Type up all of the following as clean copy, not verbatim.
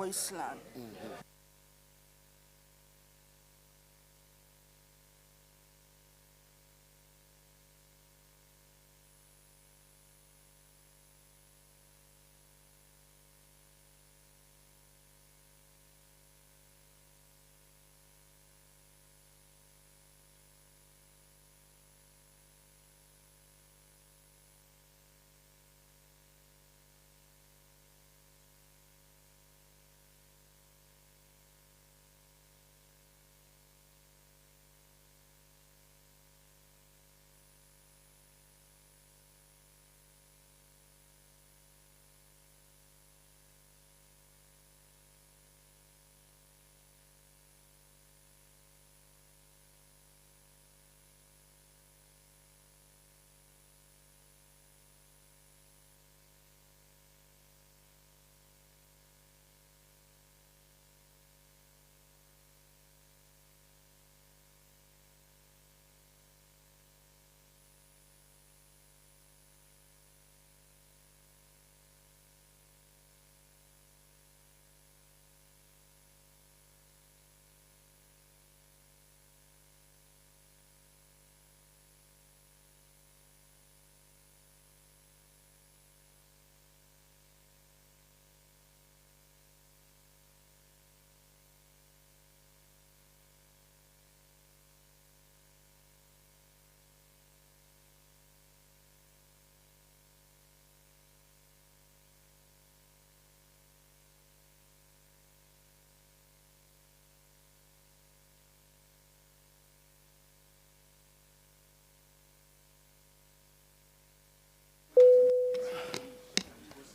mooi slaan.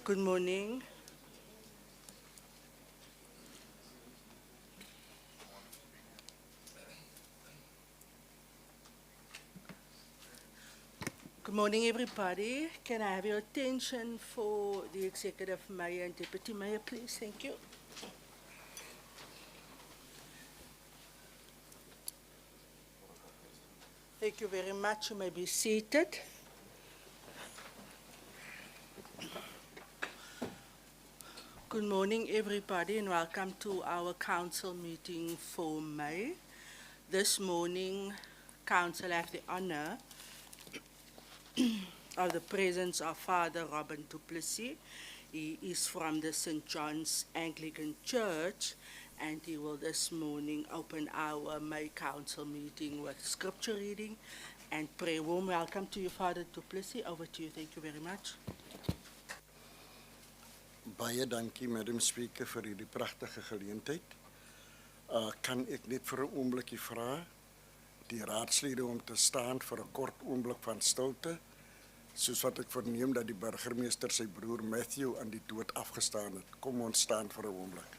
Good morning. Good morning, everybody. Can I have your attention for the Executive Mayor and Deputy Mayor, please? Thank you. Thank you very much. You may be seated. Good morning, everybody, and welcome to our council meeting for May. This morning, council have the honor of the presence of Father Robin du Plessis. He is from the St. John's Anglican Church, and he will this morning open our May council meeting with scripture reading and prayer. Warm welcome to you, Father du Plessis. Over to you. Thank you very much. Baie dankie, Madam Speaker, vir hierdie pragtige geleentheid. Kan ek net vir 'n oombliekie vra die raadslede om te staan vir 'n kort oomblik van stilte, soos wat ek verneem dat die burgemeester sy broer Matthew aan die dood afgestaan het. Kom ons staan vir 'n oomblik.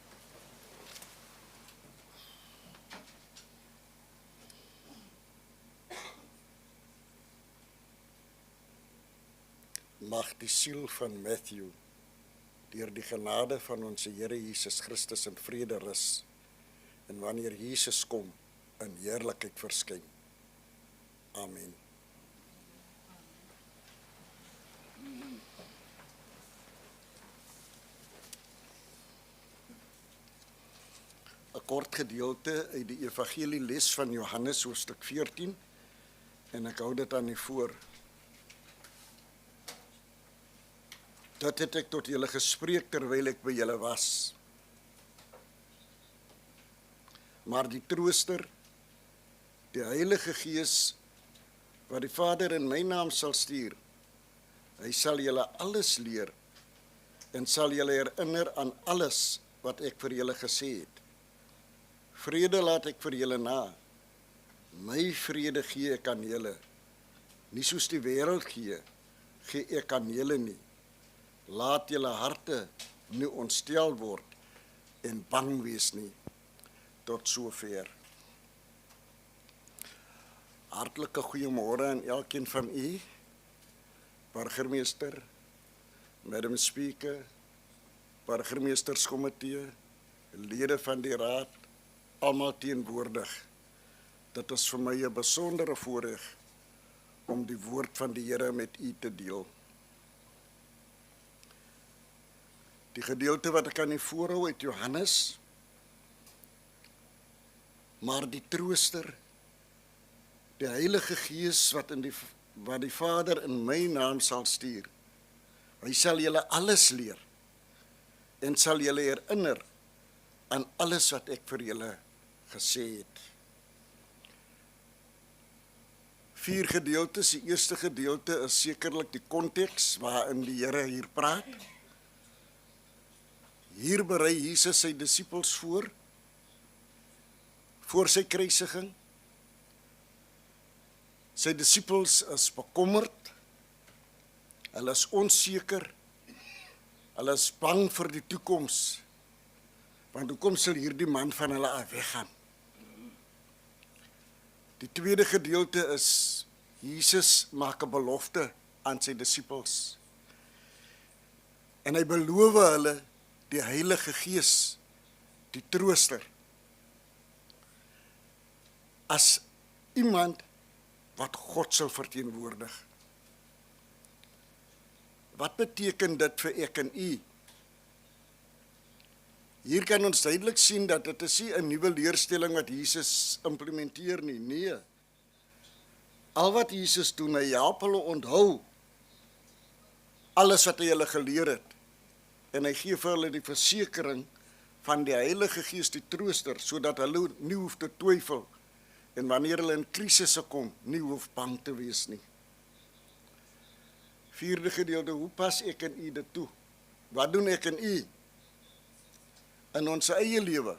Mag die siel van Matthew deur die genade van ons Here Jesus Christus in vrede rus, en wanneer Jesus kom, in heerlikheid verskyn. Amen. 'n Kort gedeelte uit die evangelieles van Johannes hoofstuk 14, en ek hou dit aan u voor. Dit het ek tot julle gespreek terwyl ek by julle was. Maar die Trooster, die Heilige Gees, wat die Vader in my naam sal stuur, hy sal julle alles leer en sal julle herinner aan alles wat ek vir julle gesê het. Vrede laat ek vir julle na. My vrede gee ek aan julle. Nie soos die wêreld gee ek aan julle nie. Laat julle harte nie ontstel word en bang wees nie. Tot sover. Hartlike goeiemôre aan elkeen van u, burgemeester, Madam Speaker, burgemeesterskomitee, lede van die raad, almal teenwoordig. Dit is vir my 'n besondere voorreg om die woord van die Here met u te deel. Die gedeelte wat ek aan u voorhou uit Johannes, maar die trooster, die Heilige Gees wat die Vader in my naam sal stuur, hy sal julle alles leer en sal julle herinner aan alles wat ek vir julle gesê het. 4 gedeeltes. Die eerste gedeelte is sekerlik die konteks waarin die Here hier praat. Hier berei Jesus sy disippels voor sy kruisiging. Sy disippels is bekommerd, hulle is onseker, hulle is bang vir die toekoms, want hoekom sal hierdie man van hulle af weggaan? Die tweede gedeelte is, Jesus maak 'n belofte aan sy disippels, en hy beloof hulle die Heilige Gees, die trooster, as iemand wat God sal verteenwoordig. Wat beteken dit vir ek en u? Hier kan ons duidelik sien dat dit is nie 'n nuwe leerstelling wat Jesus implementeer nie. Nee. Al wat Jesus doen, hy help hulle onthou alles wat hy hulle geleer het. En hy gee vir hulle die versekering van die Heilige Gees, die trooster, sodat hulle nie hoef te twyfel en wanneer hulle in krisisse kom, nie hoef bang te wees nie. 4de gedeelte, hoe pas ek en u dit toe? Wat doen ek en u in ons eie lewe?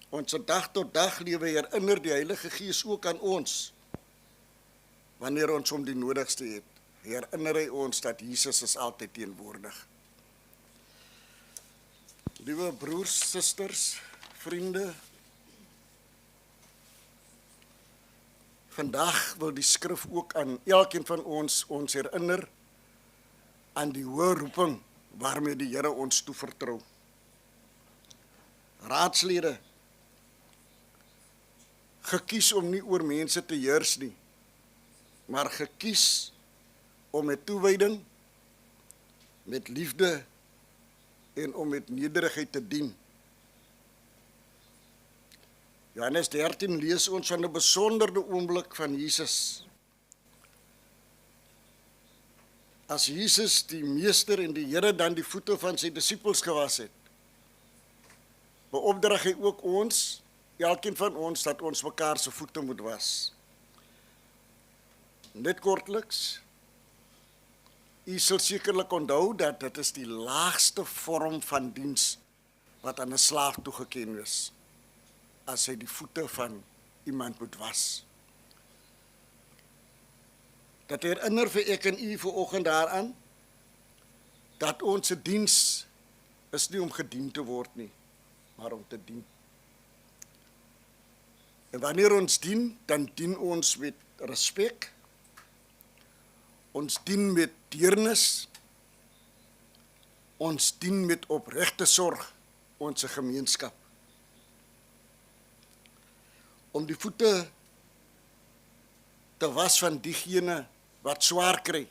Ons dag tot dag lewe herinner die Heilige Gees ook aan ons, wanneer ons hom die nodigste het. Herinner hy ons dat Jesus is altyd teenwoordig. Liewe broers, susters, vriende, vandag wil die skrif ook aan elkeen van ons herinner aan die hoë roeping waarmee die Here ons toevertrou. Raadslede, gekies om nie oor mense te heers nie, maar gekies om met toewyding, met liefde en om met nederigheid te dien. Johannes 13 lees ons van 'n besondere oomblik van Jesus. As Jesus, die meester en die Here, dan die voete van sy disippels gewas het, beopdrag hy ook ons, elkeen van ons, dat ons mekaar se voete moet was. Net kortliks, u sal sekerlik onthou dat dit is die laagste vorm van diens wat aan 'n slaaf toegeken is, as hy die voete van iemand moet was. Dat herinner vir ek en u vanoggend daaraan, dat ons diens is nie om gedien te word nie, maar om te dien. En wanneer ons dien, dan dien ons met respek, ons dien met deernis, ons dien met opregte sorg ons gemeenskap. Om die voete te was van diegene wat swaar kry.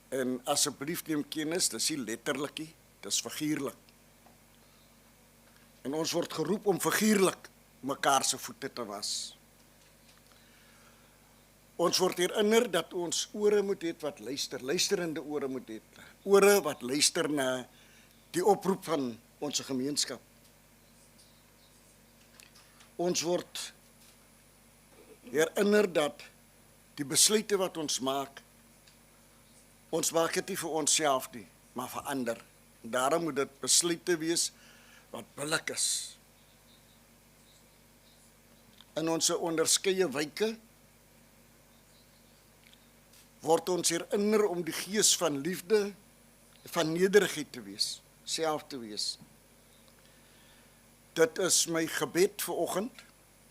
En asseblief neem kennis, dis nie letterlik nie, dis figuurlik. En ons word geroep om figuurlik mekaar se voete te was. Ons word herinner dat ons ore moet hê wat luister, luisterende ore moet hê, ore wat luister na die oproep van ons gemeenskap. Ons word herinner dat die besluite wat ons maak dit nie vir onsself nie, maar vir ander. Daarom moet dit besluite wees wat billik is. In ons onderskeie wyke word ons herinner om die gees van liefde, van nederigheid te wees, self te wees. Dit is my gebed vanoggend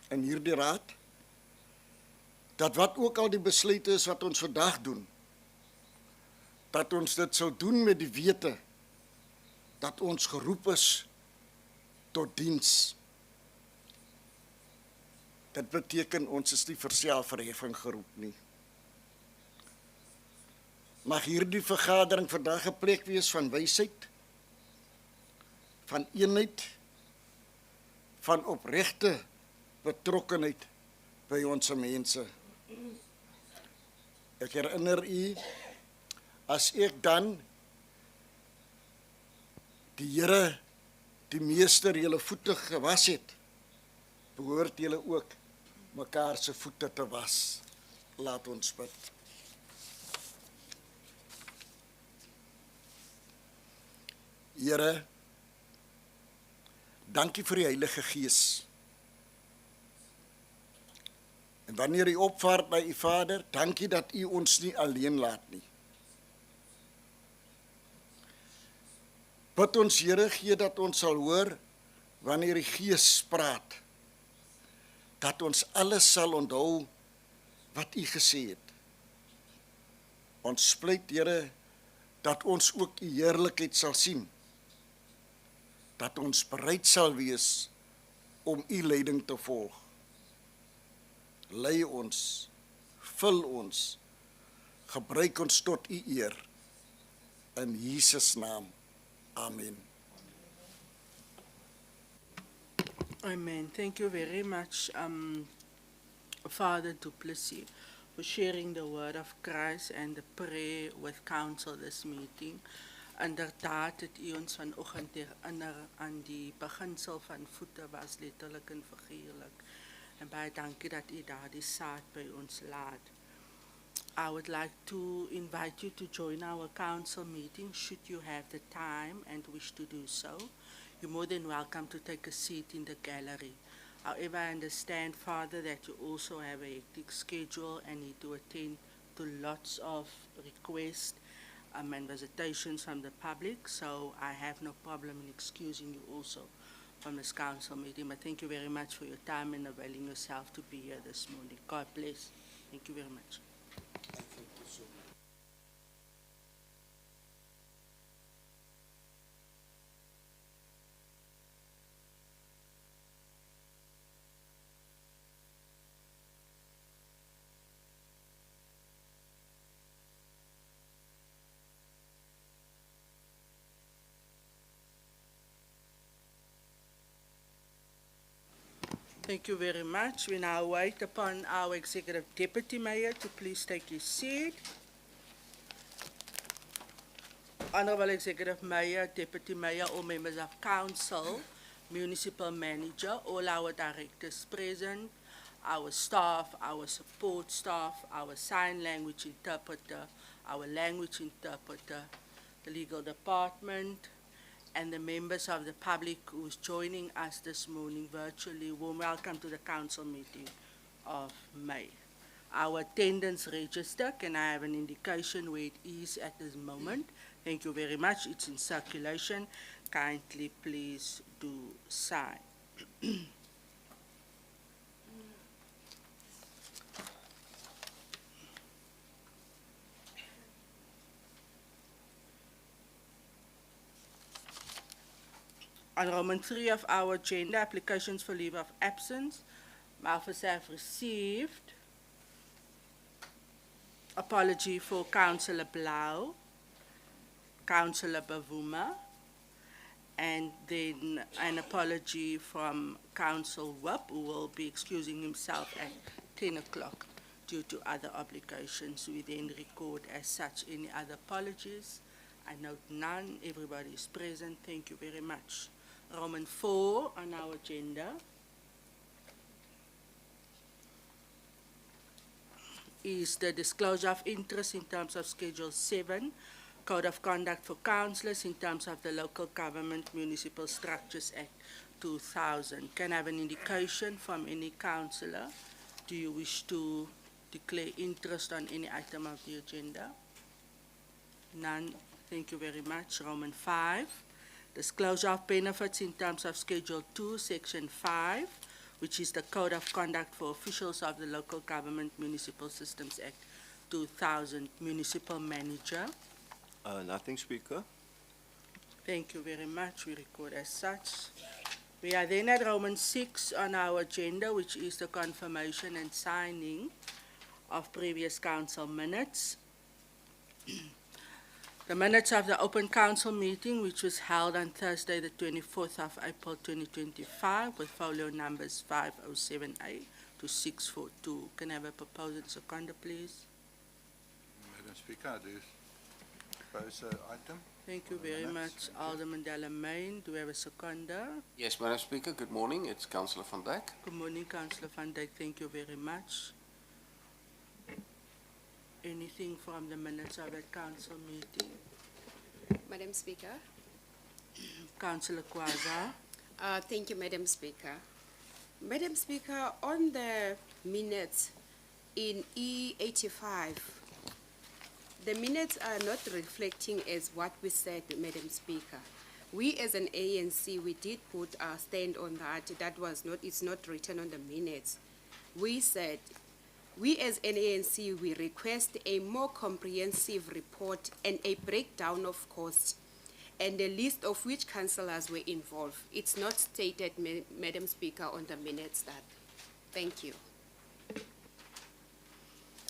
in hierdie raad, dat wat ook al die besluite is wat ons vandag doen, dat ons dit sal doen met die wete, dat ons geroep is tot diens. Dit beteken ons is nie vir selfverheffing geroep nie, Mag hierdie vergadering vandag 'n plek wees van wysheid, van eenheid, van opregte betrokkenheid by ons mense. Ek herinner u, as ek dan die Here, die Meester, julle voete gewas het, behoort julle ook mekaar se voete te was. Laat ons bid. Here, dankie vir die Heilige Gees. En wanneer u opvaart by u Vader, dankie dat u ons nie alleen laat nie. Bid ons, Here, gee dat ons sal hoor wanneer die Gees praat, dat ons alles sal onthou wat u gesê het. Ons pleit, Here, dat ons ook u heerlikheid sal sien, dat ons bereid sal wees om u leiding te volg. Lei ons, vul ons, gebruik ons tot u eer. In Jesus naam. Amen. Amen. Thank you very much, Father Du Plessis, for sharing the word of Christ and the prayer with council this meeting. Inderdaad het u ons vanoggend herinner aan die beginsel van voete was letterlik en figuurlik. En baie dankie dat u daardie saad by ons laat. I would like to invite you to join our council meeting should you have the time and wish to do so. You're more than welcome to take a seat in the gallery. However, I understand, Father, that you also have a hectic schedule and need to attend to lots of requests and visitations from the public, so I have no problem in excusing you also from this council meeting. But thank you very much for your time and availing yourself to be here this morning. God bless. Thank you very much. Thank you very much. We now wait upon our Executive Deputy Mayor to please take his seat. Honorable Executive Mayor, Deputy Mayor, all members of Council, Municipal Manager, all our directors present, our staff, our support staff, our sign language interpreter, our language interpreter, the legal department, and the members of the public who is joining us this morning virtually. Warm welcome to the council meeting of May. Our attendance register, can I have an indication where it is at this moment? Thank you very much. It's in circulation. Kindly please do sign. On Roman 3 of our agenda, applications for leave of absence. Malphas have received apology for Councillor Blau, Councillor Bavuma, and then an apology from Council Wap, who will be excusing himself at 10 o'clock due to other obligations. We then record as such any other apologies. I note none. Everybody is present. Thank you very much. Roman 4 on our agenda is the disclosure of interest in terms of Schedule 7, Code of Conduct for Councillors in terms of the Local Government Municipal Structures Act 2000. Can I have an indication from any councillor? Do you wish to declare interest on any item of the agenda? None. Thank you very much. Roman 5. Disclosure of benefits in terms of Schedule 2, Section 5, which is the Code of Conduct for Officials of the Local Government Municipal Systems Act 2000. Municipal Manager. Nothing, Speaker. Thank you very much. We record as such. We are then at Roman 6 on our agenda, which is the confirmation and signing of previous council minutes. The minutes of the open council meeting, which was held on Thursday, the 24th of April 2025, with folio numbers 507A to 642. Can I have a proposal and seconder, please? Madam Speaker, I do propose an item. Thank you For the very minutes, much, Alderman Delamain. Do we have a seconder? Yes, Madam Speaker, good morning. It's Councillor van Dijk. Good morning, Councillor van Dijk. Thank you very much. Anything from the minutes of that council meeting? Madam Speaker. Councillor Kwaza. Thank you, Madam Speaker. Madam Speaker, on the minutes in E85, the minutes are not reflecting as what we said, Madam Speaker. We as an ANC, we did put our stand on that. It's not written on the minutes. We said, we as an ANC, we request a more comprehensive report and a breakdown of costs and a list of which councillors were involved. It's not stated, Madam Speaker, on the minutes that. Thank you.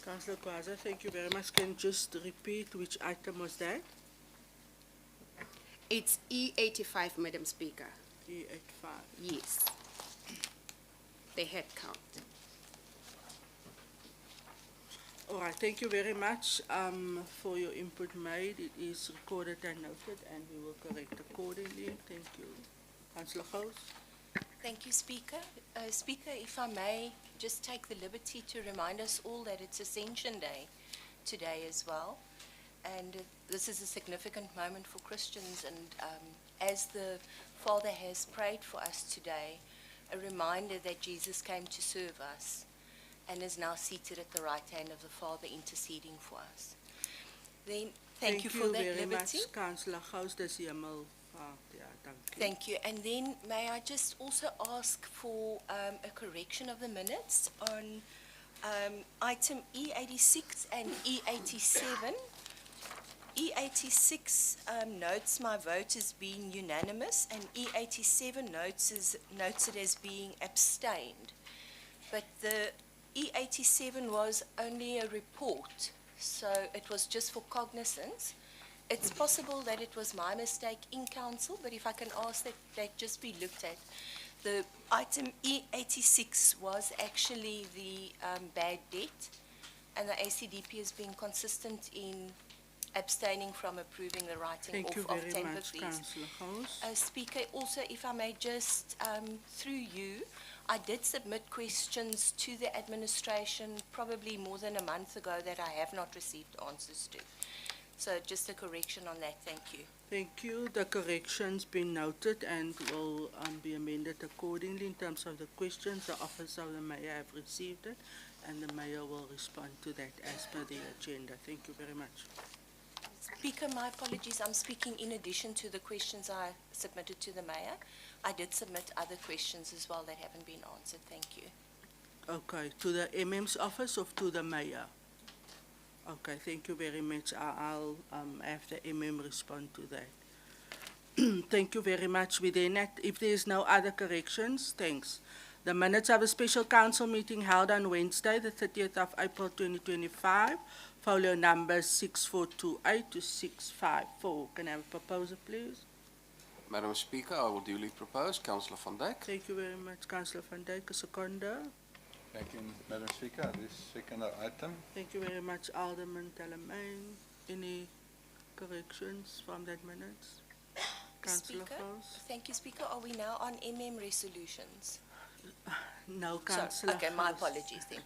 Councillor Kwaza, thank you very much. Can you just repeat which item was that? It's E85, Madam Speaker. E85. Yes. The head count. All right, thank you very much for your input made. It is recorded and noted, and we will correct accordingly. Thank you. Councillor Gous. Thank you, Speaker. Speaker, if I may just take the liberty to remind us all that it's Ascension Day today as well. And this is a significant moment for Christians. And as the Father has prayed for us today, a reminder that Jesus came to serve us and is now seated at the right hand of the Father interceding for us. Then, thank you for that very liberty. much, Councillor Gous. Dis heeltemal ja, dankie. Thank you. And then may I just also ask for a correction of the minutes on item E86 and E87. E86 notes my vote as being unanimous, and E87 notes it as being abstained. But the E87 was only a report, so it was just for cognizance. It's possible that it was my mistake in council, but if I can ask that that just be looked at. The item E86 was actually the bad debt, and the ACDP has been consistent in abstaining from approving the writing Thank you off of very temper much, fees. Councillor Gous. Speaker, also, if I may just, through you, I did submit questions to the administration probably more than a month ago that I have not received answers to. So just a correction on that. Thank you. Thank you. The correction's been noted and will be amended accordingly in terms of the questions. The office of the mayor have received it, and the mayor will respond to that as per the agenda. Thank you very much. Speaker, my apologies. I'm speaking in addition to the questions I submitted to the mayor. I did submit other questions as well that haven't been answered. Thank you. Okay, to the MM's office or to the mayor? Okay, thank you very much. I'll have the MM respond to that. Thank you very much. If there is no other corrections, thanks. The minutes of a special council meeting held on Wednesday, the 30th of April 2025, folio numbers 6428 to 654. Can I have a proposal, please? Madam Speaker, I will duly propose. Councillor van Dijk. Thank you very much, Councillor van Dijk. A seconder. Thank you, Madam Speaker. This second item. Thank you very much, Alderman Delamain. Any corrections from that minutes? Councillor Speaker, Gous? thank you, Speaker. Are we now on MM resolutions? No, Sorry. Councillor Okay, my Gous. apologies then.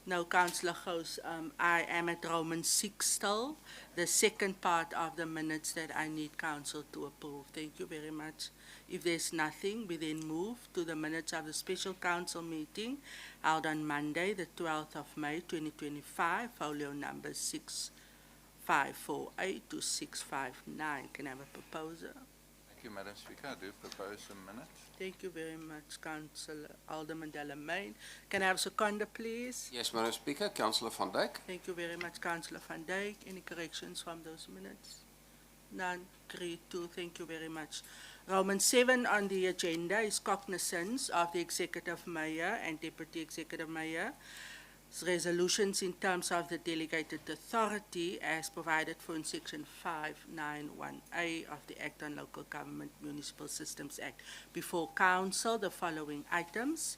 No, Councillor Gous, I am at Roman 6 still, the second part of the minutes that I need council to approve. Thank you very much. If there's nothing, we then move to the minutes of the special council meeting held on Monday, the 12th of May, 2025, folio number 6548 to 659. Can I have a proposal? Thank you, Madam Speaker. I do propose a minute. Thank you very much, Councillor Alderman Delamain. Can I have a seconder, please? Yes, Madam Speaker. Councillor van Dijk. Thank you very much, Councillor van Dijk. Any corrections from those minutes? None. Agreed to. Thank you very much. Roman 7 on the agenda is cognizance of the Executive Mayor and Deputy Executive Mayor Resolutions in terms of the delegated authority as provided for in Section 591A of the Act on Local Government Municipal Systems Act. Before Council, the following items: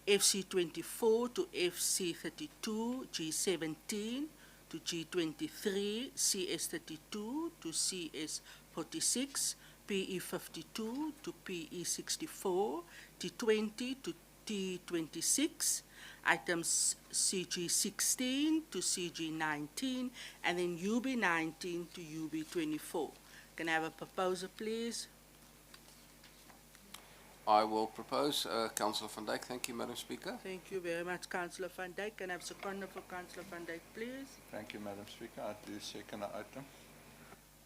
FC 24 to FC 32, G17 to G23, CS 32 to CS 46, PE 52 to PE 64, T20 to T26, items CG 16 to CG 19, and then UB 19 to UB 24. Can I have a proposer, please? I will propose Councillor van Dijk. Thank you, Madam Speaker. Thank you very much, Councillor van Dijk. Can I have a seconder for Councillor van Dijk, please? Thank you, Madam Speaker. I do second the item.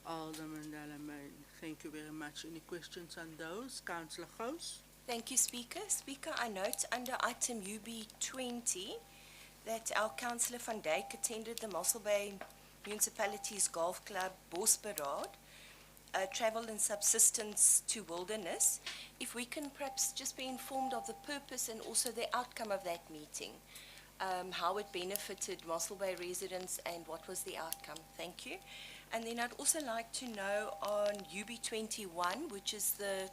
Alderman Delamain, thank you very much. Any questions on those? Councillor Gous? Thank you, Speaker. Speaker, I note under item UB20 that our Councillor van Dijk attended the Mossel Bay Municipality's Golf Club Bosberaad, travel and subsistence to wilderness. If we can perhaps just be informed of the purpose and also the outcome of that meeting, how it benefited Mossel Bay residents and what was the outcome. Thank you. And then I'd also like to know on UB21, which is the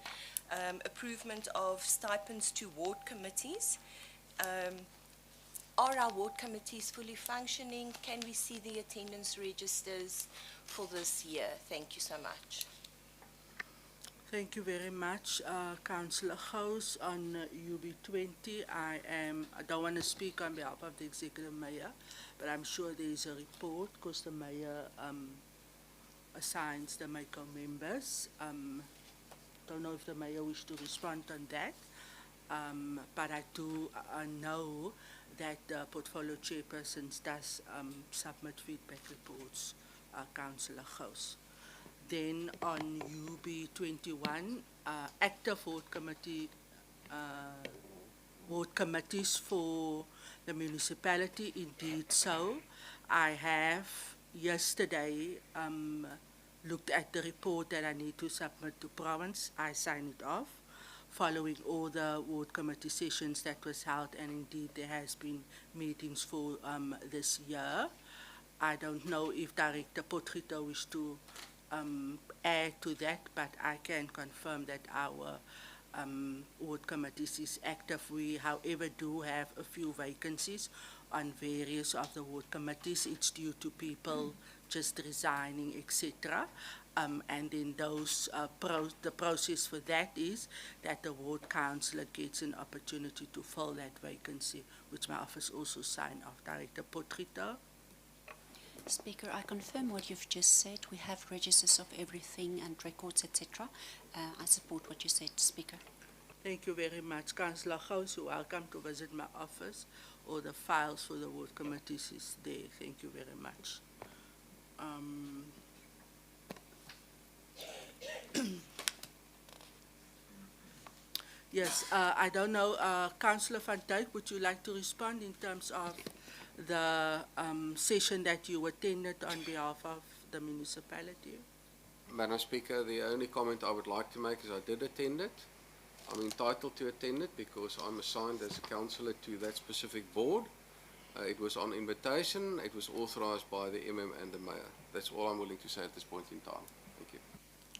approvement of stipends to ward committees. Are our ward committees fully functioning? Can we see the attendance registers for this year? Thank you so much. Thank you very much, Councillor Gous. On UB20, I don't want to speak on behalf of the Executive Mayor, but I'm sure there is a report because the Mayor assigns the MACO members. Don't know if the Mayor wishes to respond on that, but I do know that the portfolio chairpersons does submit feedback reports, Councillor Gous. Then on UB21, active ward committees for the municipality, indeed so. I have yesterday looked at the report that I need to submit to province. I signed it off following all the ward committee sessions that was held, and indeed there has been meetings for this year. I don't know if Director Potgieter wishes to add to that, but I can confirm that our ward committees is active. We, however, do have a few vacancies on various of the ward committees. It's due to people just resigning, etc. And then those the process for that is that the ward councillor gets an opportunity to fill that vacancy, which my office also signed off. Director Potgieter. Speaker, I confirm what you've just said. We have registers of everything and records, etc. I support what you said, Speaker. Thank you very much. Councillor Gous, you're welcome to visit my office. All the files for the ward committees is there. Thank you very much. Yes, I don't know, Councillor van Dijk, would you like to respond in terms of the session that you attended on behalf of the municipality? Madam Speaker, the only comment I would like to make is I did attend it. I'm entitled to attend it because I'm assigned as a councillor to that specific board. It was on invitation. It was authorised by the MM and the Mayor. That's all I'm willing to say at this point in time. Thank you.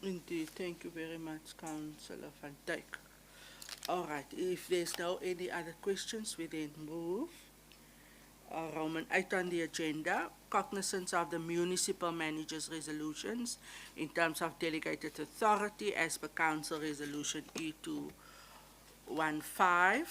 Indeed, thank you very much, Councillor van Dijk. All right, if there's no any other questions, we then move. Roman 8 on the agenda, cognizance of the municipal manager's resolutions in terms of delegated authority as per Council Resolution E215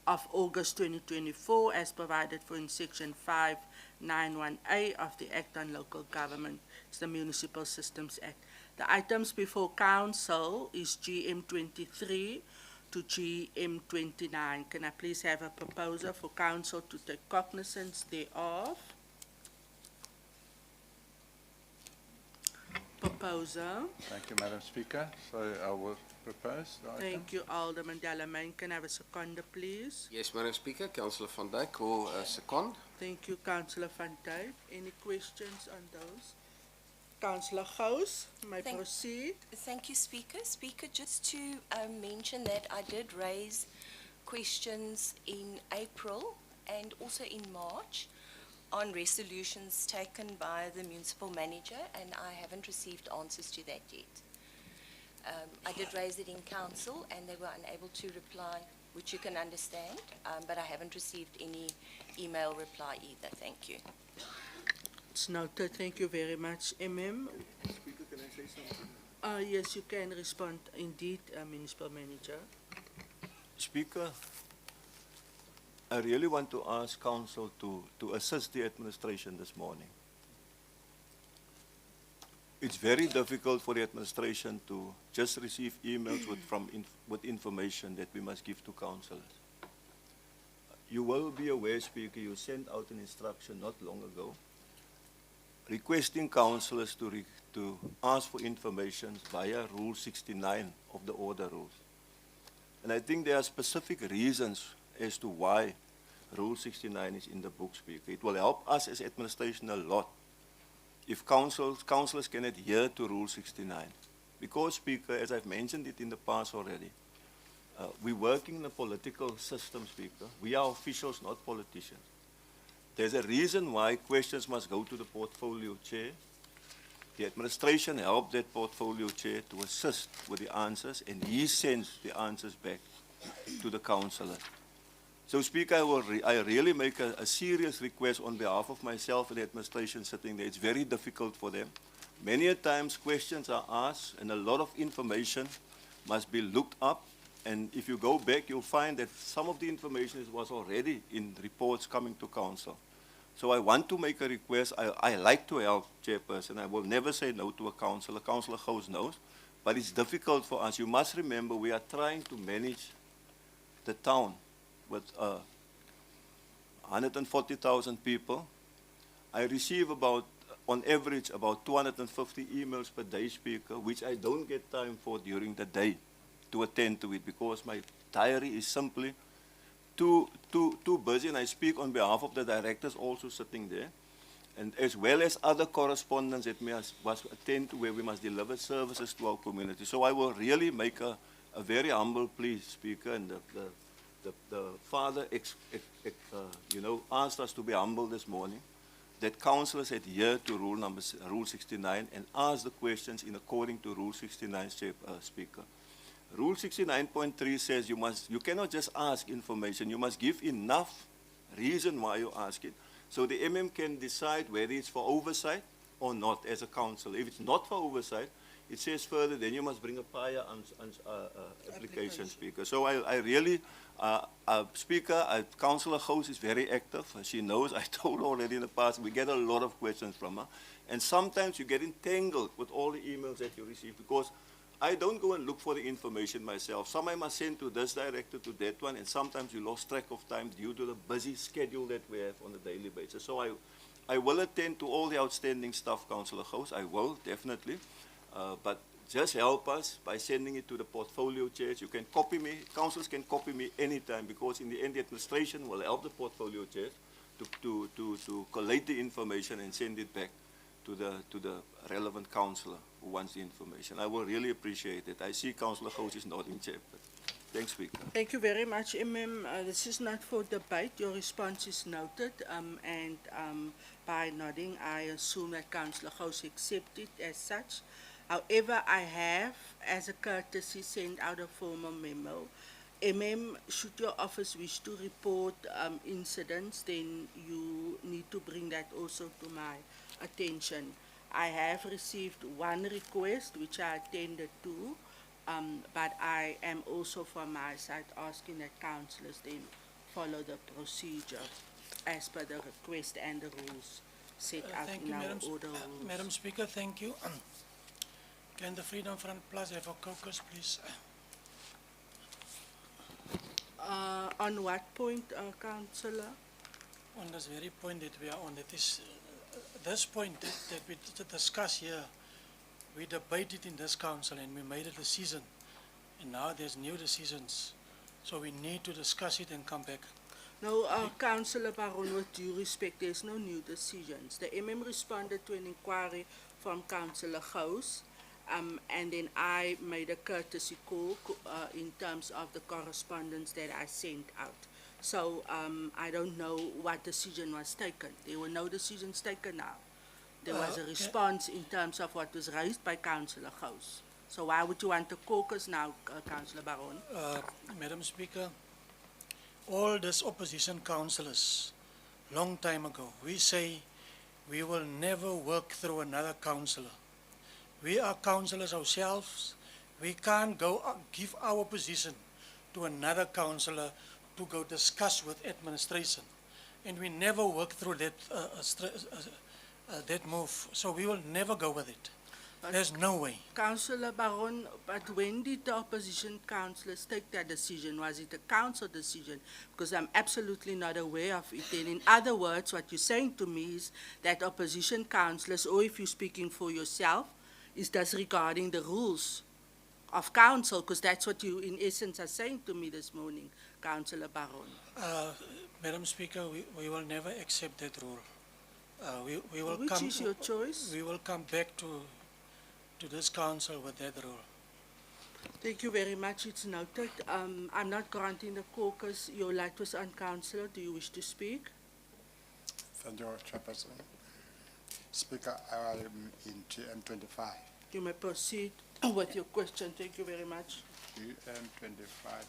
of August 2024 as provided for in Section 591A of the Act on Local Government, it's the Municipal Systems Act. The items before Council is GM23 to GM29. Can I please have a proposer for Council to take cognizance thereof? Proposer. Thank you, Madam Speaker. So I will propose the item. Thank you, Alderman Delamain. Can I have a seconder, please? Yes, Madam Speaker, Councillor van Dijk will second. Thank you, Councillor van Dijk. Any questions on those? Councillor Gous, may proceed. Thank you, Speaker. Speaker, just to mention that I did raise questions in April and also in March on resolutions taken by the municipal manager, and I haven't received answers to that yet. I did raise it in council, and they were unable to reply, which you can understand, but I haven't received any email reply either. Thank you. It's noted. Thank you very much, MM. Speaker, can I say something? Yes, you can respond indeed, Municipal Manager. Speaker, I really want to ask Council to assist the administration this morning. It's very difficult for the administration to just receive emails with information that we must give to councillors. You will be aware, Speaker, you sent out an instruction not long ago requesting councillors to ask for information via Rule 69 of the Order Rules. And I think there are specific reasons as to why Rule 69 is in the book, Speaker. It will help us as administration a lot if councillors can adhere to Rule 69. Because, Speaker, as I've mentioned it in the past already, we're working in a political system, Speaker. We are officials, not politicians. There's a reason why questions must go to the portfolio chair. The administration helped that portfolio chair to assist with the answers, and he sends the answers back to the councillor. So, Speaker, I really make a serious request on behalf of myself and the administration sitting there. It's very difficult for them. Many a times questions are asked, and a lot of information must be looked up. And if you go back, you'll find that some of the information was already in reports coming to council. So I want to make a request. I like to help, Chairperson. I will never say no to a councillor. Councillor Gous knows. But it's difficult for us. You must remember we are trying to manage the town with 140,000 people. I receive on average, about 250 emails per day, Speaker, which I don't get time for during the day to attend to it because my diary is simply too busy, and I speak on behalf of the directors also sitting there, and as well as other correspondents that must attend to where we must deliver services to our community. So I will really make a very humble plea, Speaker, and the father asked us to be humble this morning, that councillors adhere to Rule 69 and ask the questions in according to Rule 69, Speaker. Rule 69.3 says you cannot just ask information, you must give enough reason why you ask it, so the MM can decide whether it's for oversight or not as a council. If it's not for oversight, it says further, then you must bring a prior application, Speaker. So I really, Speaker, Councillor Gous is very active. She knows, I told her already in the past, we get a lot of questions from her. And sometimes you get entangled with all the emails that you receive because I don't go and look for the information myself. Some I must send to this director, to that one, and sometimes you lost track of time due to the busy schedule that we have on a daily basis. So I will attend to all the outstanding stuff, Councillor Gous. I will, definitely. But just help us by sending it to the portfolio chairs. You can copy me. Councillors can copy me anytime because in the end the administration will help the portfolio chairs to collate the information and send it back to the relevant councillor who wants the information. I will really appreciate it. I see Councillor Gous is nodding, Chair. Thanks, Speaker. Thank you very much, MM. This is not for debate. Your response is noted, and by nodding, I assume that Councillor Gous accepted as such. However, I have, as a courtesy, sent out a formal memo. MM, should your office wish to report incidents, then you need to bring that also to my attention. I have received one request which I attended to, but I am also from my side asking that councillors then follow the procedure as per the request and the rules set out in our order rules. Madam Speaker, thank you. Can the Freedom Front Plus have a caucus, please? On what point, Councillor? On this very point that we are on, that is this point that we discuss here, we debated in this council and we made a decision, and now there's new decisions, so we need to discuss it and come back. No, Councillor Baron, with due respect, there's no new decisions. The MM responded to an inquiry from Councillor Gous, And then I made a courtesy call in terms of the correspondence that I sent out. So I don't know what decision was taken. There were no decisions taken now. There was a response in terms of what was raised by Councillor Gous. So why would you want to caucus now, Councillor Baron? Madam Speaker, all these opposition councillors, long time ago, we say we will never work through another councillor. We are councillors ourselves. We can't go give our position to another councillor to go discuss with administration. And we never work through that move. So we will never go with it. There's no way. Councillor Baron, but when did the opposition councillors take that decision? Was it a council decision? Because I'm absolutely not aware of it. And in other words, what you're saying to me is that opposition councillors, or if you're speaking for yourself, is disregarding the rules of council, because that's what you in essence are saying to me this morning, Councillor Baron. Madam Speaker, we will never accept that rule. We will Which come. is your choice? We will come back to this council with that rule. Thank you very much. It's noted. I'm not granting the caucus. Your light was on, Councillor. Do you wish to speak? Thank you, Chairperson. Speaker, I am in TM25. You may proceed with your question. Thank you very much. TM25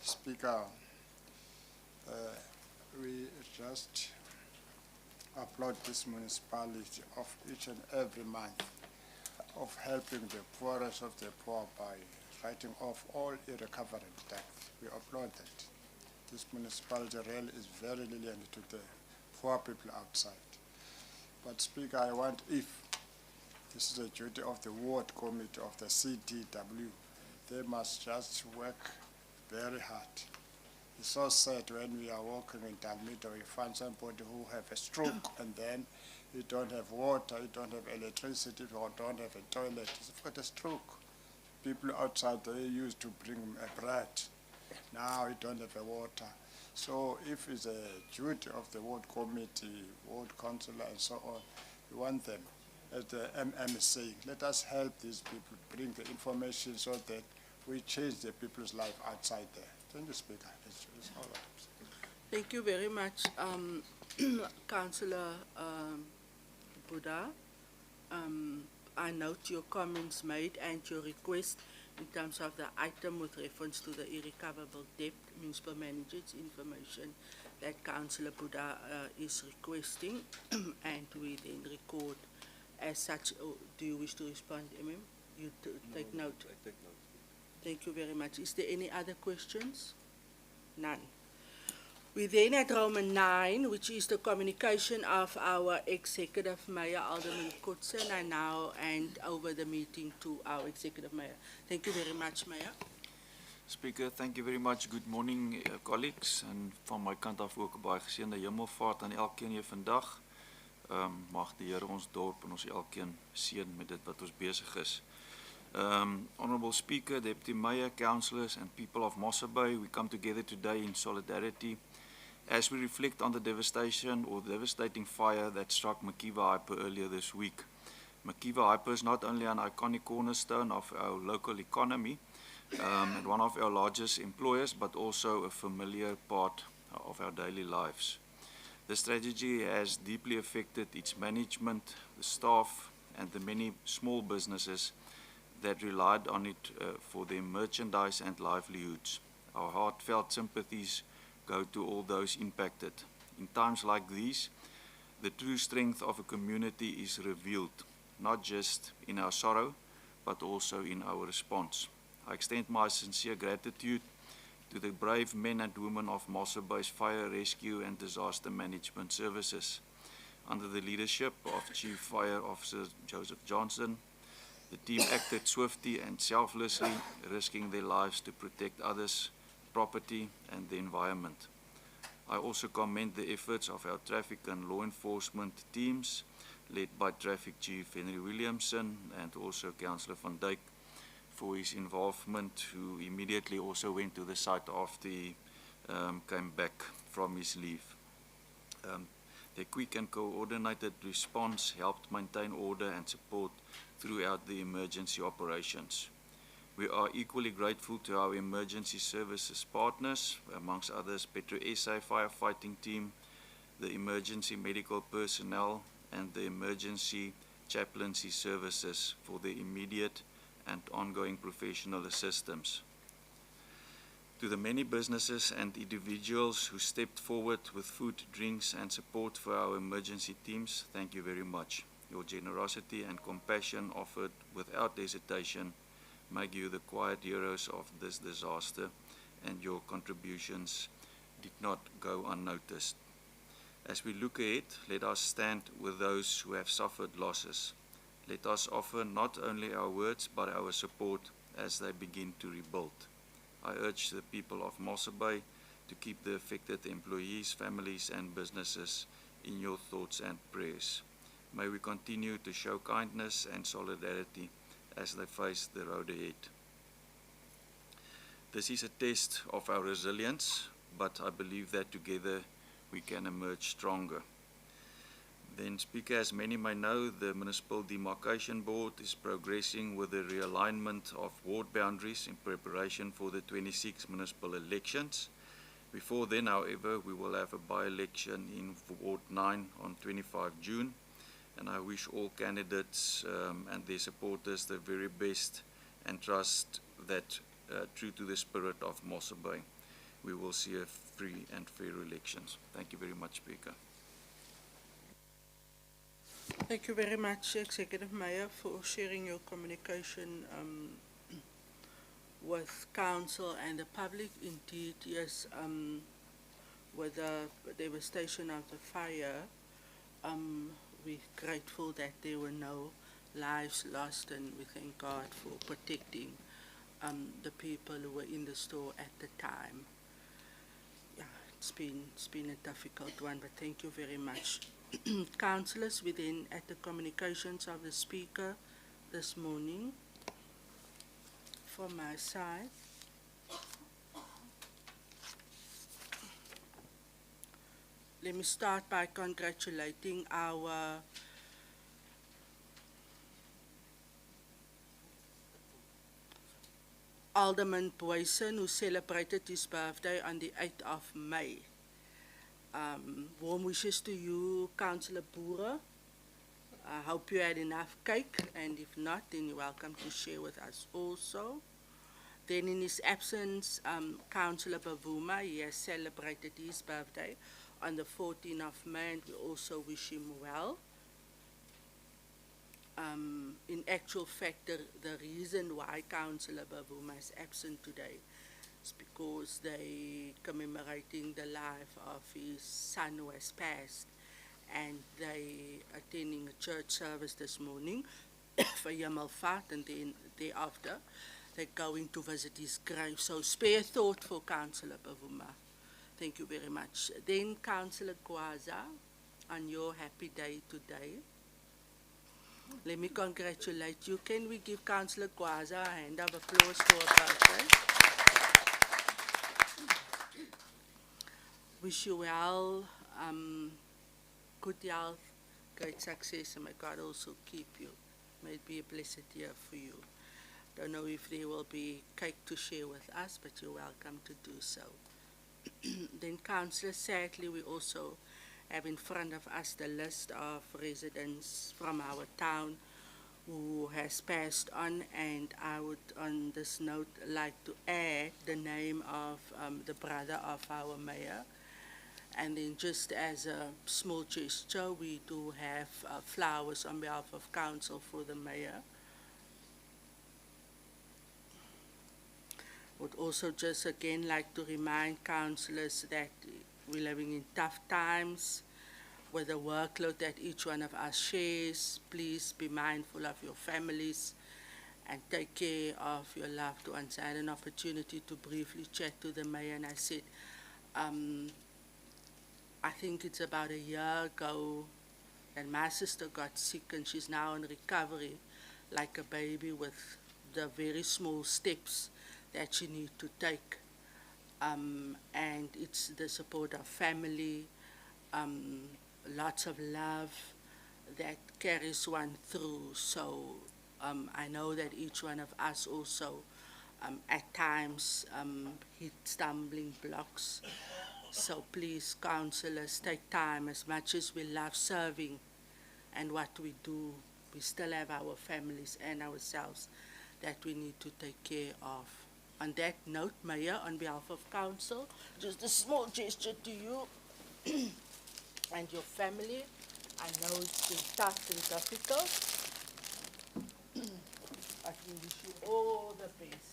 Speaker, we just applaud this municipality of each and every month of helping the poorest of the poor by writing off all irrecoverable tax. We applaud that. This municipality really is very lenient to the poor people outside. But Speaker, I want, if this is a duty of the ward committee of the CDW, they must just work very hard. It's so sad when we are walking in Dalmida, we find somebody who have a stroke and then you don't have water, you don't have electricity, or don't have a toilet. It's got a stroke. People outside, they used to bring a bread. Now you don't have a water. So if it's a duty of the ward committee, ward councillor and so on, we want them, as the MM is saying, let us help these people bring the information so that we change the people's life outside there. Thank you, Speaker. It's all right. Thank you very much, Councillor Buddha. I note your comments made and your request in terms of the item with reference to the irrecoverable debt, municipal manager's information that Councillor Buddha is requesting, and we then record as such. Do you wish to respond, You take note. I take note. Thank you very much. Is there any other questions? None. We then at Roman 9, which is the communication of our Executive Mayor, Alderman Kutsen. I now hand over the meeting to our Executive Mayor. Thank you very much, Mayor. Speaker, thank you very much. Good morning, colleagues. En van my kant af ook 'n baie geseënde hemelvaart aan elkeen hier vandag. Mag die Here ons dorp en ons elkeen seën met dit wat ons besig is. Honourable Speaker, Deputy Mayor, Councillors and people of Mossel Bay, we come together today in solidarity as we reflect on the devastation or devastating fire that struck Makiva Hyper earlier this week. Makiva Hyper is not only an iconic cornerstone of our local economy and one of our largest employers, but also a familiar part of our daily lives. This tragedy has deeply affected its management, the staff, and the many small businesses that relied on it for their merchandise and livelihoods. Our heartfelt sympathies go to all those impacted. In times like these, the true strength of a community is revealed, not just in our sorrow, but also in our response. I extend my sincere gratitude to the brave men and women of Mossel Bay's Fire Rescue and Disaster Management Services. Under the leadership of Chief Fire Officer Joseph Johnson, the team acted swiftly and selflessly, risking their lives to protect others, property, and the environment. I also commend the efforts of our traffic and law enforcement teams, led by Traffic Chief Henry Williamson and also Councillor van Dijk, for his involvement, who immediately also went to the site after he came back from his leave. Their quick and coordinated response helped maintain order and support throughout the emergency operations. We are equally grateful to our emergency services partners, amongst others Petro SA firefighting team, the emergency medical personnel, and the emergency chaplaincy services for their immediate and ongoing professional assistance. To the many businesses and individuals who stepped forward with food, drinks, and support for our emergency teams, thank you very much. Your generosity and compassion offered without hesitation make you the quiet heroes of this disaster, and your contributions did not go unnoticed. As we look ahead, let us stand with those who have suffered losses. Let us offer not only our words but our support as they begin to rebuild. I urge the people of Mossel Bay to keep the affected employees, families, and businesses in your thoughts and prayers. May we continue to show kindness and solidarity as they face the road ahead. This is a test of our resilience, but I believe that together we can emerge stronger. Then, Speaker, as many may know, the Municipal Demarcation Board is progressing with the realignment of ward boundaries in preparation for the 26 municipal elections. Before then, however, we will have a by-election in Ward 9 on 25 June, and I wish all candidates and their supporters the very best and trust that, true to the spirit of Mossel Bay, we will see a free and fair elections. Thank you very much, Speaker. Thank you very much, Executive Mayor, for sharing your communication with Council and the public. Indeed, yes, with the devastation of the fire, we're grateful that there were no lives lost, and we thank God for protecting the people who were in the store at the time. Yeah, it's been a difficult one, but thank you very much. Councillors, we then at the communications of the Speaker this morning. From my side, let me start by congratulating our Alderman Boyson, who celebrated his birthday on the 8th of May. Warm wishes to you, Councillor Boere. I hope you had enough cake, and if not, then you're welcome to share with us also. Then in his absence, Councillor Bavuma, he has celebrated his birthday on the 14th of May, and we also wish him well. In actual fact, the reason why Councillor Bavuma is absent today is because they commemorating the life of his son who has passed, and they attending a church service this morning for Yamalfat, and then thereafter they're going to visit his grave. So spare thought for Councillor Bavuma. Thank you very much. Then Councillor Kwaza, on your happy day today. Let me congratulate you. Can we give Councillor Kwaza a hand of applause for her birthday? Wish you well, good health, great success, and may God also keep you. May it be a blessed year for you. Don't know if there will be cake to share with us, but you're welcome to do so. Then, Councillor, sadly, we also have in front of us the list of residents from our town who has passed on, and I would on this note like to add the name of the brother of our mayor. And then just as a small gesture, we do have flowers on behalf of council for the mayor. Would also just again like to remind councillors that we're living in tough times with the workload that each one of us shares. Please be mindful of your families and take care of your loved ones. I had an opportunity to briefly chat to the mayor, and I said, I think it's about a year ago that my sister got sick, and she's now in recovery like a baby with the very small steps that she needs to take. And it's the support of family, lots of love that carries one through. So I know that each one of us also at times hit stumbling blocks. So please, councillors, take time. As much as we love serving and what we do, we still have our families and ourselves that we need to take care of. On that note, Mayor, on behalf of council, just a small gesture to you and your family. I know it's been tough and difficult, but we wish you all the best.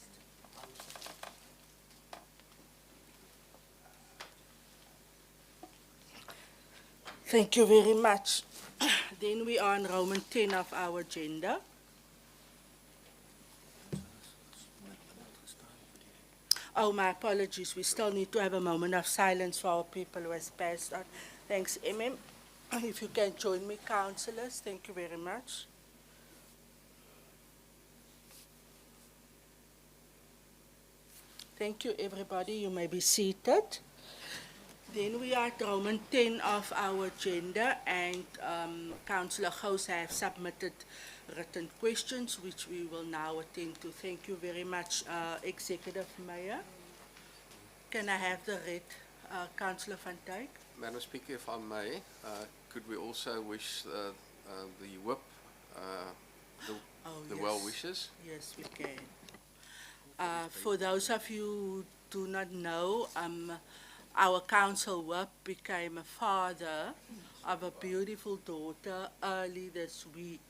Thank you very much. Then we are on Roman 10 of our agenda. Oh, my apologies. We still need to have a moment of silence for our people who has passed on. Thanks, MM. If you can join me, councillors, thank you very much. Thank you, everybody. You may be seated. Then we are at Roman 10 of our agenda, and Councillor Gous have submitted written questions, which we will now attend to. Thank you very much, Executive Mayor. Can I have the read, Councillor van Dijk? Madam Speaker, if I may, could we also wish the whip the yes. well wishes? Yes, we can. For those of you who do not know, our council whip became a father of a beautiful daughter early this week.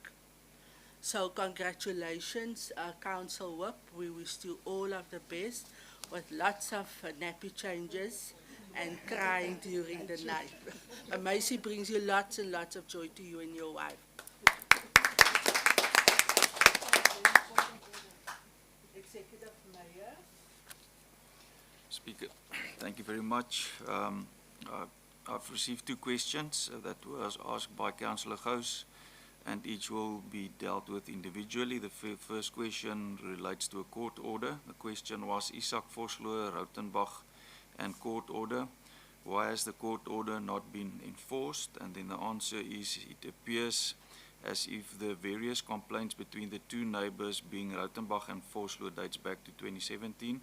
So congratulations, Council Whip. We wish you all of the best with lots of nappy changes and crying during the night. Macy brings you lots and lots of joy to you and your wife. Executive Mayor. Speaker, thank you very much. I've received two questions that was asked by Councillor Gous, and each will be dealt with individually. The first question relates to a court order. The question was Isak Vosloo, Rautenbach, and court order. Why has the court order not been enforced? And then the answer is it appears as if the various complaints between the two neighbors, being Rautenbach and Vosloo, dates back to 2017.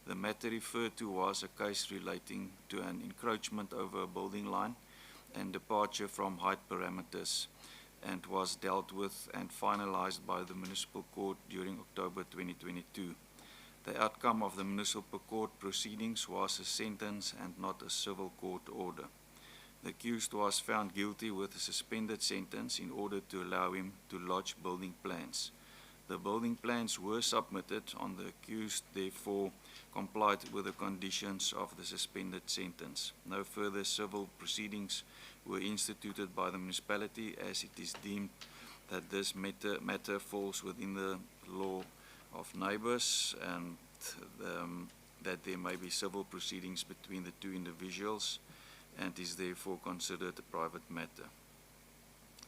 The matter referred to was a case relating to an encroachment over a building line and departure from height parameters, and was dealt with and finalized by the municipal court during October 2022. The outcome of the municipal court proceedings was a sentence and not a civil court order. The accused was found guilty with a suspended sentence in order to allow him to lodge building plans. The building plans were submitted on the accused, therefore complied with the conditions of the suspended sentence. No further civil proceedings were instituted by the municipality, as it is deemed that this matter falls within the law of neighbours, and that there may be civil proceedings between the two individuals, and is therefore considered a private matter.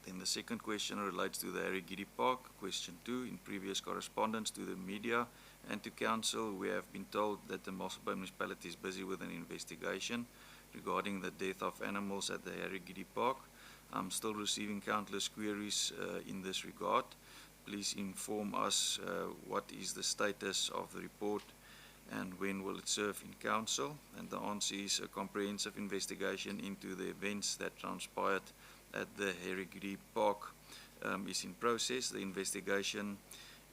Then the second question relates to the Harry Giddy Park. Question 2, in previous correspondence to the media and to council, we have been told that the Mossel Municipality is busy with an investigation regarding the death of animals at the Harry Giddy Park. I'm still receiving countless queries in this regard. Please inform us what is the status of the report and when will it serve in council. And the answer is a comprehensive investigation into the events that transpired at the Harry Giddy Park is in process. The investigation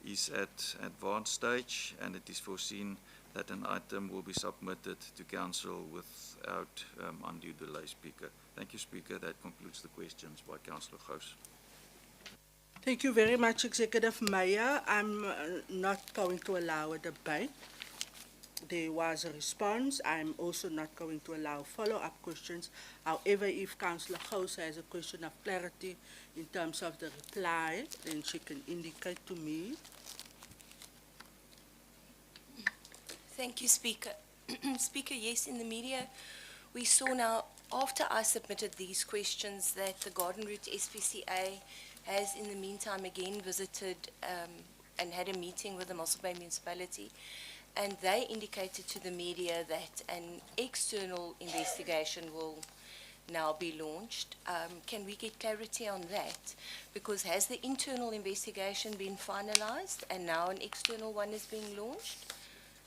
is at advanced stage, and it is foreseen that an item will be submitted to council without undue delay, Speaker. Thank you, Speaker. That concludes the questions by Councillor Gous. Thank you very much, Executive Mayor. I'm not going to allow a debate. There was a response. I'm also not going to allow follow-up questions. However, if Councillor Gous has a question of clarity in terms of the reply, then she can indicate to me. Thank you, Speaker. Speaker, yes, in the media, we saw now, after I submitted these questions, that the Garden Route SPCA has in the meantime again visited and had a meeting with the Mossel Bay Municipality, and they indicated to the media that an external investigation will now be launched. Can we get clarity on that? Because has the internal investigation been finalized and now an external one is being launched?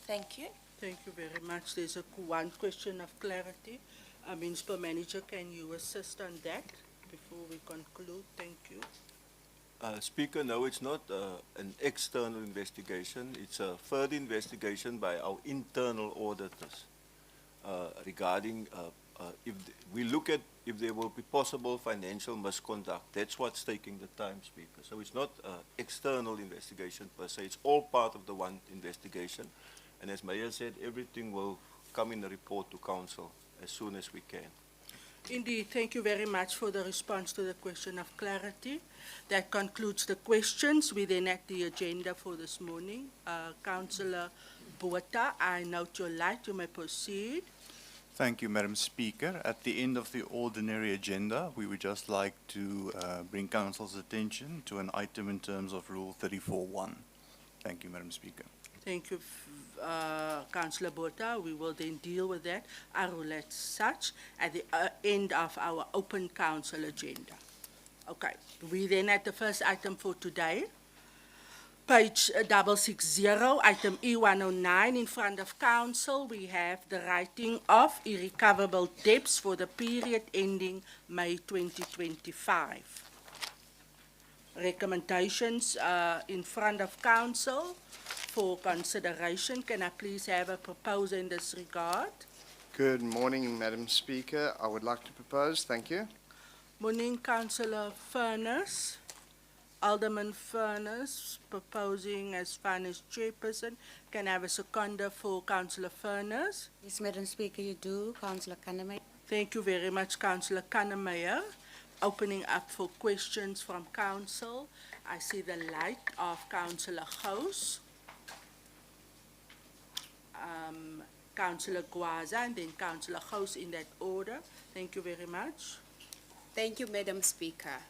Thank you. Thank you very much. There's one question of clarity. Municipal Manager, can you assist on that before we conclude? Thank you. Speaker, no, it's not an external investigation. It's a further investigation by our internal auditors regarding we look at if there will be possible financial misconduct. That's what's taking the time, Speaker. So it's not external investigation per se. It's all part of the one investigation. And as Mayor said, everything will come in a report to Council as soon as we can. Indeed, thank you very much for the response to the question of clarity. That concludes the questions. We then at the agenda for this morning. Councillor Botha, I note your light. You may proceed. Thank you, Madam Speaker. At the end of the ordinary agenda, we would just like to bring Council's attention to an item in terms of Rule 34.1. Thank you, Madam Speaker. Thank you, Councillor Botha. We will then deal with that, our rule as such, at the end of our open council agenda. Okay, we then at the first item for today. Page 660, item E109, in front of Council, we have the writing of irrecoverable debts for the period ending May 2025. Recommendations in front of Council for consideration. Can I please have a proposal in this regard? Good morning, Madam Speaker. I would like to propose. Thank you. Morning, Councillor Furness. Alderman Furness proposing as finance chairperson. Can I have a seconder for Councillor Furness? Yes, Madam Speaker, you do. Councillor Kannemeyer. Thank you very much, Councillor Kannemeyer. Opening up for questions from Council. I see the light of Councillor Gous, Councillor Gwaza, and then Councillor Gous in that order. Thank you very much. Thank you, Madam Speaker.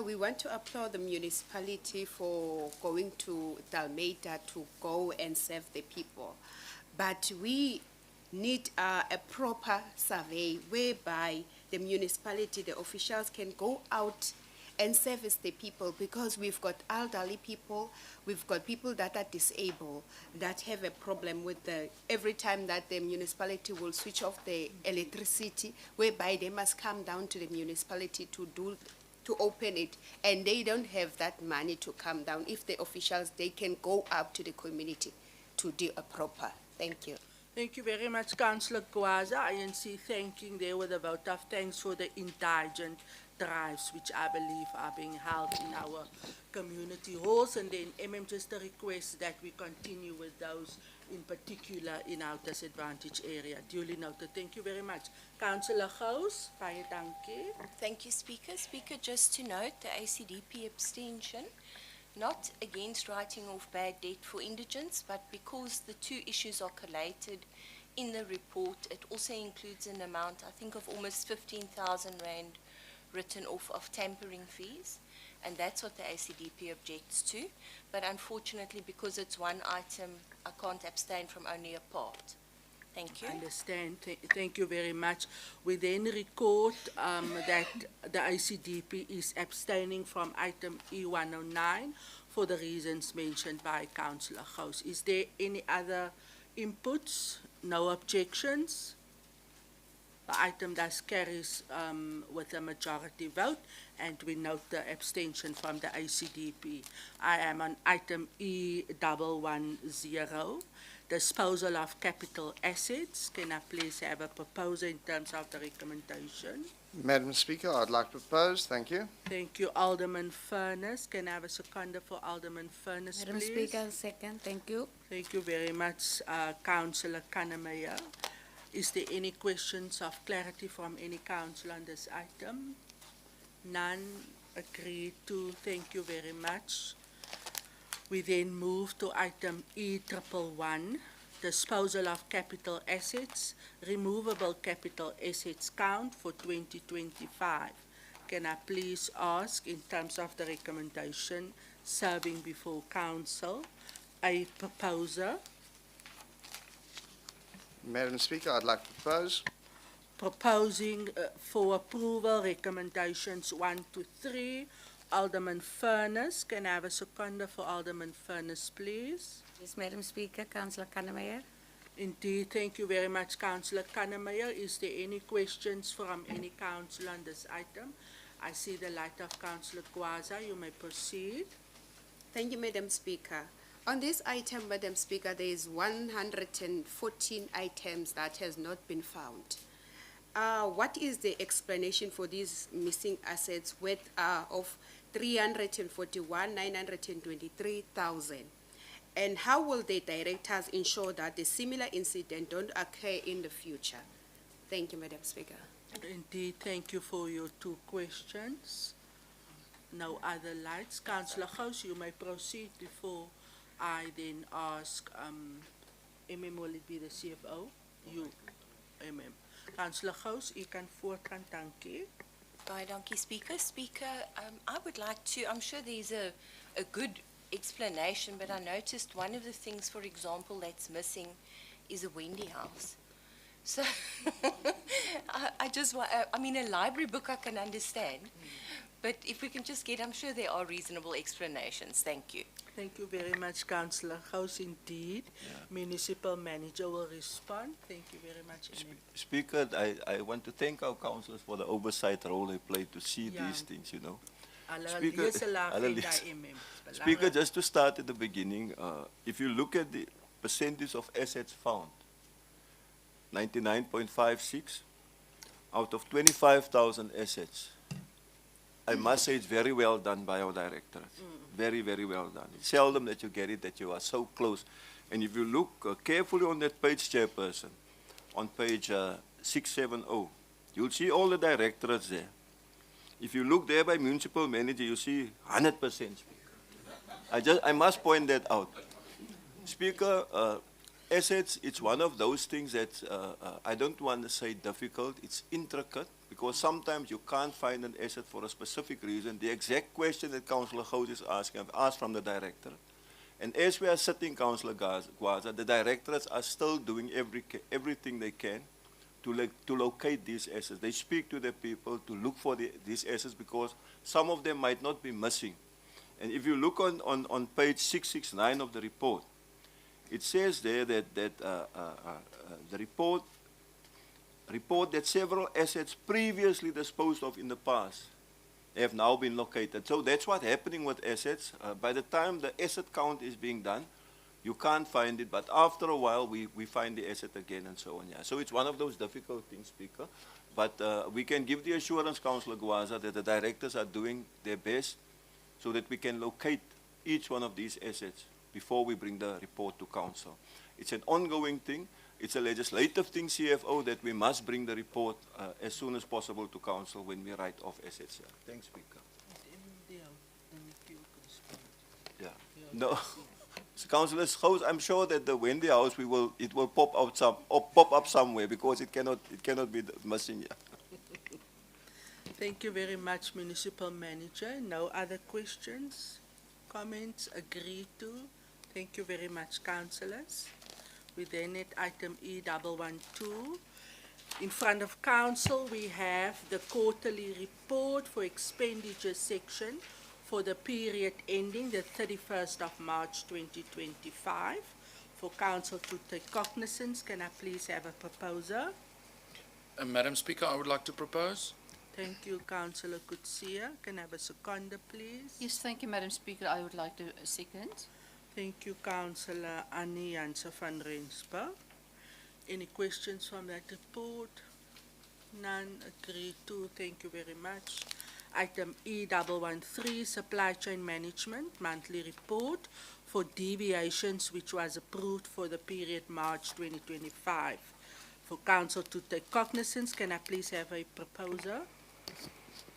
We want to applaud the municipality for going to Dalmeda to go and serve the people. But we need a proper survey whereby the municipality, the officials can go out and service the people, because we've got elderly people, we've got people that are disabled, that have a problem with every time that the municipality will switch off the electricity, whereby they must come down to the municipality to open it, and they don't have that money to come down. If the officials, they can go up to the community to do a proper. Thank you. Thank you very much, Councillor Gwaza. INC thanking there with a vote of thanks for the indigent drives, which I believe are being held in our community halls. And then just a request that we continue with those in particular in our disadvantaged area. Duly noted. Thank you very much. Councillor Gous, baie dankie. Thank you, Speaker. Speaker, just to note, the ACDP abstention, not against writing off bad debt for indigents, but because the two issues are collated in the report, it also includes an amount, I think, of almost 15,000 Rand written off of tampering fees, and that's what the ACDP objects to. But unfortunately, because it's one item, I can't abstain from only a part. Thank you. I understand. Thank you very much. We then record that the ICDP is abstaining from item E109 for the reasons mentioned by Councillor Gous. Is there any other inputs? No objections? The item thus carries with a majority vote, and we note the abstention from the ICDP. I am on item E110. Disposal of capital assets. Can I please have a proposal in terms of the recommendation? Madam Speaker, I'd like to propose. Thank you. Thank you, Alderman Furness. Can I have a seconder for Alderman Furness, Madam please? Speaker, second. Thank you. Thank you very much, Councillor Kannemeyer. Is there any questions of clarity from any council on this item? None. Agreed to. Thank you very much. We then move to item E111, disposal of capital assets, removable capital assets count for 2025. Can I please ask, in terms of the recommendation serving before council, a proposer? Madam Speaker, I'd like to propose. Proposing for approval recommendations 1 to 3. Alderman Furness, can I have a seconder for Alderman Furness, please? Yes, Madam Speaker, Councillor Kannemeyer. Indeed, thank you very much, Councillor Kannemeyer. Is there any questions from any councillor on this item? I see the light of Councillor Gwaza. You may proceed. Thank you, Madam Speaker. On this item, Madam Speaker, there is 114 items that has not been found. What is the explanation for these missing assets worth of 341,923,000? And how will the directors ensure that a similar incident don't occur in the future? Thank you, Madam Speaker. Indeed, thank you for your two questions. No other lights. Councillor Gous, you may proceed before I then ask, MM, will it be the CFO? You, MM. Councillor Gous, u kan voortgaan, dankie. Baie dankie, Speaker. Speaker, I would like to, I'm sure there's a good explanation, but I noticed one of the things, for example, that's missing is a Wendy house. So I just want, I mean, a library book I can understand, but if we can just get, I'm sure there are reasonable explanations. Thank you. Thank you very much, Councillor Gous. Indeed, Municipal Manager will respond. Thank you very much, MM. Speaker, I want to thank our councillors for the oversight role they play to see these things, you know. Speaker, Speaker, just to start at the beginning, if you look at the percentage of assets found, 99.56 out of 25,000 assets, I must say it's very well done by our directorate. Very, very well done. It's seldom that you get it, that you are so close. And if you look carefully on that page, Chairperson, on page 670, you'll see all the directorates there. If you look there by municipal manager, you see 100%, Speaker. I must point that out. Speaker, assets, it's one of those things that I don't want to say difficult, it's intricate, because sometimes you can't find an asset for a specific reason. The exact question that Councillor Gous is asking, I've asked from the director. And as we are sitting, Councillor Gwaza, the directorates are still doing everything they can to locate these assets. They speak to the people to look for these assets because some of them might not be missing. And if you look on page 669 of the report, it says there that the report that several assets previously disposed of in the past have now been located. So that's what's happening with assets. By the time the asset count is being done, you can't find it, but after a while we find the asset again and so on. Yeah. So it's one of those difficult things, Speaker. But we can give the assurance, Councillor Gwaza, that the directors are doing their best so that we can locate each one of these assets before we bring the report to Council. It's an ongoing thing. It's a legislative thing, CFO, that we must bring the report as soon as possible to Council when we write off assets. Yeah. Thanks, Speaker. Yeah. No. So, Councillor Gous, I'm sure that the Wendy house it will pop up somewhere because it cannot be missing here. Thank you very much, Municipal Manager. No other questions, comments, agreed to? Thank you very much, councillors. We then at item E112. In front of Council, we have the quarterly report for expenditure section for the period ending the 31st of March 2025. For Council to take cognizance, can I please have a proposer? Madam Speaker, I would like to propose. Thank you, Councillor Kutsia. Can I have a seconder, please? Yes, thank you, Madam Speaker. I would like to second. Thank you, Councillor Annie Janse van Rensburg. Any questions from that report? None. Agreed to. Thank you very much. Item E113, Supply Chain Management, Monthly Report for deviations which was approved for the period March 2025. For Council to take cognizance, can I please have a proposer?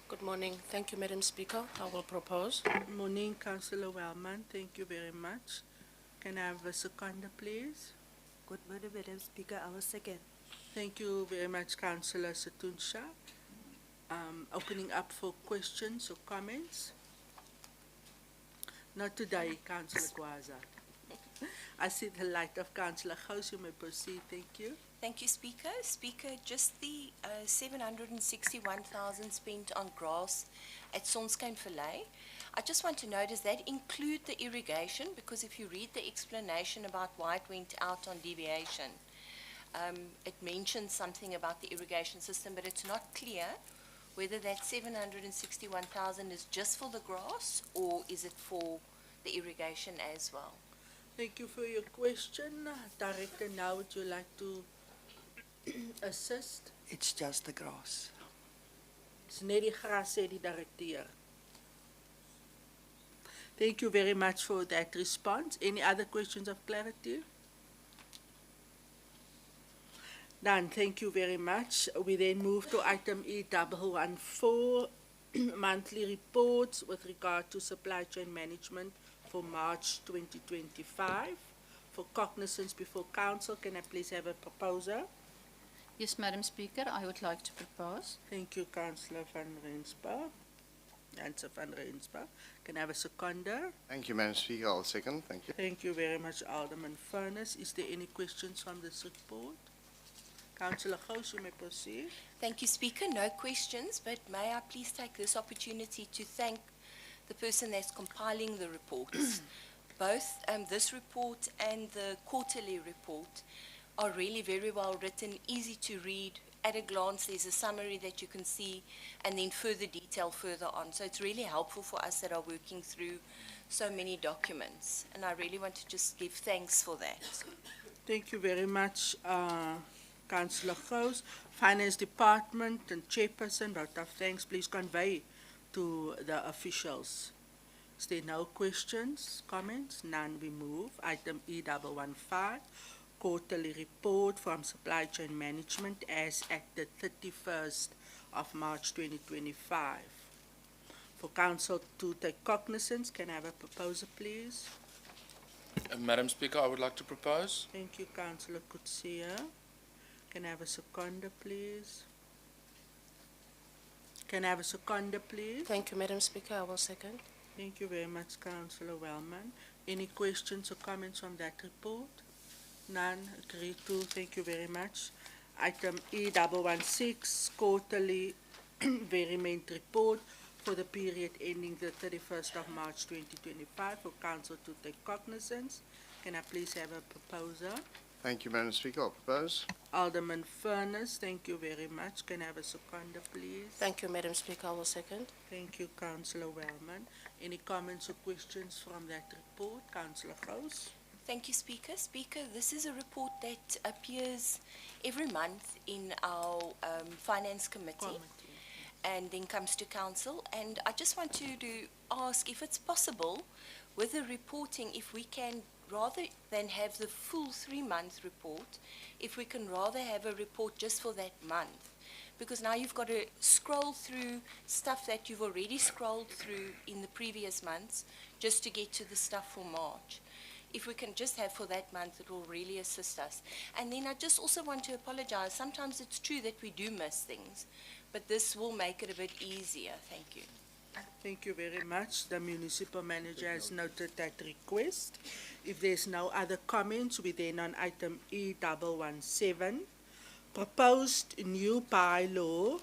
Good morning. Thank you, Madam Speaker. I will propose. Good morning, Councillor Wellman. Thank you very much. Can I have a seconder, please? Good morning, Madam Speaker. I will second. Thank you very much, Councillor Setunsha. Opening up for questions or comments. Not today, Councillor Gwaza. I see the light of Councillor Gous. You may proceed. Thank you. Thank you, Speaker. Speaker, just the 761,000 spent on grass at Sonskyn Vallei. I just want to know, does that include the irrigation? Because if you read the explanation about why it went out on deviation, it mentions something about the irrigation system, but it's not clear whether that 761,000 is just for the grass or is it for the irrigation as well? Thank you for your question. Director, now would you like to assist? It's just the grass. Dis net die gras, sê die direkteur. Thank you very much for that response. Any other questions of clarity? Done. Thank you very much. We then move to item E114, monthly reports with regard to supply chain management for March 2025. For cognizance before council, can I please have a proposer? Yes, Madam Speaker, I would like to propose. Thank you, Councillor van Rensburg. Answer van Rensburg. Can I have a seconder? Thank you, Madam Speaker. I'll second. Thank you. Thank you very much, Alderman Furness. Is there any questions from this report? Councillor Gous, you may proceed. Thank you, Speaker. No questions, but may I please take this opportunity to thank the person that's compiling the reports. Both this report and the quarterly report are really very well written, easy to read. At a glance, there's a summary that you can see, and then further detail further on. So it's really helpful for us that are working through so many documents, and I really want to just give thanks for that. Thank you very much, Councillor Gous. Finance Department and Chairperson, vote of thanks, please convey to the officials. Is there no questions, comments? None, we move. Item E115, quarterly report from supply chain management as at the 31st of March 2025. For council to take cognizance, can I have a proposer, please? Madam Speaker, I would like to propose. Thank you, Councillor Kutsia. Can I have a seconder, please? Can I have a seconder, please? Thank you, Madam Speaker. I will second. Thank you very much, Councillor Wellman. Any questions or comments on that report? None. Agreed to. Thank you very much. Item E116, quarterly variement report for the period ending the 31st of March 2025 for council to take cognizance. Can I please have a proposer? Thank you, Madam Speaker. I'll propose. Alderman Furness, thank you very much. Can I have a seconder, please? Thank you, Madam Speaker. I will second. Thank you, Councillor Wellman. Any comments or questions from that report? Councillor Gous. Thank you, Speaker. Speaker, this is a report that appears every month in our Finance Committee and then comes to Council. And I just want to ask if it's possible with the reporting, if we can, rather than have the full 3-month report, if we can rather have a report just for that month. Because now you've got to scroll through stuff that you've already scrolled through in the previous months just to get to the stuff for March. If we can just have for that month, it will really assist us. And then I just also want to apologize. Sometimes it's true that we do miss things, but this will make it a bit easier. Thank you. Thank you very much. The municipal manager has noted that request. If there's no other comments, we then on item E117, proposed new bylaw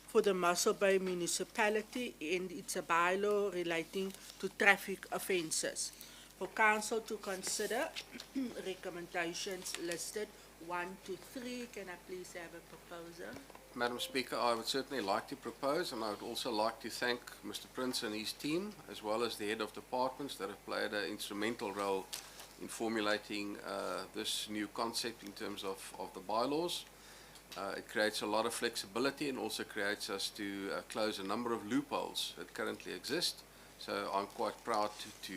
for the Mossel Bay Municipality, and it's a bylaw relating to traffic offences. For council to consider recommendations listed 1 to 3, can I please have a proposer? Madam Speaker, I would certainly like to propose, and I would also like to thank Mr. Prince and his team, as well as the head of departments that have played an instrumental role in formulating this new concept in terms of the bylaws. It creates a lot of flexibility and also creates us to close a number of loopholes that currently exist. So I'm quite proud to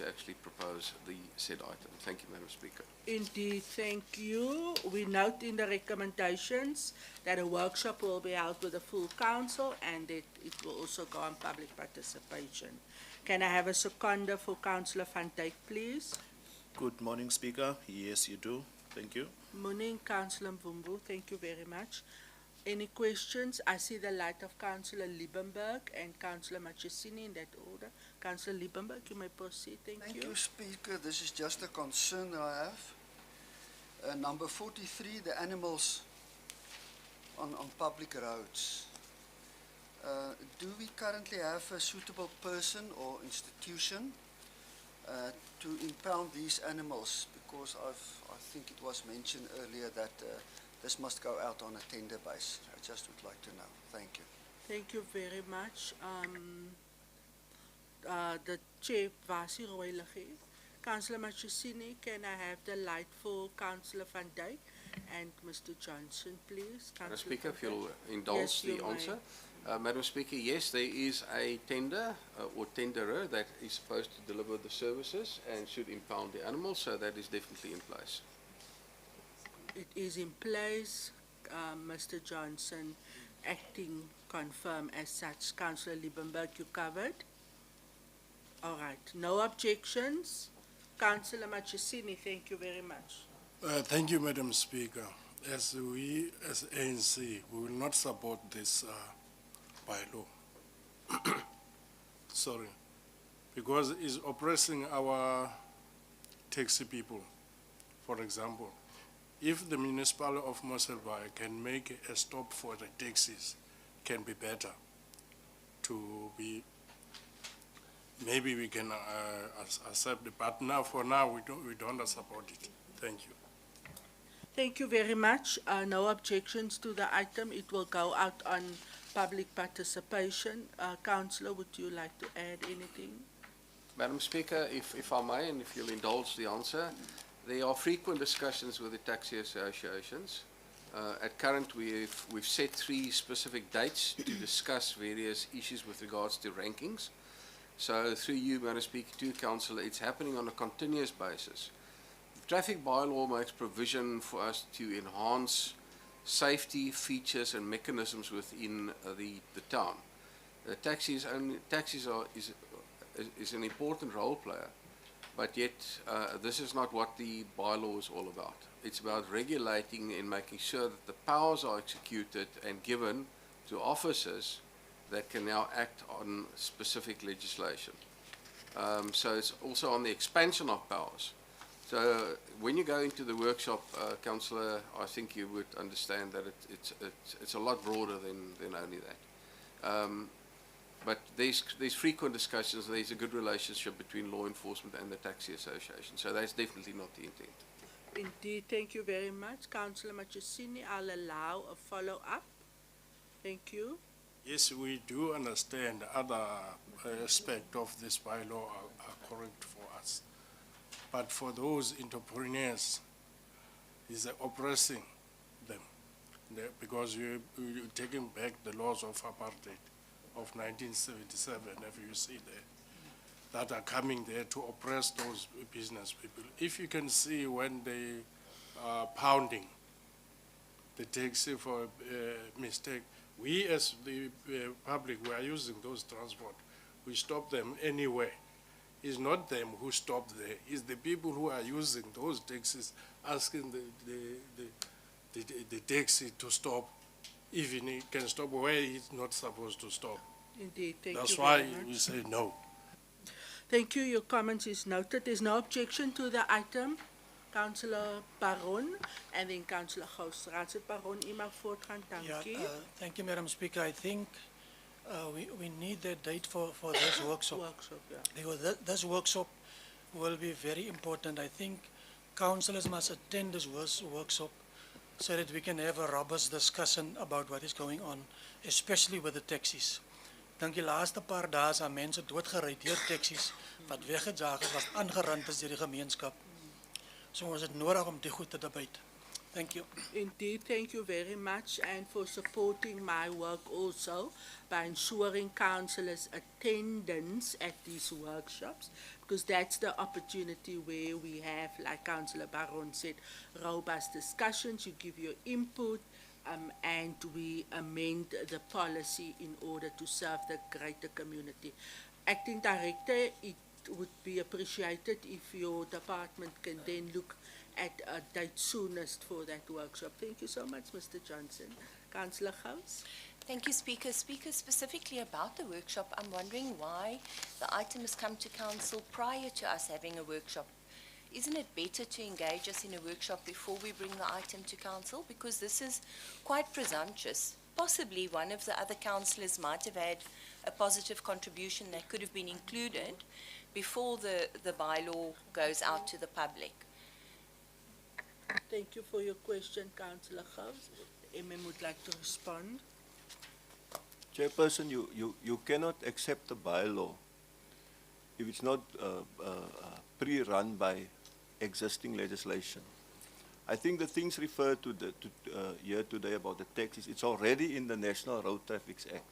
actually propose the said item. Thank you, Madam Speaker. Indeed, thank you. We note in the recommendations that a workshop will be held with the full council and that it will also go on public participation. Can I have a seconder for Councillor Van Dijk, please? Good morning, Speaker. Yes, you do. Thank you. Morning, Councillor Mvumbu. Thank you very much. Any questions? I see the light of Councillor Liebenberg and Councillor Machesini in that order. Councillor Liebenberg, you may proceed. Thank you. Thank you, Speaker. This is just a concern I have. Number 43, the animals on public roads. Do we currently have a suitable person or institution to impound these animals? Because I think it was mentioned earlier that this must go out on a tender basis. I just would like to know. Thank you. Thank you very much. The Chair, Vasi Royalege. Councillor Machusini, can I have the light for Councillor Van Dijk and Mr. Johnson, please? Madam Councillor Speaker, if Van Dijk. you'll indulge Yes, you the may. answer. Madam Speaker, yes, there is a tender or tenderer that is supposed to deliver the services and should impound the animals, so that is definitely in place. It is in place. Mr. Johnson, acting confirm as such. Councillor Liebenberg, you covered? All right. No objections? Councillor Machusini, thank you very much. Thank you, Madam Speaker. As we, as ANC, we will not support this bylaw. Sorry. Because it's oppressing our taxi people. For example, if the municipality of Mossel can make a stop for the taxis, can be better to be, maybe we can accept it, but now, for now, we don't support it. Thank you. Thank you very much. No objections to the item. It will go out on public participation. Councillor, would you like to add anything? Madam Speaker, if I may, and if you'll indulge the answer, there are frequent discussions with the taxi associations. At current, we've set 3 specific dates to discuss various issues with regards to rankings. So through you, Madam Speaker, to Councillor, it's happening on a continuous basis. The traffic bylaw makes provision for us to enhance safety features and mechanisms within the town. The taxis is an important role player, but yet this is not what the bylaw is all about. It's about regulating and making sure that the powers are executed and given to officers that can now act on specific legislation. So it's also on the expansion of powers. So when you go into the workshop, Councillor, I think you would understand that it's a lot broader than only that. But there's frequent discussions. There's a good relationship between law enforcement and the taxi association. So that's definitely not the intent. Indeed, thank you very much. Councillor Machusini, I'll allow a follow-up. Thank you. Yes, we do understand other aspects of this bylaw are correct for us. But for those entrepreneurs, it's oppressing them because you're taking back the laws of apartheid of 1977, if you see there, that are coming there to oppress those business people. If you can see when they are pounding the taxi for a mistake, we as the public, we are using those transport, we stop them anyway. It's not them who stop there, it's the people who are using those taxis asking the taxi to stop, even it can stop where it's not supposed to stop. Indeed, thank That's you why very much. we say no. Thank you. Your comments is noted. There's no objection to the item. Councillor Baron and then Councillor Gous. Councillor Baron, u mag voortgaan. Dankie. Thank you, Madam Speaker. I think we need a date for this workshop. Yeah. Because this workshop will be very important. I think councillors must attend this workshop so that we can have a robust discussion about what is going on, especially with the taxis. Ik dink die laaste paar dae is aan mense doodgery deur taxis wat weggejaag is, wat aangerand is deur die gemeenskap. So ons het nodig om die goed te debat. Thank you. Indeed, thank you very much and for supporting my work also by ensuring councillors' attendance at these workshops, because that's the opportunity where we have, like Councillor Baron said, robust discussions, you give your input, and we amend the policy in order to serve the greater community. Acting Director, it would be appreciated if your department can then look at a date soonest for that workshop. Thank you so much, Mr. Johnson. Councillor Gous. Thank you, Speaker. Speaker, specifically about the workshop, I'm wondering why the item has come to Council prior to us having a workshop. isn't it better to engage us in a workshop before we bring the item to council? Because this is quite presumptuous. Possibly one of the other councillors might have had a positive contribution that could have been included before the bylaw goes out to the public. Thank you for your question, Councillor Gous. MM would like to respond. Chairperson, you cannot accept a bylaw if it's not pre-run by existing legislation. I think the things referred to here today about the taxis, it's already in the National Road Traffic Act.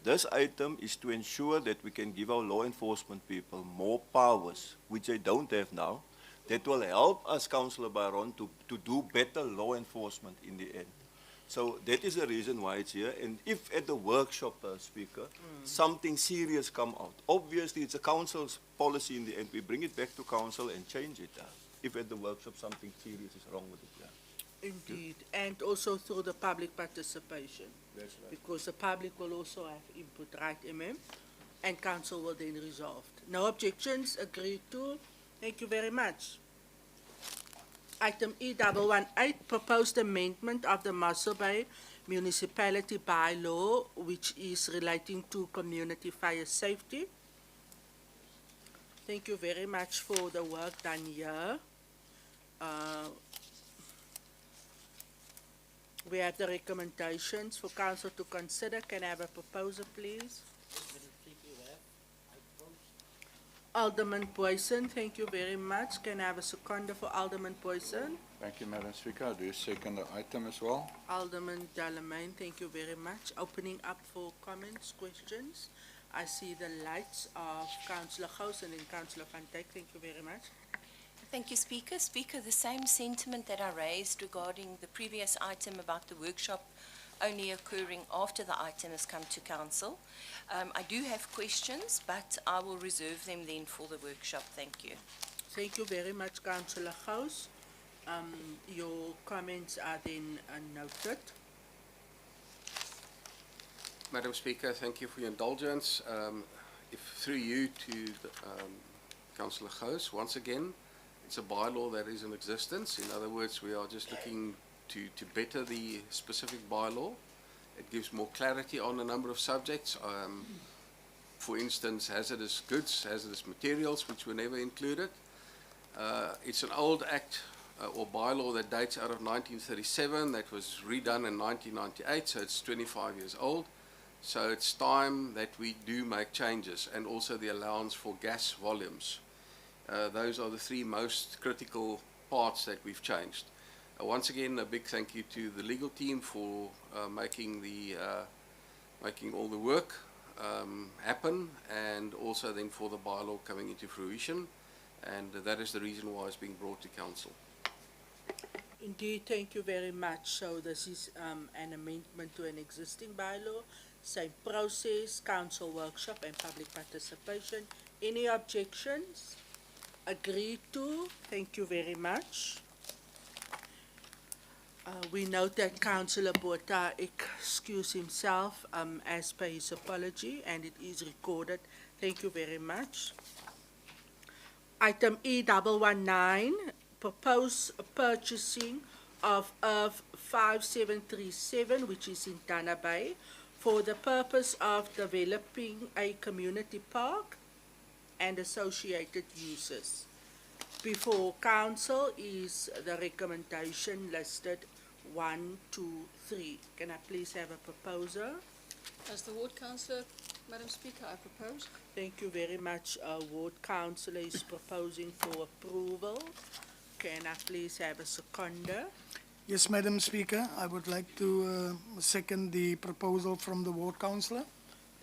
This item is to ensure that we can give our law enforcement people more powers, which they don't have now, that will help us, Councillor Byron, to do better law enforcement in the end. So that is the reason why it's here. And if at the workshop, Speaker, something serious come out, obviously it's a council's policy in the end. We bring it back to council and change it. If at the workshop something serious is wrong with it. Indeed, and also through the public participation. That's right. Because the public will also have input, right, MM? And council will then resolve. No objections, agreed to. Thank you very much. Item E118, proposed amendment of the Mossel Bay Municipality bylaw, which is relating to community fire safety. Thank you very much for the work done here. We have the recommendations for council to consider. Can I have a proposal, please? Alderman Poison, thank you very much. Can I have a seconder for Alderman Poison? Thank you, Madam Speaker. I do second the item as well. Alderman Delamain, thank you very much. Opening up for comments, questions. I see the lights of Councillor Gous and then Councillor Van Dijk. Thank you very much. Thank you, Speaker. Speaker, the same sentiment that I raised regarding the previous item about the workshop only occurring after the item has come to council. I do have questions, but I will reserve them then for the workshop. Thank you. Thank you very much, Councillor Gous. Your comments are then noted. Madam Speaker, thank you for your indulgence. If through you to Councillor Gous, once again, it's a bylaw that is in existence. In other words, we are just looking to better the specific bylaw. It gives more clarity on a number of subjects. For instance, hazardous goods, hazardous materials, which were never included. It's an old act or bylaw that dates out of 1937 that was redone in 1998, so it's 25 years old. So it's time that we do make changes, and also the allowance for gas volumes. Those are the three most critical parts that we've changed. Once again, a big thank you to the legal team for making all the work happen, and also then for the bylaw coming into fruition. And that is the reason why it's being brought to council. Indeed, thank you very much. So this is an amendment to an existing bylaw. Same process, council workshop and public participation. Any objections? Agreed to. Thank you very much. We note that Councillor Botha excused himself as per his apology, and it is recorded. Thank you very much. Item E119, proposed purchasing of Earth 5737, which is in Dana Bay, for the purpose of developing a community park and associated uses. Before council is the recommendation listed 1, 2, 3. Can I please have a proposer? As the ward councillor, Madam Speaker, I propose. Thank you very much. Ward councillor is proposing for approval. Can I please have a seconder? Yes, Madam Speaker, I would like to second the proposal from the ward councillor.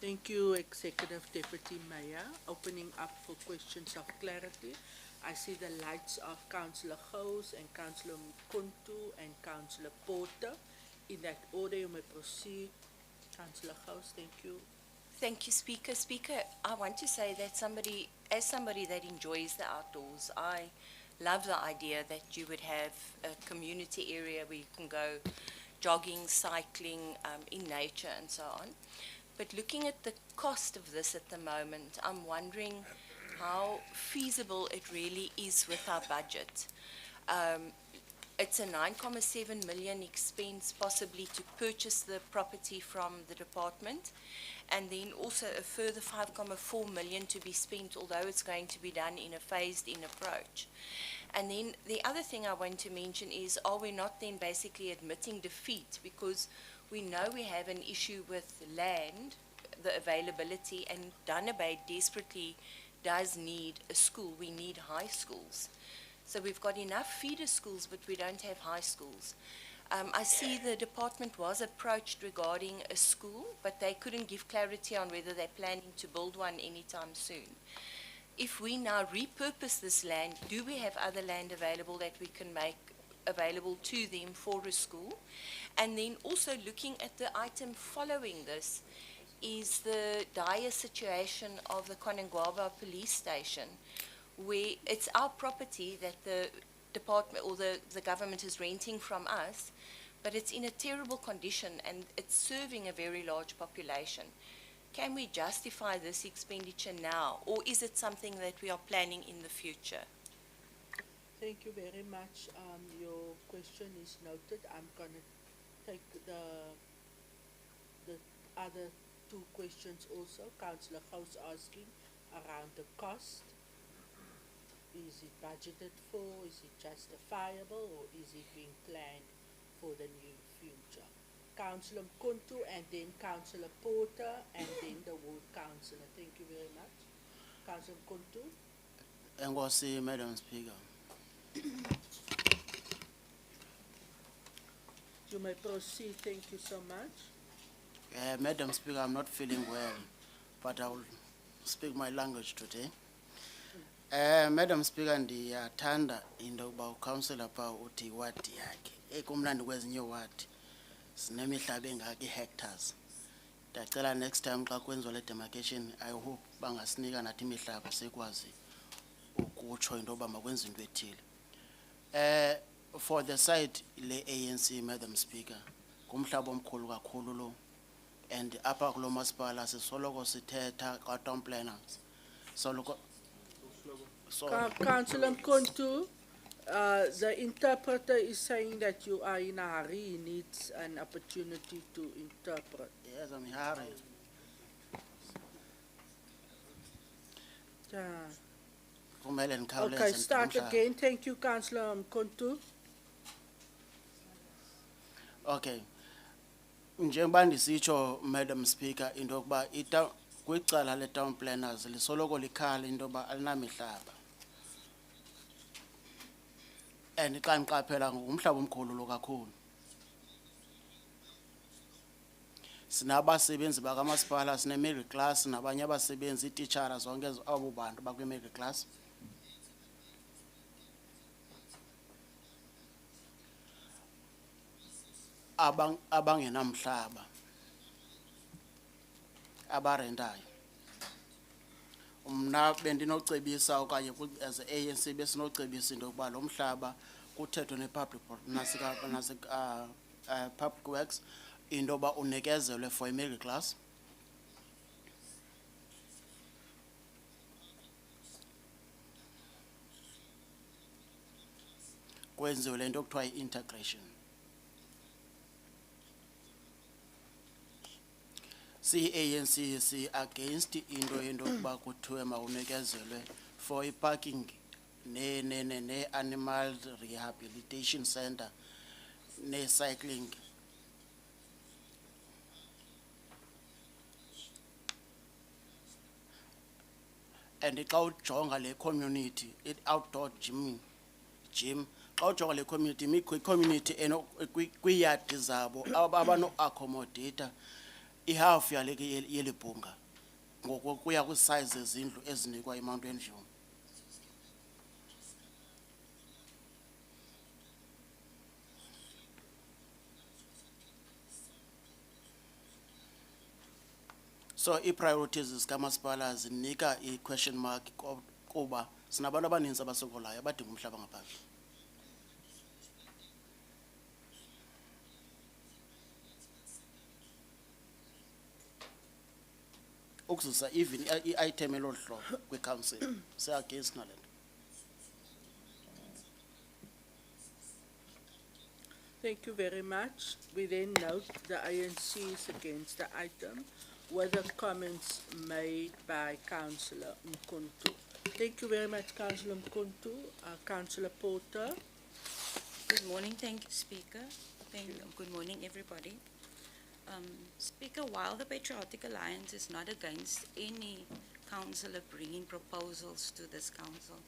Thank you, Executive Deputy Mayor. Opening up for questions of clarity. I see the lights of Councillor Gous and Councillor Mkuntu and Councillor Porter. In that order, you may proceed. Councillor Gous, thank you. Thank you, Speaker. Speaker, I want to say that as somebody that enjoys the outdoors, I love the idea that you would have a community area where you can go jogging, cycling, in nature and so on. But looking at the cost of this at the moment, I'm wondering how feasible it really is with our budget. It's a 9.7 million expense possibly to purchase the property from the department, and then also a further 5.4 million to be spent, although it's going to be done in a phased-in approach. And then the other thing I want to mention is, are we not then basically admitting defeat? Because we know we have an issue with land, the availability, and Dunne Bay desperately does need a school. We need high schools. So we've got enough feeder schools, but we don't have high schools. I see the department was approached regarding a school, but they couldn't give clarity on whether they're planning to build one anytime soon. If we now repurpose this land, do we have other land available that we can make available to them for a school? And then also looking at the item following this is the dire situation of the Konengwaba police station, where it's our property that the department or the government is renting from us, but it's in a terrible condition and it's serving a very large population. Can we justify this expenditure now, or is it something that we are planning in the future? Thank you very much. Your question is noted. I'm going to take the other two questions also. Councillor Gous asking around the cost. Is it budgeted for? Is it justifiable? Or is it being planned for the near future? Councillor Mkontu and then Councillor Porter and then the ward councillor. Thank you very much. Councillor Mkontu. Enkosi, Madam Speaker. You may proceed. Thank you so much. Madam Speaker, I'm not feeling well, but I will speak my language today. Madam Speaker, ndiyathanda into yokuba uCouncillor pha uthi iwadi yakhe. Kumnandi kwezinye iwadi sinemihlaba engaka hectares. Ndiyacela next time xa kwenziwa le demarcation, I hope bangasinika nathi imihlaba sikwazi ukutsho into yoba makwenziwe into ethile. For the site le ANC, Madam Speaker, kumhlaba omkhulu kakhulu lo, and apha kulo masipala sisoloko sithetha ka-town planners. Councillor Mkontu, the interpreter is saying that you are in a hurry. He needs an opportunity to interpret. Yes, I'm in a hurry. Okay, start again. Thank you, Councillor Mkontu. Okay. Njengoba ndisitsho, Madam Speaker, into yokuba kwicala le-town planners lisoloko likhala into yoba alinamihlaba. And xa ndiqaphela ngumhlaba omkhulu lo kakhulu. Sinabasebenzi bakamasipala, sine-middle class, nabanye abasebenzi, iititshara, zonke abo bantu bakwi-middle class. Abangenamhlaba, abarentayo. Mna bendinocebisa okanye as ANC besinocebisa into yokuba lo mhlaba kuthethwe public works into yoba unikezelwe for i-middle class. Kwenziwe le nto kuthiwa i-integration. ANC si against into yokuba kuthiwe mawunikezelwe for i-parking ne-animal rehabilitation center ne-cycling. And xa ujonga le community, outdoor gym, xa ujonga le community, community kwiyadi zabo abano-accommodator ihalf yale yelibhunga ngoku kuya kwisize ezindlu ezinikwa i-Mountain View. So i-priorities zikamasipala zinika i-question mark kuba sinabantu abaninzi abasokolayo abadinga umhlaba ngaphandle. ukuzuza even i-item elolu hlobo kwi-council. Siya-against nale nto. Thank you very much. We then note the ANC is against the item with the comments made by Councillor Mkontu. Thank you very much, Councillor Mkontu. Councillor Porter. Good morning, thank you, Speaker. Good morning, everybody. Speaker, while the Patriotic Alliance is not against any councillor bringing proposals to this council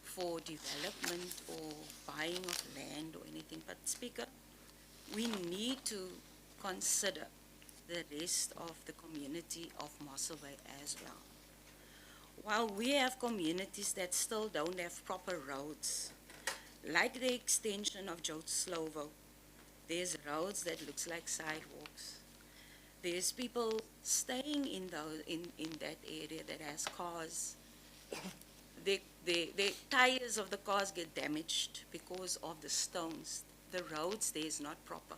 for development or buying of land or anything, but Speaker, we need to consider the rest of the community of Mossel Bay as well. While we have communities that still don't have proper roads, like the extension of Joe Slovo, there's roads that looks like sidewalks. There's people staying in that area that has cars. The tires of the cars get damaged because of the stones. The roads there is not proper.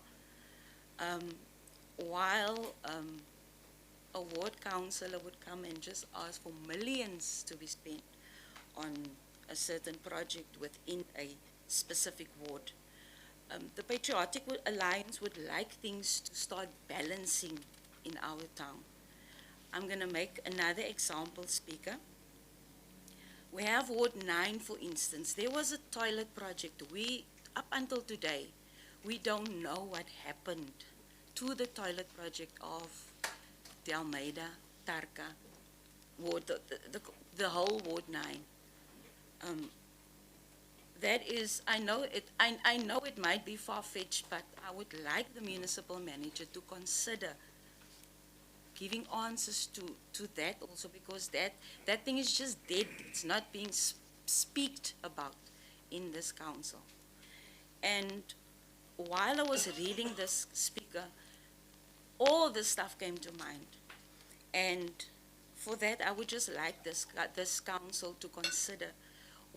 While a ward councillor would come and just ask for millions to be spent on a certain project within a specific ward, the Patriotic Alliance would like things to start balancing in our town. I'm going to make another example, Speaker. We have Ward 9, for instance. There was a toilet project. Up until today, we don't know what happened to the toilet project of the Almeida, Tarka, Ward, the whole Ward 9. That is, I know it might be far-fetched, but I would like the municipal manager to consider giving answers to that also, because that thing is just dead. It's not being speaked about in this council. And while I was reading this, Speaker, all this stuff came to mind. And for that, I would just like this council to consider,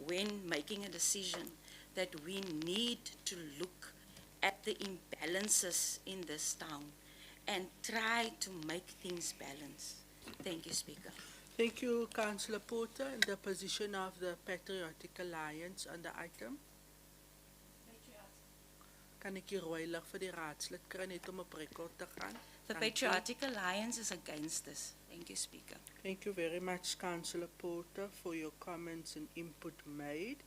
when making a decision, that we need to look at the imbalances in this town and try to make things balance. Thank you, Speaker. Thank you, Councillor Porter. And the position of the Patriotic Alliance on the item? Kan ek hier rooi lig vir die raadslid kry net om op rekord te gaan? The Patriotic Alliance is against this. Thank you, Speaker. Thank you very much, Councillor Porter, for your comments and input made.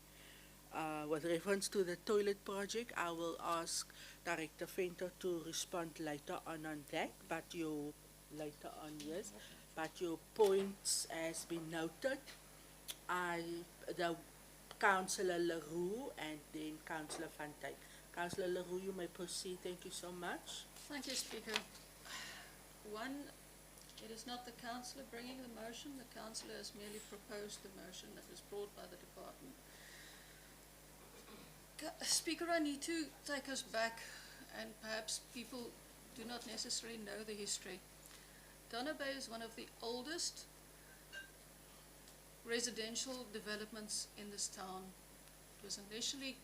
With reference to the toilet project, I will ask Director Venter to respond later on that, but your points has been noted. The Councillor Leroux and then Councillor Van Dijk. Councillor Leroux, you may proceed. Thank you so much. Thank you, Speaker. One, it is not the councillor bringing the motion. The councillor has merely proposed the motion that was brought by the department. Speaker, I need to take us back, and perhaps people do not necessarily know the history. Donna Bay is one of the oldest residential developments in this town. It was initially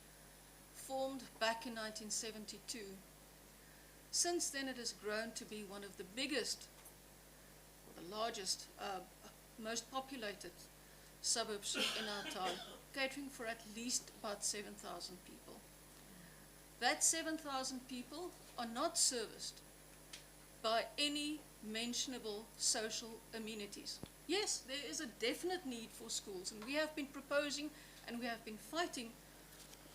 formed back in 1972. Since then, it has grown to be one of the biggest, or the largest, most populated suburbs in our town, catering for at least about 7,000 people. That 7,000 people are not serviced by any mentionable social amenities. Yes, there is a definite need for schools, and we have been proposing and we have been fighting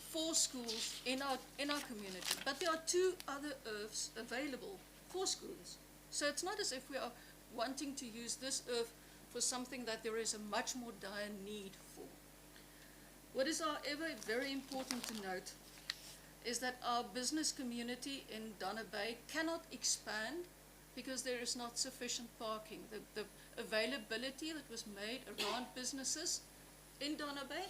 for schools in our community. But there are two other earths available for schools. So it's not as if we are wanting to use this earth for something that there is a much more dire need for. What is, however, very important to note is that our business community in Donna Bay cannot expand because there is not sufficient parking. The availability that was made around businesses in Donna Bay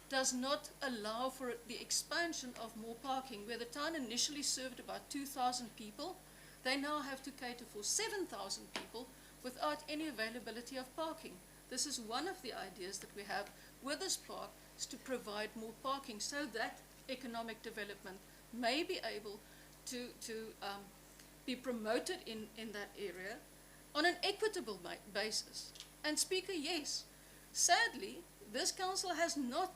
does not allow for the expansion of more parking. Where the town initially served about 2,000 people, they now have to cater for 7,000 people without any availability of parking. This is one of the ideas that we have with this park, is to provide more parking so that economic development may be able to be promoted in that area, on an equitable basis. And Speaker, yes, sadly, this council has not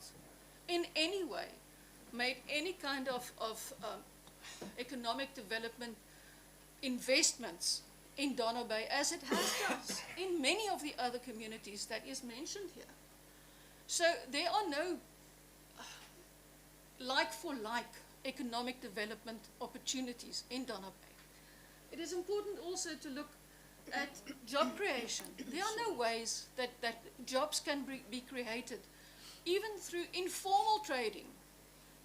in any way made any kind of economic development investments in Donna Bay as it has done in many of the other communities that is mentioned here. So there are no like-for-like economic development opportunities in Donna Bay. It is important also to look at job creation. There are no ways that jobs can be created, even through informal trading,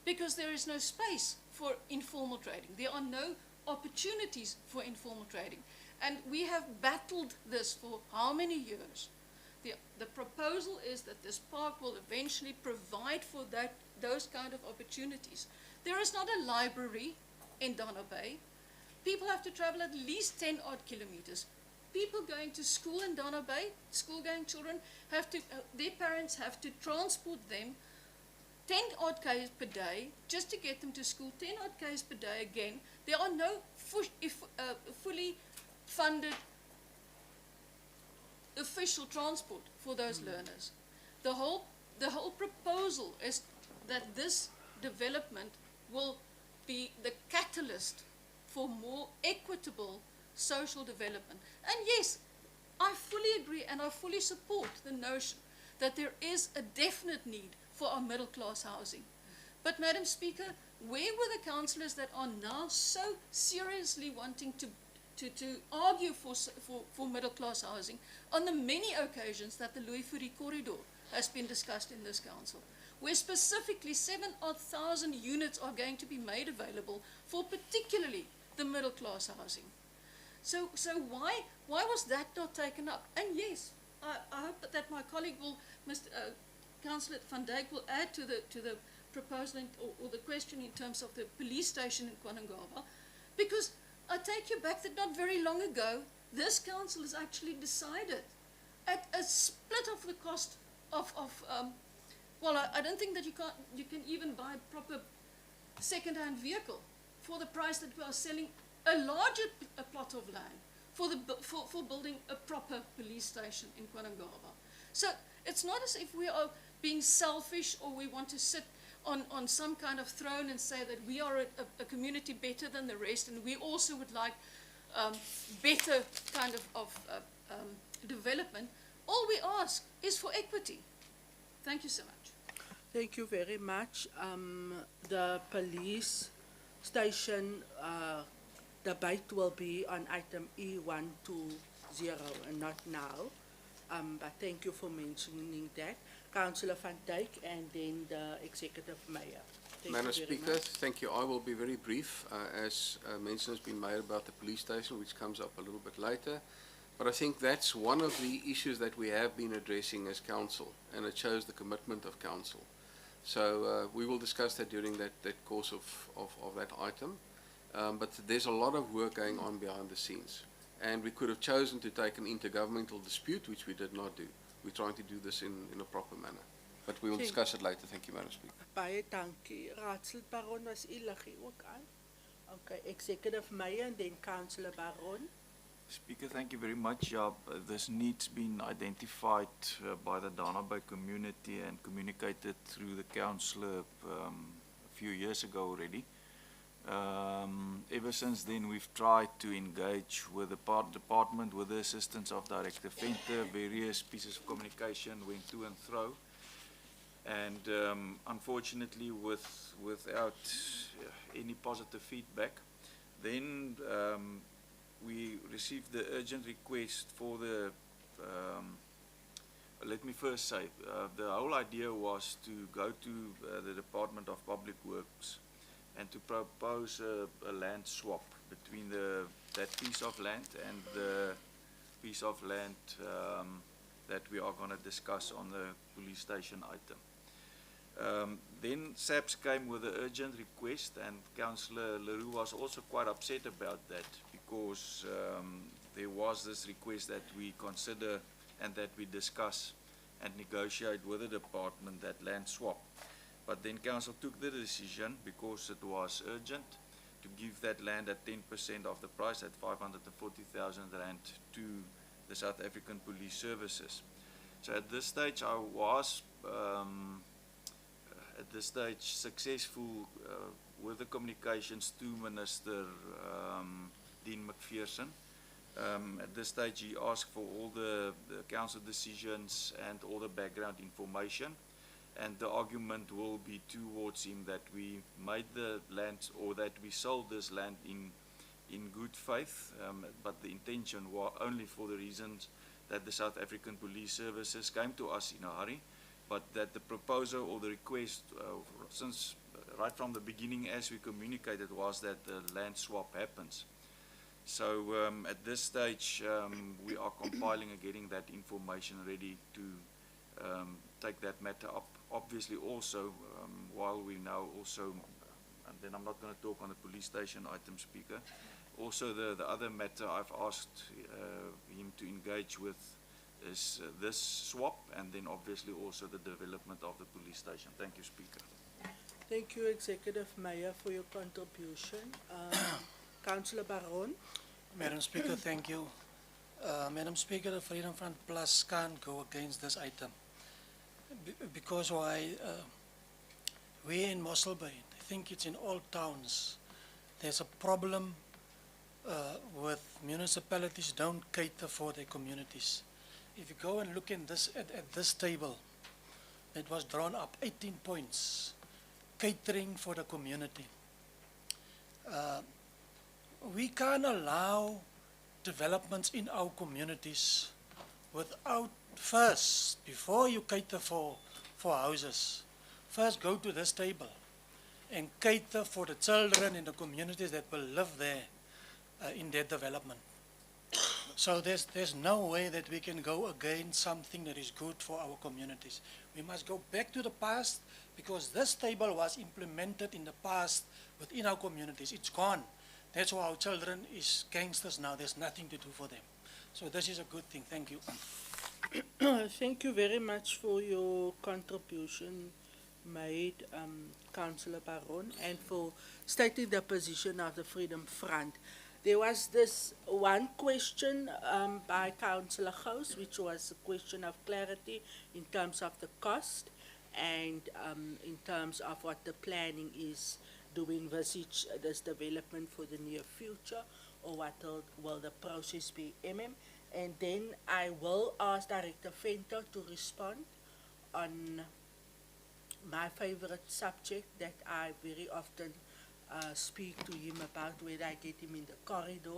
because there is no space for informal trading. There are no opportunities for informal trading. And we have battled this for how many years? The proposal is that this park will eventually provide for those kind of opportunities. There is not a library in Donna Bay. People have to travel at least 10 odd kilometers. People going to school in Donna Bay, school-going children, their parents have to transport them 10 odd k's per day just to get them to school, 10 odd k's per day again. There are no fully funded official transport for those learners. The whole proposal is that this development will be the catalyst for more equitable social development. And yes, I fully agree and I fully support the notion that there is a definite need for our middle class housing. But Madam Speaker, where were the councillors that are now so seriously wanting to argue for middle class housing on the many occasions that the Louis Fourie corridor has been discussed in this council, where specifically 7,000 units are going to be made available for particularly the middle class housing. So why was that not taken up? And yes, I hope that my colleague will, Councillor van Dijk, will add to the proposal or the question in terms of the police station in Kwanangaba, because I take you back that not very long ago, this council has actually decided at a split of the cost of well, I don't think that you can even buy a proper second-hand vehicle for the price that we are selling a larger plot of land for building a proper police station in Kwanangaba. So it's not as if we are being selfish or we want to sit on some kind of throne and say that we are a community better than the rest, and we also would like better kind of development. All we ask is for equity. Thank you so much. Thank you very much. The police station debate will be on item E120 and not now. But thank you for mentioning that. Councillor van Dijk and then the Executive Mayor. Madam Speaker, thank you. I will be very brief. As mention has been made about the police station, which comes up a little bit later. But I think that's one of the issues that we have been addressing as council, and it shows the commitment of council. So we will discuss that during that course of that item. But there's a lot of work going on behind the scenes. And we could have chosen to take an intergovernmental dispute, which we did not do. We're trying to do this in a proper manner. But we will discuss it later. Thank you, Madam Speaker. Baie dankie. Raadsel Baron, was u liggie ook aan? Okay, Executive Mayor and then Councillor Baron. Speaker, thank you very much. This needs been identified by the Donna Bay community and communicated through the councillor a few years ago already. Ever since then, we've tried to engage with the department, with the assistance of Director Venter. Various pieces of communication went to and fro, and unfortunately, without any positive feedback. Then we received the urgent request for the. Let me first say, the whole idea was to go to the Department of Public Works and to propose a land swap between that piece of land and the piece of land that we are going to discuss on the police station item. Then SAPS came with an urgent request, and Councillor Leroux was also quite upset about that, because there was this request that we consider and that we discuss and negotiate with the department that land swap. But then Council took the decision, because it was urgent, to give that land at 10% of the price, at 540,000 rand, to the South African Police Services. So at this stage, I was successful with the communications to Minister Dean McPherson. At this stage, he asked for all the council decisions and all the background information, and the argument will be towards him that we made the land, or that we sold this land in good faith, but the intention was only for the reasons that the South African Police Services came to us in a hurry, but that the proposal or the request since right from the beginning, as we communicated, was that the land swap happens. So at this stage, we are compiling and getting that information ready to take that matter up. Obviously also, while we now also, and then I'm not going to talk on the police station item, Speaker, also the other matter I've asked him to engage with is this swap, and then obviously also the development of the police station. Thank you, Speaker. Thank you, Executive Mayor, for your contribution. Councillor Baron. Madam Speaker, thank you. Madam Speaker, the Freedom Front Plus can't go against this item because why we in Mossel Bay, I think it's in all towns, there's a problem with municipalities don't cater for their communities. If you go and look in this at this table, it was drawn up 18 points, catering for the community. We can't allow developments in our communities without first, before you cater for houses, first go to this table and cater for the children in the communities that will live there in their development. So there's no way that we can go against something that is good for our communities. We must go back to the past, because this table was implemented in the past within our communities. It's gone. That's why our children is gangsters now. There's nothing to do for them. So this is a good thing. Thank you. Thank you very much for your contribution made, Councillor Baron, and for stating the position of the Freedom Front. There was this one question by Councillor Gous, which was a question of clarity in terms of the cost and in terms of what the planning is. Do we envisage this development for the near future, or what will the process be, And then I will ask Director Venter to respond on my favorite subject that I very often speak to him about, whether I get him in the corridor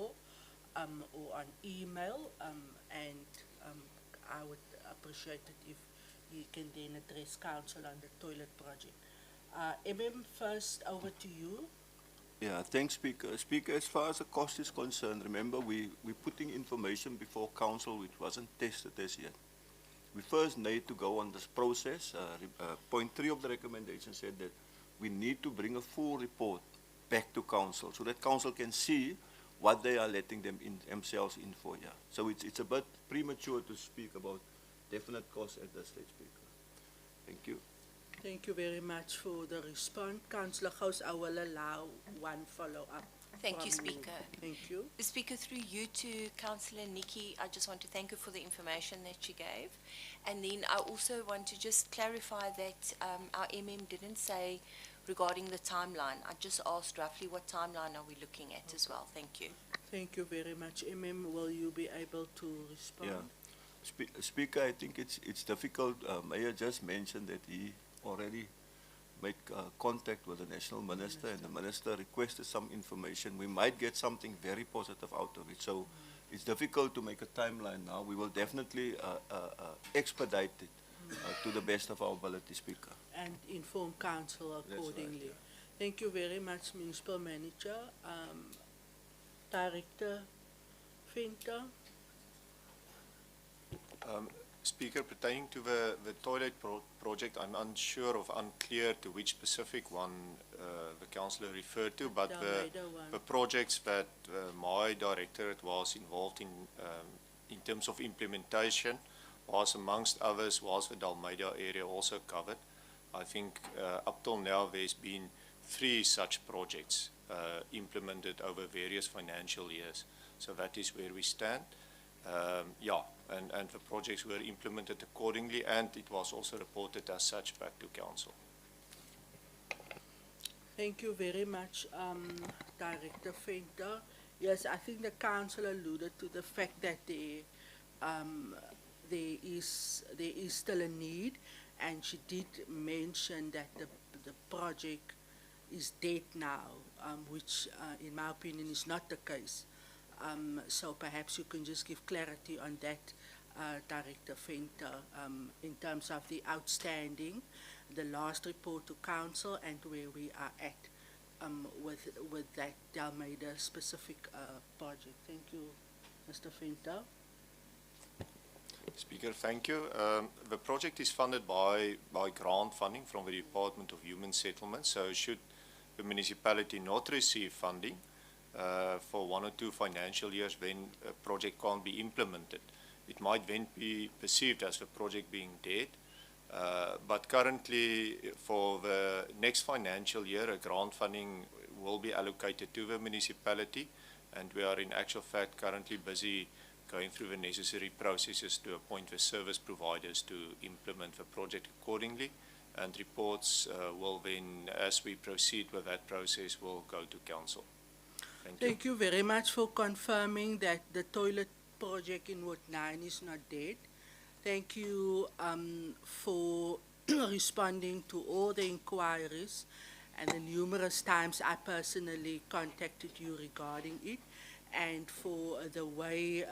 or on email, and I would appreciate it if he can then address council on the toilet project. First, over to you. Yeah, thanks, Speaker. Speaker, as far as the cost is concerned, remember we're putting information before council which wasn't tested as yet. We first need to go on this process. Point 3 of the recommendation said that we need to bring a full report back to council so that council can see what they are letting themselves in for. Yeah. So it's a bit premature to speak about definite costs at this stage, Speaker. Thank you. Thank you very much for the response. Councillor Gous, I will allow one follow-up. Thank you, Speaker. Thank you. Speaker, through you to Councillor Nikki, I just want to thank you for the information that she gave. And then I also want to just clarify that our didn't say regarding the timeline. I just asked roughly what timeline are we looking at as well. Thank you. Thank you very much. Will you be able to respond? Yeah. Speaker, I think it's difficult. Mayor just mentioned that he already made contact with the National Minister, and the Minister requested some information. We might get something very positive out of it. So it's difficult to make a timeline now. We will definitely expedite it to the best of our ability, Speaker. And inform council accordingly. Right, yeah. Thank you very much, Municipal Manager. Director Venter. Speaker, pertaining to the toilet project, I'm unsure or unclear to which specific one the councillor referred to, but the projects that my directorate was involved in terms of implementation was, amongst others, was the Dalmeida area also covered. I think up till now there's been 3 such projects implemented over various financial years. So that is where we stand. Yeah, and the projects were implemented accordingly, and it was also reported as such back to council. Thank you very much, Director Venter. Yes, I think the council alluded to the fact that there is still a need, and she did mention that the project is dead now, which in my opinion is not the case. So perhaps you can just give clarity on that, Director Venter, in terms of the outstanding, the last report to council, and where we are at with that Dalmeida specific project. Thank you, Mr. Venter. Speaker, thank you. The project is funded by grant funding from the Department of Human Settlements. So should the municipality not receive funding for 1 or 2 financial years, then a project can't be implemented. It might then be perceived as the project being dead. But currently, for the next financial year, a grant funding will be allocated to the municipality, and we are in actual fact currently busy going through the necessary processes to appoint the service providers to implement the project accordingly, and reports will then, as we proceed with that process, will go to council. Thank you. Thank you very much for confirming that the toilet project in Ward 9 is not dead. Thank you for responding to all the inquiries and the numerous times I personally contacted you regarding it, and for the way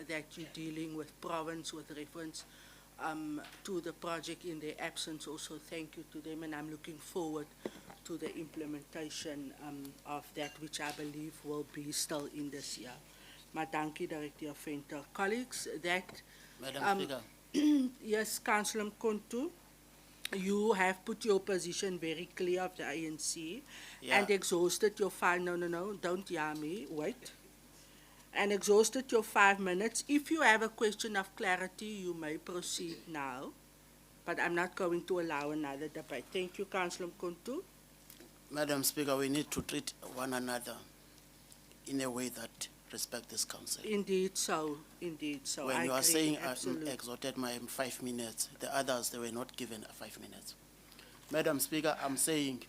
that you're dealing with province with reference to the project in their absence. Also, thank you to them, and I'm looking forward to the implementation of that, which I believe will be still in this year. Maar dankie, Director Venter. Colleagues, that... Madam Speaker. Yes, Councillor Mkontu, you have put your position very clear of the ANC and exhausted your no, don't hear me, wait. And exhausted your 5 minutes. If you have a question of clarity, you may proceed now, but I'm not going to allow another debate. Thank you, Councillor Mkontu. Madam Speaker, we need to treat one another in a way that respect this council. Indeed so, indeed so. When I you are agree, saying I absolutely. exhorted my 5 minutes, the others, they were not given 5 minutes. Madam Speaker, I'm saying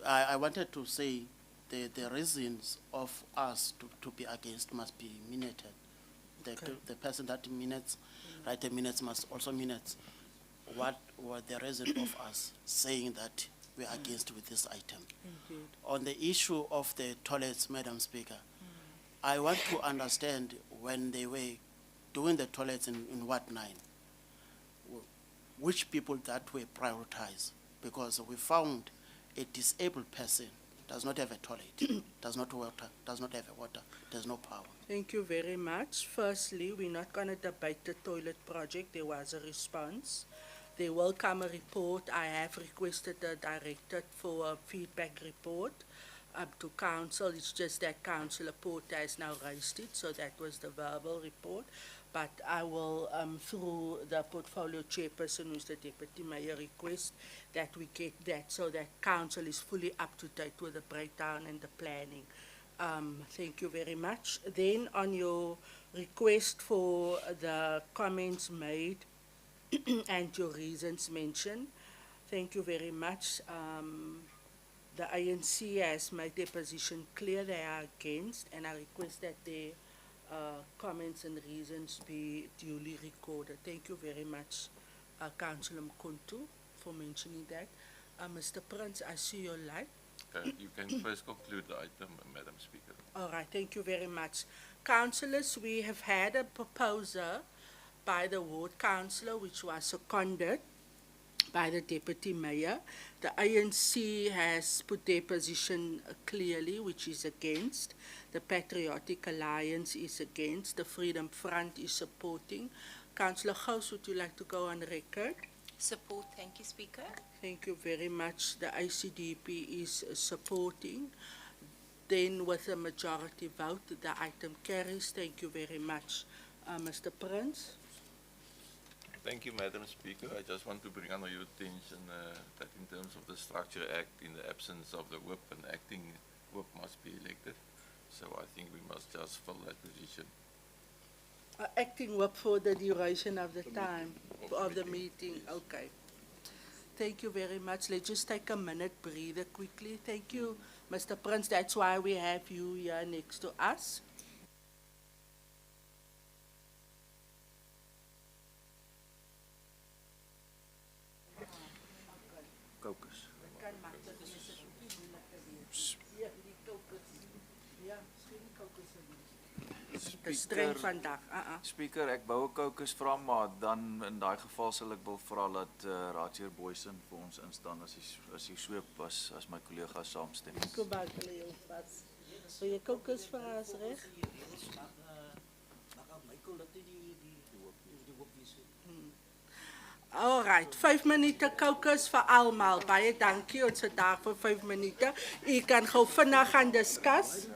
I wanted to say the reasons of us to be against must be minuted. The person that minutes, write the minutes must also minutes what were the reason of us saying that we are against with this item. Indeed. On the issue of the toilets, Madam Speaker, I want to understand when they were doing the toilets in Ward 9, which people that were prioritized, because we found a disabled person does not have a toilet, does not have water, there's no power. Thank you very much. Firstly, we're not going to debate the toilet project. There was a response. There will come a report. I have requested the director for a feedback report to council. It's just that Councillor Porter has now raised it, so that was the verbal report. But I will, through the portfolio chairperson, who's the deputy mayor, request that we get that so that council is fully up to date with the breakdown and the planning. Thank you very much. Then on your request for the comments made and your reasons mentioned, thank you very much. The ANC has made their position clear. They are against, and I request that their comments and reasons be duly recorded. Thank you very much, Councillor Mkontu, for mentioning that. Mr. Prince, I see your light. You can first conclude the item, Madam Speaker. All right, thank you very much. Councillors, we have had a proposal by the ward councillor, which was seconded by the deputy mayor. The ANC has put their position clearly, which is against. The Patriotic Alliance is against. The Freedom Front is supporting. Councillor Gous, would you like to go on record? Support, thank you, Speaker. Thank you very much. The ICDP is supporting. Then with a majority vote, the item carries. Thank you very much. Mr. Prince? Thank you, Madam Speaker. I just want to bring under your attention that in terms of the Structure Act, in the absence of the whip, an acting whip must be elected. So I think we must just fill that position. Acting whip for the duration of the time, of the meeting, okay. Thank you very much. Let's just take a minute breather quickly. Thank you, Mr. Prince. That's why we have you here next to us. Caucus. Te streng vandag. Speaker, ek wou 'n caucus vra, maar dan in daai geval sal ek wil vra dat Raadsheer Boysen vir ons instaan as hy so as my kollega saamstem. Kom back, Leo, pas. So jy caucus vir ons reg? All right, 5 minute caucus vir almal. Baie dankie. Ons het daar vir 5 minute. U kan gou vinnig gaan discuss.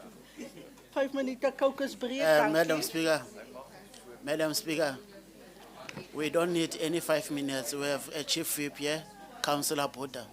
5 minute caucus break. Madam Speaker, we don't need any 5 minutes. We have a chief whip here, Councillor Buddha.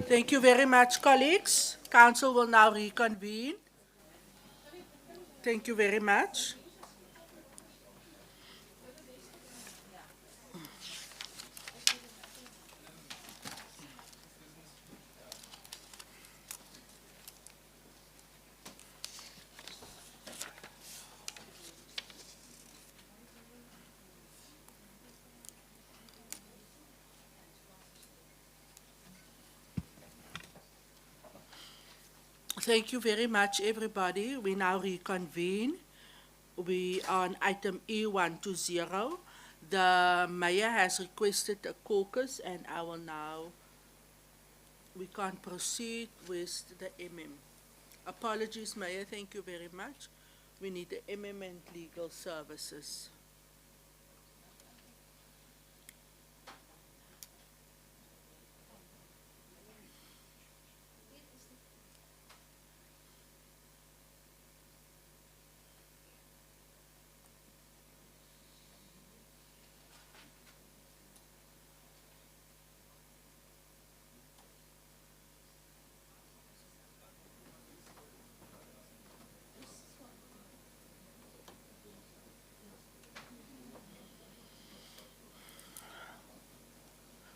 Thank you very much, colleagues. Council will now reconvene. Thank you very much. Thank you very much, everybody. We now reconvene. We are on item E120. The mayor has requested a caucus, and I will now, we can't proceed with the MM. Apologies, Mayor, thank you very much. We need the MM and legal services.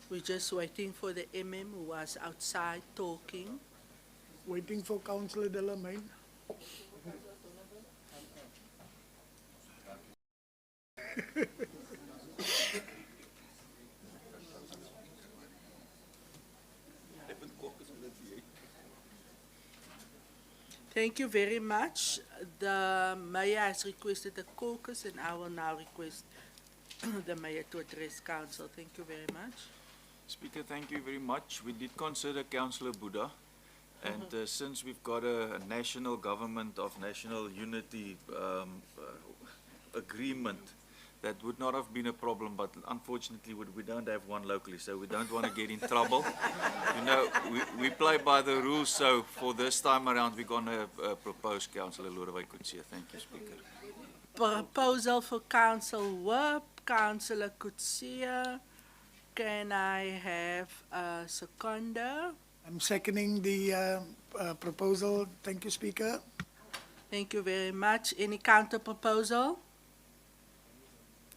We're just waiting for the MM who was outside talking. Waiting for Councillor Delamain. Thank you very much. The mayor has requested a caucus, and I will now request the mayor to address council. Thank you very much. Speaker, thank you very much. We did consider Councillor Buddha, and since we've got a national government of national unity agreement, that would not have been a problem, but unfortunately we don't have one locally, so we don't want to get in trouble. You know, we play by the rules, so for this time around we're going to propose Councillor Lodewijk Coetzee. Thank you, Speaker. Proposal for Council Whip, Councillor Coetzee. Can I have a seconder? I'm seconding the proposal. Thank you, Speaker. Thank you very much. Any counter proposal?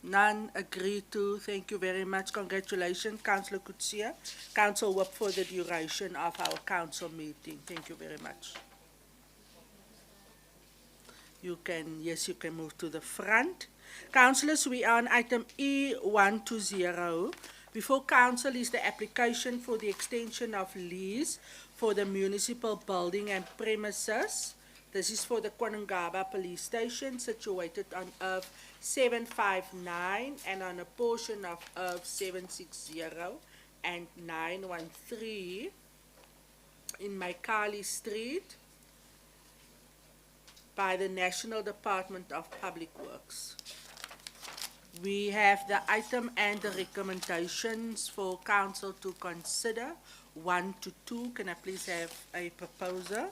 None agreed to. Thank you very much. Congratulations, Councillor Coetzee. Council Whip for the duration of our council meeting. Thank you very much. You can, yes, you can move to the front. Councillors, we are on item E120. Before council is the application for the extension of lease for the municipal building and premises. This is for the Kwanangaba police station situated on Earth 759 and on a portion of Earth 760 and 913 in Maikali Street by the National Department of Public Works. We have the item and the recommendations for council to consider, 1 to 2. Can I please have a proposer?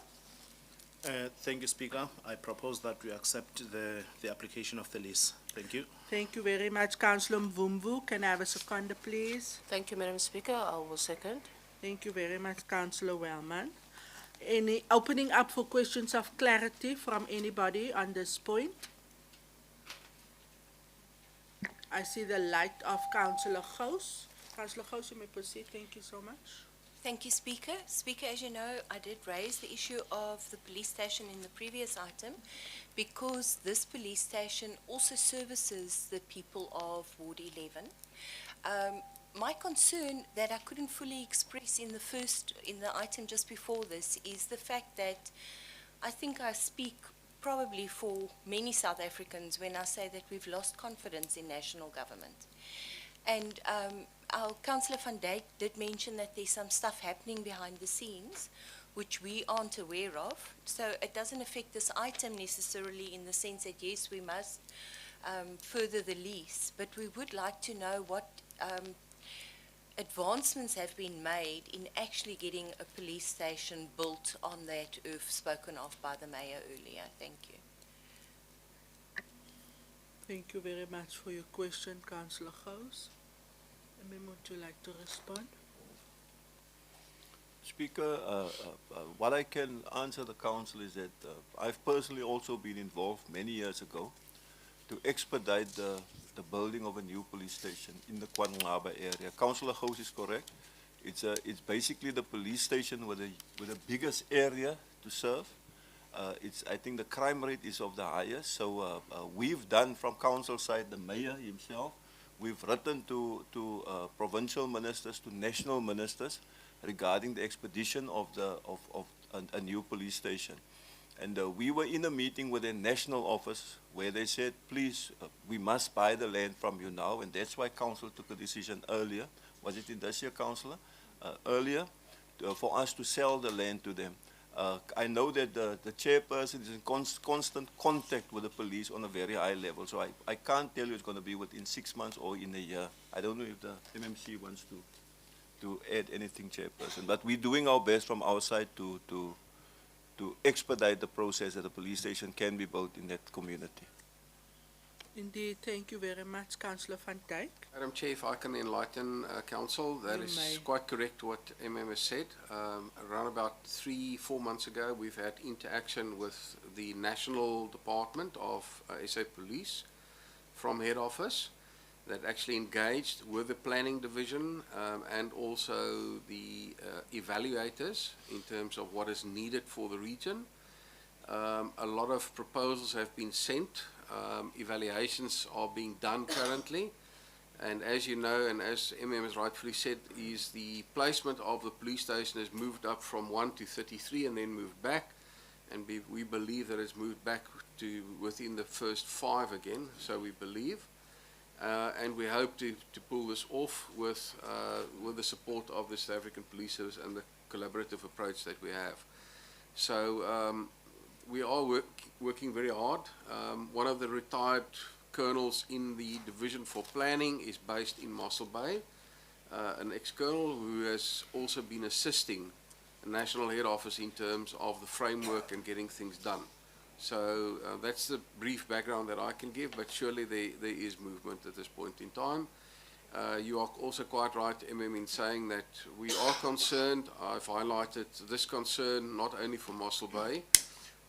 Thank you, Speaker. I propose that we accept the application of the lease. Thank you. Thank you very much, Councillor Mvumvu. Can I have a seconder, please? Thank you, Madam Speaker. I will second. Thank you very much, Councillor Wellman. Any opening up for questions of clarity from anybody on this point? I see the light of Councillor Gous. Councillor Gous, you may proceed. Thank you so much. Thank you, Speaker. Speaker, as you know, I did raise the issue of the police station in the previous item because this police station also services the people of Ward 11. My concern that I couldn't fully express in the item just before this is the fact that I think I speak probably for many South Africans when I say that we've lost confidence in national government. And our Councillor van Dijk did mention that there's some stuff happening behind the scenes which we aren't aware of. So it doesn't affect this item necessarily in the sense that, yes, we must further the lease, but we would like to know what advancements have been made in actually getting a police station built on that earth spoken of by the mayor earlier. Thank you. Thank you very much for your question, Councillor Gous. Would you like to respond? Speaker, what I can answer the council is that I've personally also been involved many years ago to expedite the building of a new police station in the Kwanlaba area. Councillor Gous is correct. It's basically the police station with the biggest area to serve. I think the crime rate is of the highest. So we've done from council side, the mayor himself, we've written to provincial ministers, to national ministers regarding the expedition of a new police station. And we were in a meeting with a national office where they said, please, we must buy the land from you now. And that's why council took a decision earlier. Was it in this year, councillor? Earlier, for us to sell the land to them. I know that the chairperson is in constant contact with the police on a very high level. So I can't tell you it's going to be within 6 months or in a year. I don't know if the MMC wants to add anything, chairperson. But we're doing our best from our side to expedite the process that the police station can be built in that community. Indeed, thank you very much, Councillor Van Dijk. Madam Chair, if I can enlighten Council, that You is may. quite correct what MM has said. Around about 3-4 months ago, we've had interaction with the National Department of SA Police from head office that actually engaged with the planning division and also the evaluators in terms of what is needed for the region. A lot of proposals have been sent. Evaluations are being done currently, and as you know, and as MM has rightfully said, is the placement of the police station has moved up from 1 to 33 and then moved back, and we believe that it's moved back to within the first 5 again, so we believe, and we hope to pull this off with the support of the South African Police Service and the collaborative approach that we have. So we are working very hard. One of the retired colonels in the Division for Planning is based in Mossel Bay, an ex-colonel who has also been assisting the National Head Office in terms of the framework and getting things done. So that's the brief background that I can give, but surely there is movement at this point in time. You are also quite right, MM, in saying that we are concerned. I've highlighted this concern not only for Mossel Bay,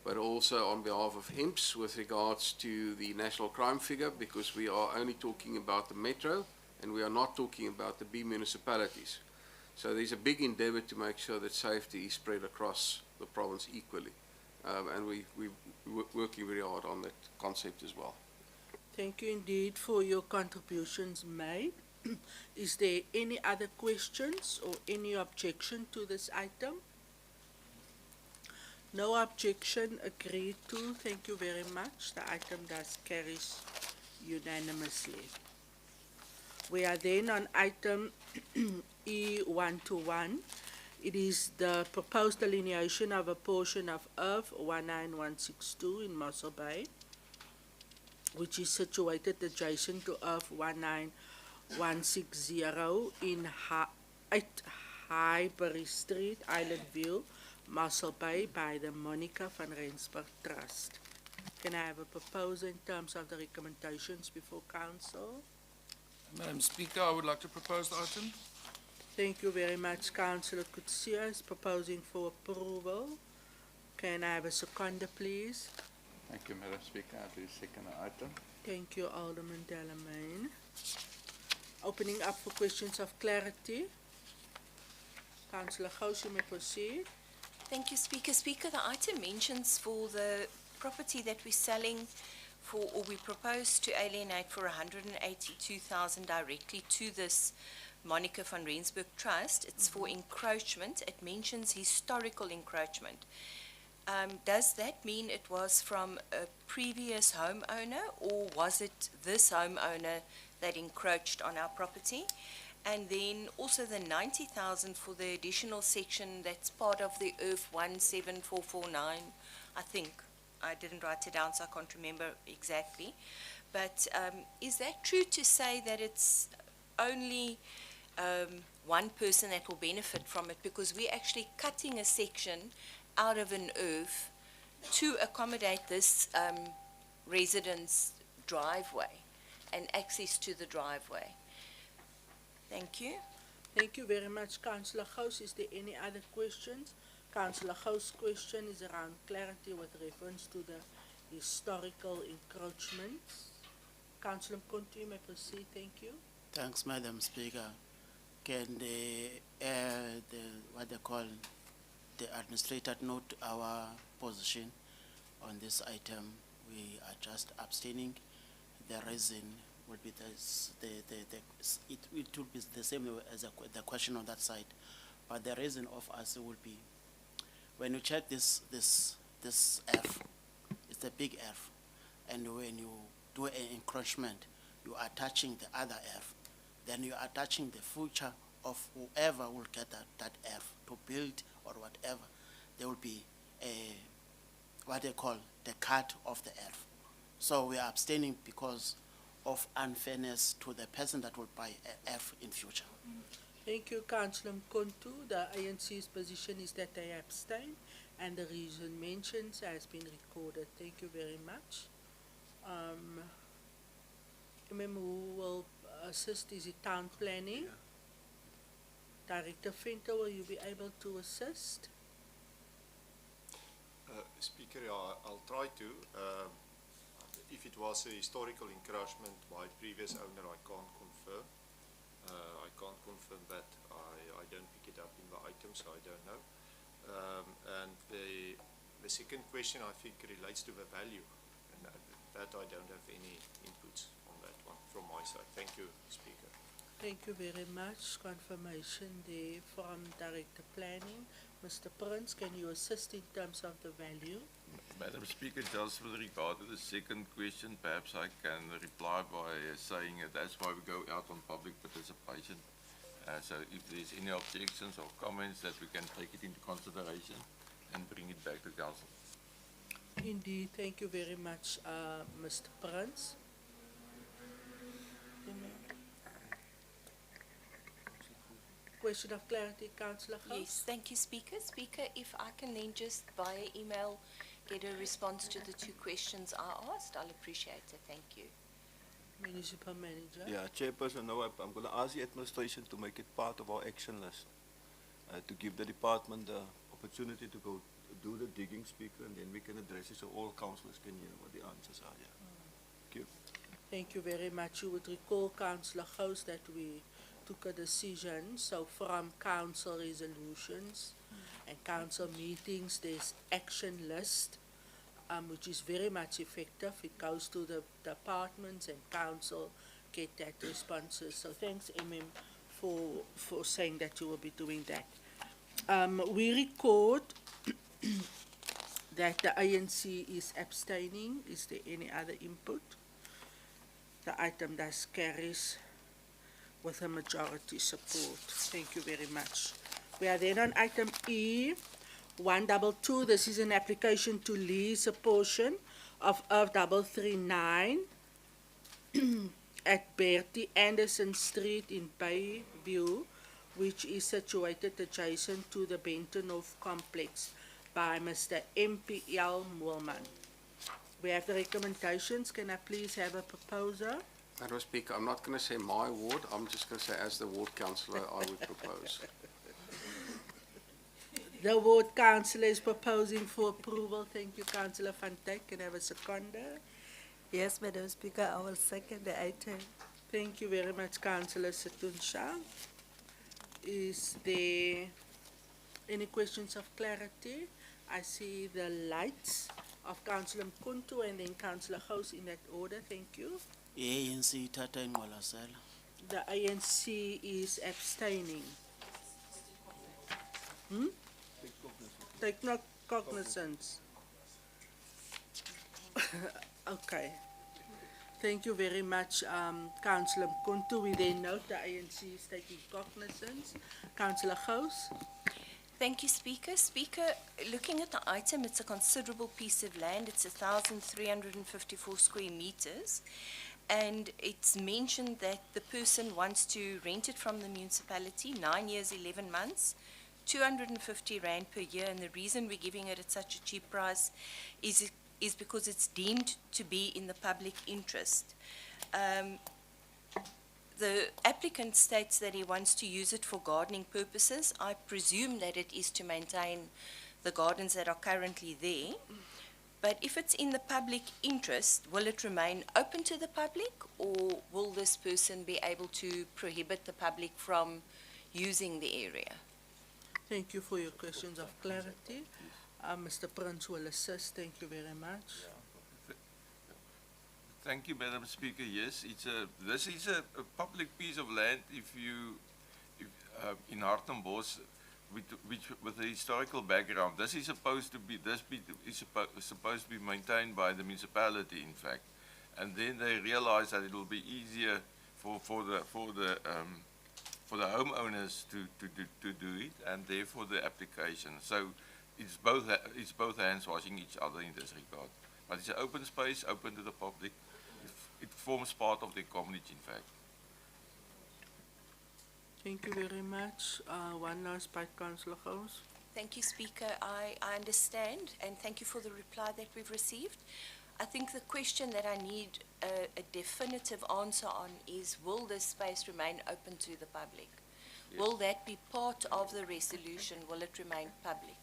but also on behalf of HEMPS with regards to the national crime figure, because we are only talking about the metro and we are not talking about the B municipalities. So there's a big endeavour to make sure that safety is spread across the province equally. And we're working very hard on that concept as well. Thank you indeed for your contributions made. Is there any other questions or any objection to this item? No objection, agreed to. Thank you very much. The item does carries unanimously. We are then on item E121. It is the proposed delineation of a portion of Earth 19162 in Mossel Bay, which is situated adjacent to Earth 19160 in 8 Highbury Street, Island View, Mossel Bay, by the Monica van Rensburg Trust. Can I have a proposal in terms of the recommendations before council? Madam Speaker, I would like to propose the item. Thank you very much. Councillor Kutsia is proposing for approval. Can I have a seconder, please? Thank you, Madam Speaker. I do second the item. Thank you, Alderman Delamain. Opening up for questions of clarity. Councillor Gous, you may proceed. Thank you, Speaker. Speaker, the item mentions for the property that we're selling for, or we propose to alienate for 182,000 directly to this Monica van Rensburg Trust. It's for encroachment. It mentions historical encroachment. Does that mean it was from a previous homeowner, or was it this homeowner that encroached on our property? And then also the 90,000 for the additional section that's part of the Earth 17449, I think. I didn't write it down, so I can't remember exactly. But is that true to say that it's only one person that will benefit from it? Because we're actually cutting a section out of an Earth to accommodate this residence driveway and access to the driveway. Thank you. Thank you very much, Councillor Gous. Is there any other questions? Councillor Gous' question is around clarity with reference to the historical encroachments. Councillor Kontu, you may proceed. Thank you. Thanks, Madam Speaker. Can what they call, the administrator note our position on this item? We are just abstaining. The reason will be it will be the same as the question on that side, but the reason of us will be, when you check this F, it's a big F, and when you do an encroachment, you are touching the other F, then you are touching the future of whoever will get that F to build or whatever. There will be what they call the cut of the F. So we are abstaining because of unfairness to the person that will buy a F in future. Thank you, Councillor Kontu. The ANC's position is that they abstain, and the reason mentioned has been recorded. Thank you very much. Who will assist? Is it town planning? Director Venter, will you be able to assist? Speaker, yeah, I'll try to. If it was a historical encroachment by previous owner, I can't confirm. I can't confirm that. I don't pick it up in the item, so I don't know. And the second question, I think, relates to the value, and that I don't have any inputs on that one from my side. Thank you, Speaker. Thank you very much. Confirmation there from Director Planning. Mr. Prince, can you assist in terms of the value? Madam Speaker, just with regard to the second question, perhaps I can reply by saying that's why we go out on public participation. So if there's any objections or comments, that we can take it into consideration and bring it back to council. Indeed, thank you very much, Mr. Prince. Question of clarity, Councillor Gous? Yes, thank you, Speaker. Speaker, if I can then just via email get a response to the two questions I asked, I'll appreciate it. Thank you. Municipal Manager. Yeah, Chairperson, now I'm going to ask the administration to make it part of our action list, to give the department the opportunity to go do the digging, Speaker, and then we can address it so all councillors can hear what the answers are. Yeah. Thank you. Thank you very much. You would recall, Councillor Gous, that we took a decision. So from council resolutions and council meetings, there's action list, which is very much effective. It goes to the departments and council get that responses. So thanks, for saying that you will be doing that. We record that the ANC is abstaining. Is there any other input? The item thus carries with a majority support. Thank you very much. We are then on item E, 122. This is an application to lease a portion of 339 at Bertie Anderson Street in Bayview, which is situated adjacent to the Bentonhof complex by Mr. MPL Moelman. We have the recommendations. Can I please have a proposer? Madam Speaker, I'm not going to say my ward. I'm just going to say as the ward councillor, I would propose. The ward councillor is proposing for approval. Thank you, Councillor Van Dijk. Can I have a seconder? Yes, Madam Speaker, I will second the item. Thank you very much, Councillor Setunsha. Is there any questions of clarity? I see the lights of Councillor Mkuntu and then Councillor Gous in that order. Thank you. ANC Tata Ngwalasela. The ANC is abstaining. Take no cognizance. Okay. Thank you very much, Councillor Mkuntu. We then note the ANC is taking cognizance. Councillor Gous. Thank you, Speaker. Speaker, looking at the item, it's a considerable piece of land. It's 1,354 square meters. And it's mentioned that the person wants to rent it from the municipality, 9 years, 11 months, 250 Rand per year. And the reason we're giving it at such a cheap price is because it's deemed to be in the public interest. The The applicant states that he wants to use it for gardening purposes. I presume that it is to maintain the gardens that are currently there. But if it's in the public interest, will it remain open to the public, or will this person be able to prohibit the public from using the area? Thank you for your questions of clarity. Mr. Prince will assist. Thank you very much. Thank you, Madam Speaker. Yes, this is a public piece of land in Hartenbos, with a historical background. This is supposed to be maintained by the municipality, in fact, and then they realize that it will be easier for the homeowners to do it, and therefore the application. So it's both hands washing each other in this regard. But it's an open space, open to the public. It forms part of the community, in fact. Thank you very much. One last by Councillor Gous. Thank you, Speaker. I understand, and thank you for the reply that we've received. I think the question that I need a definitive answer on is, will this space remain open to the public? Yes. Will that be part of the resolution? Will it remain public?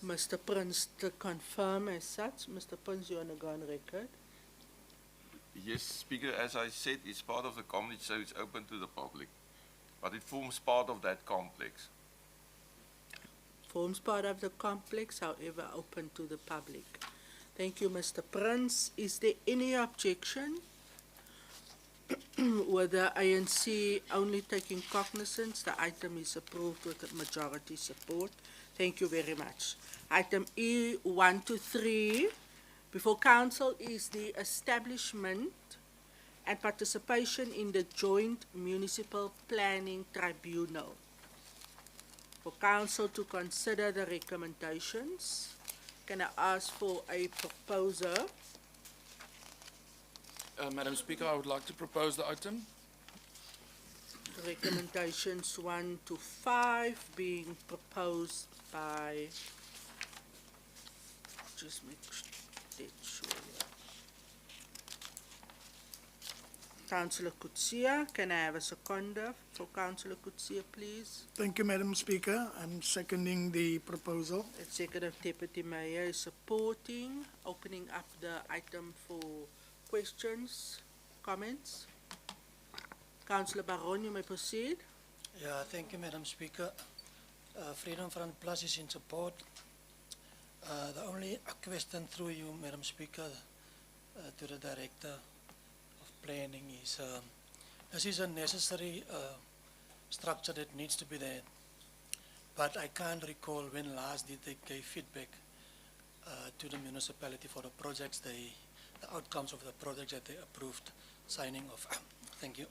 Mr. Prince, to confirm as such, Mr. Prince, you want to go on record? Yes, Speaker, as I said, it's part of the community, so it's open to the public. But it forms part of that complex. Forms part of the complex, however, open to the public. Thank you, Mr. Prince. Is there any objection? With the ANC only taking cognizance, the item is approved with a majority support. Thank you very much. Item E 1 to 3 before Council is the establishment and participation in the Joint Municipal Planning Tribunal. For Council to consider the recommendations, can I ask for a proposer? Madam Speaker, I would like to propose the item. Recommendations 1 to 5 being proposed by, just make sure. Councillor Kutsia, can I have a seconder for Councillor Kutsia, please? Thank you, Madam Speaker. I'm seconding the proposal. Executive Deputy Mayor is supporting. Opening up the item for questions, comments. Councillor Baron, you may proceed. Yeah, thank you, Madam Speaker. Freedom Front Plus is in support. The only question through you, Madam Speaker, to the Director of Planning is, this is a necessary structure that needs to be there. But I can't recall when last did they give feedback to the municipality for the projects, the outcomes of the projects that they approved signing off. Thank you.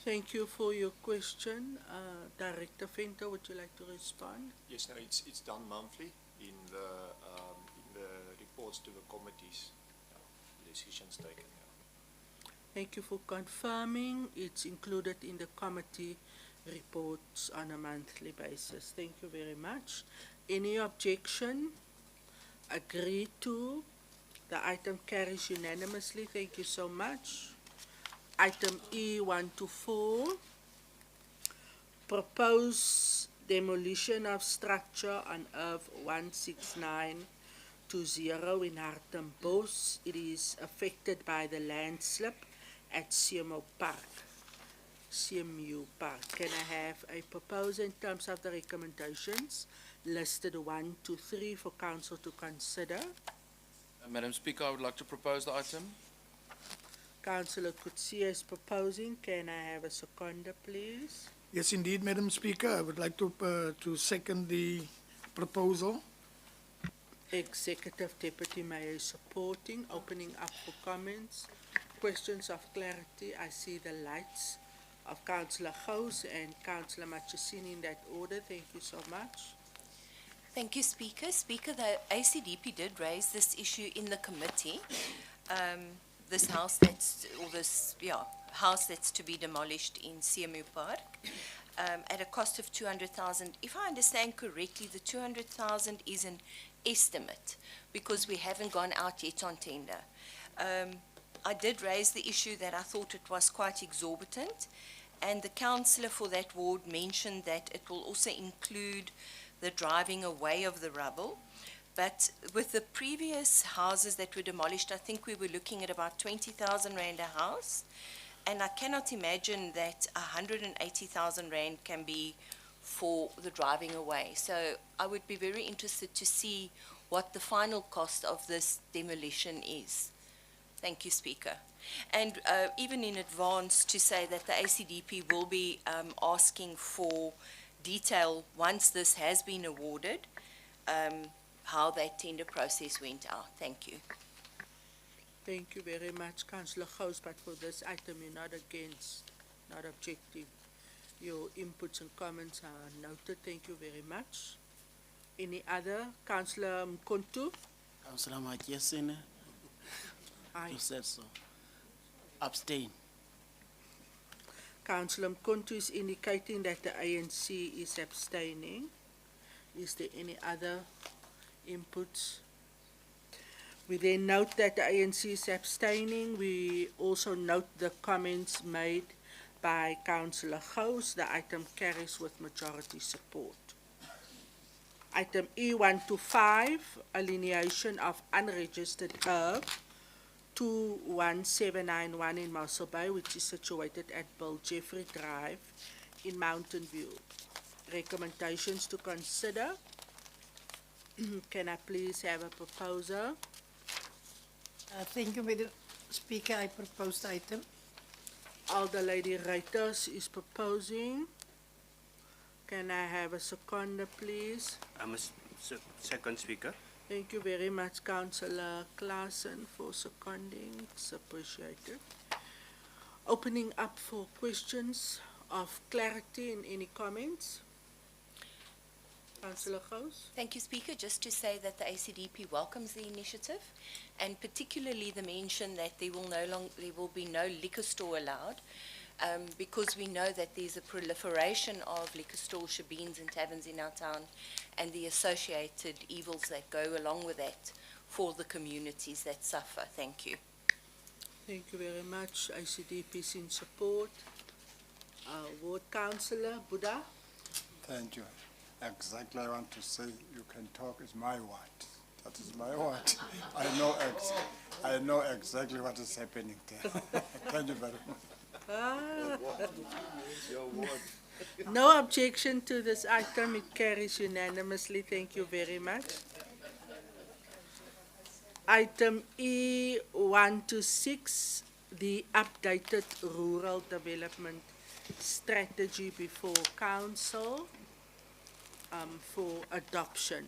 Thank you for your question. Director Venter, would you like to respond? Yes, no, it's done monthly in the reports to the committees, decisions taken. Yeah. Thank you for confirming. It's included in the committee reports on a monthly basis. Thank you very much. Any objection? Agreed to. The item carries unanimously. Thank you so much. Item E 1 to 4. Propose demolition of structure on Earth 16920 in Hartenbos. It is affected by the landslip at CMU Park. Can I have a proposal in terms of the recommendations listed 1 to 3 for Council to consider? Madam Speaker, I would like to propose the item. Councillor Kutsia is proposing. Can I have a seconder, please? Yes, indeed, Madam Speaker. I would like to second the proposal. Executive Deputy Mayor is supporting. Opening up for comments. Questions of clarity. I see the lights of Councillor Gous and Councillor Machesini in that order. Thank you so much. Thank you, Speaker. Speaker, the ACDP did raise this issue in the committee. This house that's to be demolished in CMU Park at a cost of 200,000. If I understand correctly, the 200,000 is an estimate because we haven't gone out yet on tender. I did raise the issue that I thought it was quite exorbitant, and the councillor for that ward mentioned that it will also include the driving away of the rubble. But with the previous houses that were demolished, I think we were looking at about 20,000 rand a house, and I cannot imagine that 180,000 rand can be for the driving away. So I would be very interested to see what the final cost of this demolition is. Thank you, Speaker. And even in advance to say that the ACDP will be asking for detail once this has been awarded, how that tender process went out. Thank you. Thank you very much, Councillor Gous, but for this item, you're not against, not objective. Your inputs and comments are noted. Thank you very much. Any other? Councillor Mkontu? Councillor Majesine, Aye. you said so. Abstain. Councillor Mkontu is indicating that the ANC is abstaining. Is there any other inputs? We then note that the ANC is abstaining. We also note the comments made by Councillor Gous. The item carries with majority support. Item E125, alienation of unregistered herb 21791 in Mossel Bay, which is situated at Bill Jeffrey Drive in Mountain View. Recommendations to consider. Can I please have a proposer? Thank you, Madam Speaker. I propose the item. Alder Lady Reuters is proposing. Can I have a seconder, please? I'm a second speaker. Thank you very much, Councillor Claassen, for seconding. It's appreciated. Opening up for questions of clarity and any comments. Councillor Gous. Thank you, Speaker. Just to say that the ACDP welcomes the initiative, and particularly the mention that there will be no liquor store allowed, because we know that there's a proliferation of liquor stores, shebeens and taverns in our town, and the associated evils that go along with that for the communities that suffer. Thank you. Thank you very much. ACDP is in support. Ward Councillor Buddha. Thank you. Exactly, I want to say you can talk is my word. That is my word. I know exactly what is happening there. Thank you very much. No objection to this item. It carries unanimously. Thank you very much. Item E126, the updated rural development strategy before council for adoption.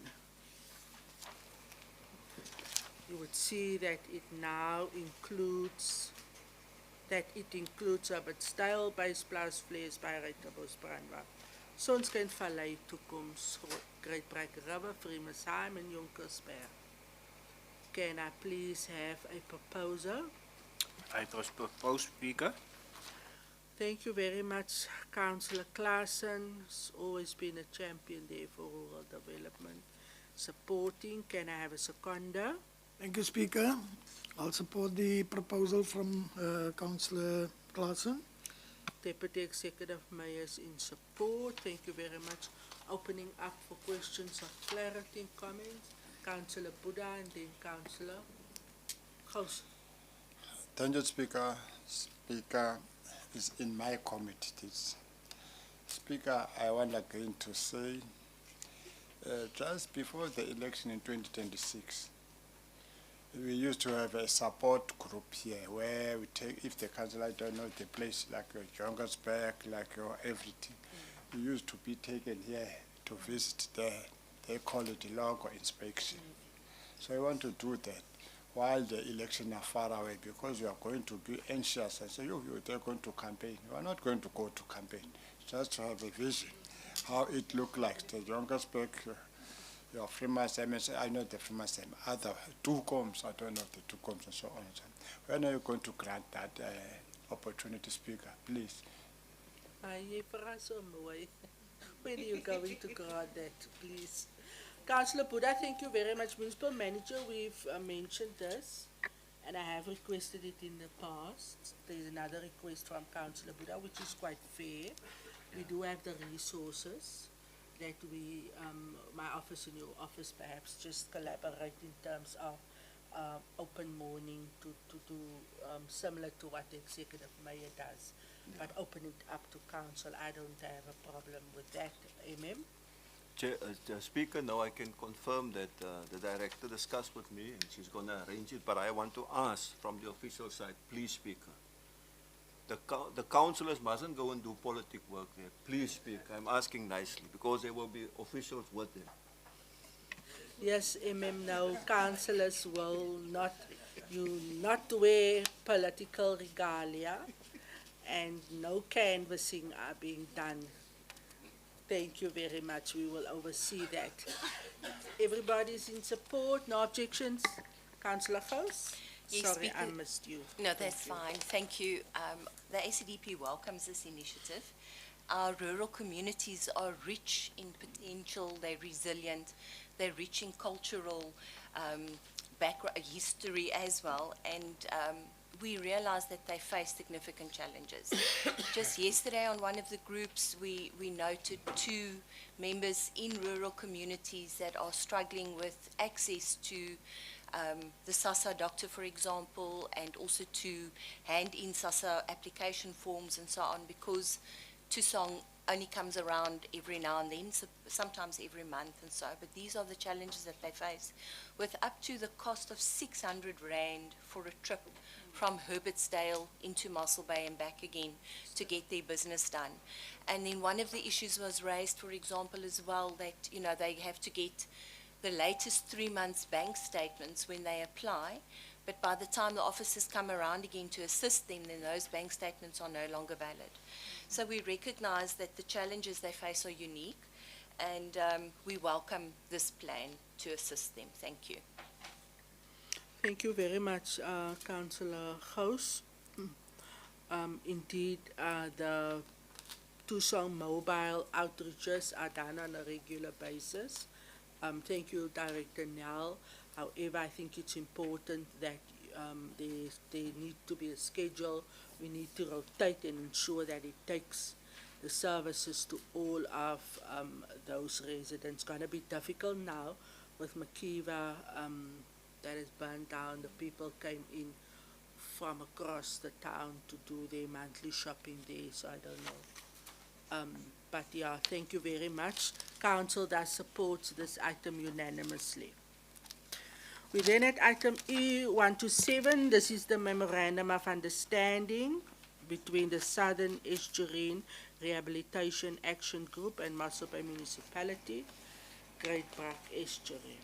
You would see that it now includes Abbotsdale, Bysplaas, Vlees, Bayreutebos, Brandwag, Sonskyn Vallei, Toekoms, Great Brak River, Fremesheim and Jonkersberg. Can I please have a proposer? I was proposed speaker. Thank you very much, Councillor Claassen. Has always been a champion there for rural development. Supporting. Can I have a seconder? Thank you, Speaker. I'll support the proposal from Councillor Claassen. Deputy Executive Mayor is in support. Thank you very much. Opening up for questions of clarity and comments. Councillor Buddha and then Councillor Gous. Thank you, Speaker. Speaker is in my committee. Speaker, I want again to say, just before the election in 2026, we used to have a support group here where we take, if the councillor don't know the place, like your Jonkersberg, like your everything, we used to be taken here to visit there. They call it the local inspection. So I want to do that while the elections are far away, because you are going to be anxious and say, they're going to campaign. You are not going to go to campaign. Just to have a vision, how it look like. The Jonkersberg, your Fremesheim, I know the Fremesheim, other Toekoms, I don't know the Toekoms and so on. When are you going to grant that opportunity, Speaker, please? When are you going to grant that, please? Councillor Buddha, thank you very much. Municipal Manager, we've mentioned this and I have requested it in the past. There's another request from Councillor Buddha, which is quite fair. We do have the resources that we, my office and your office perhaps just collaborate in terms of open morning to do similar to what the executive mayor does, but open it up to council. I don't have a problem with that. Amen. Chair, Speaker, now I can confirm that the director discussed with me and she's going to arrange it, but I want to ask from the official side, please, Speaker, the councillors mustn't go and do politic work there. Please, Speaker, I'm asking nicely because there will be officials with them. Yes, no, councillors will not, not wear political regalia and no canvassing are being done. Thank you very much. We will oversee that. Everybody's in support, no objections? Councillor Gous? Yes, Sorry, Speaker. I missed you. No, Thank that's you. fine. Thank you. The ACDP welcomes this initiative. Our rural communities are rich in potential, they're resilient, they're rich in cultural background, history as well, and we realize that they face significant challenges. Just yesterday on one of the groups, we noted 2 members in rural communities that are struggling with access to the SASSA doctor, for example, and also to hand in SASSA application forms and so on, because Tusong only comes around every now and then, sometimes every month and so, but these are the challenges that they face, with up to the cost of 600 Rand for a trip from Herbertsdale into Mossel Bay and back again to get their business done. And then one of the issues was raised, for example, as well, that, they have to get the latest 3 months bank statements when they apply, but by the time the officers come around again to assist them, then those bank statements are no longer valid. So we recognize that the challenges they face are unique, and we welcome this plan to assist them. Thank you. Thank you very much, Councillor Gous. Indeed, the Tusong mobile outreaches are done on a regular basis. Thank you, Director Nell. However, I think it's important that there need to be a schedule. We need to rotate and ensure that it takes the services to all of those residents. It's going to be difficult now with Makiva that is burned down. The people came in from across the town to do their monthly shopping there, so I don't know. But yeah, thank you very much. Council does support this item unanimously. We then at item E127, this is the Memorandum of Understanding between the Southern Estuarine Rehabilitation Action Group and Mossel Bay Municipality, Great Brak Estuary.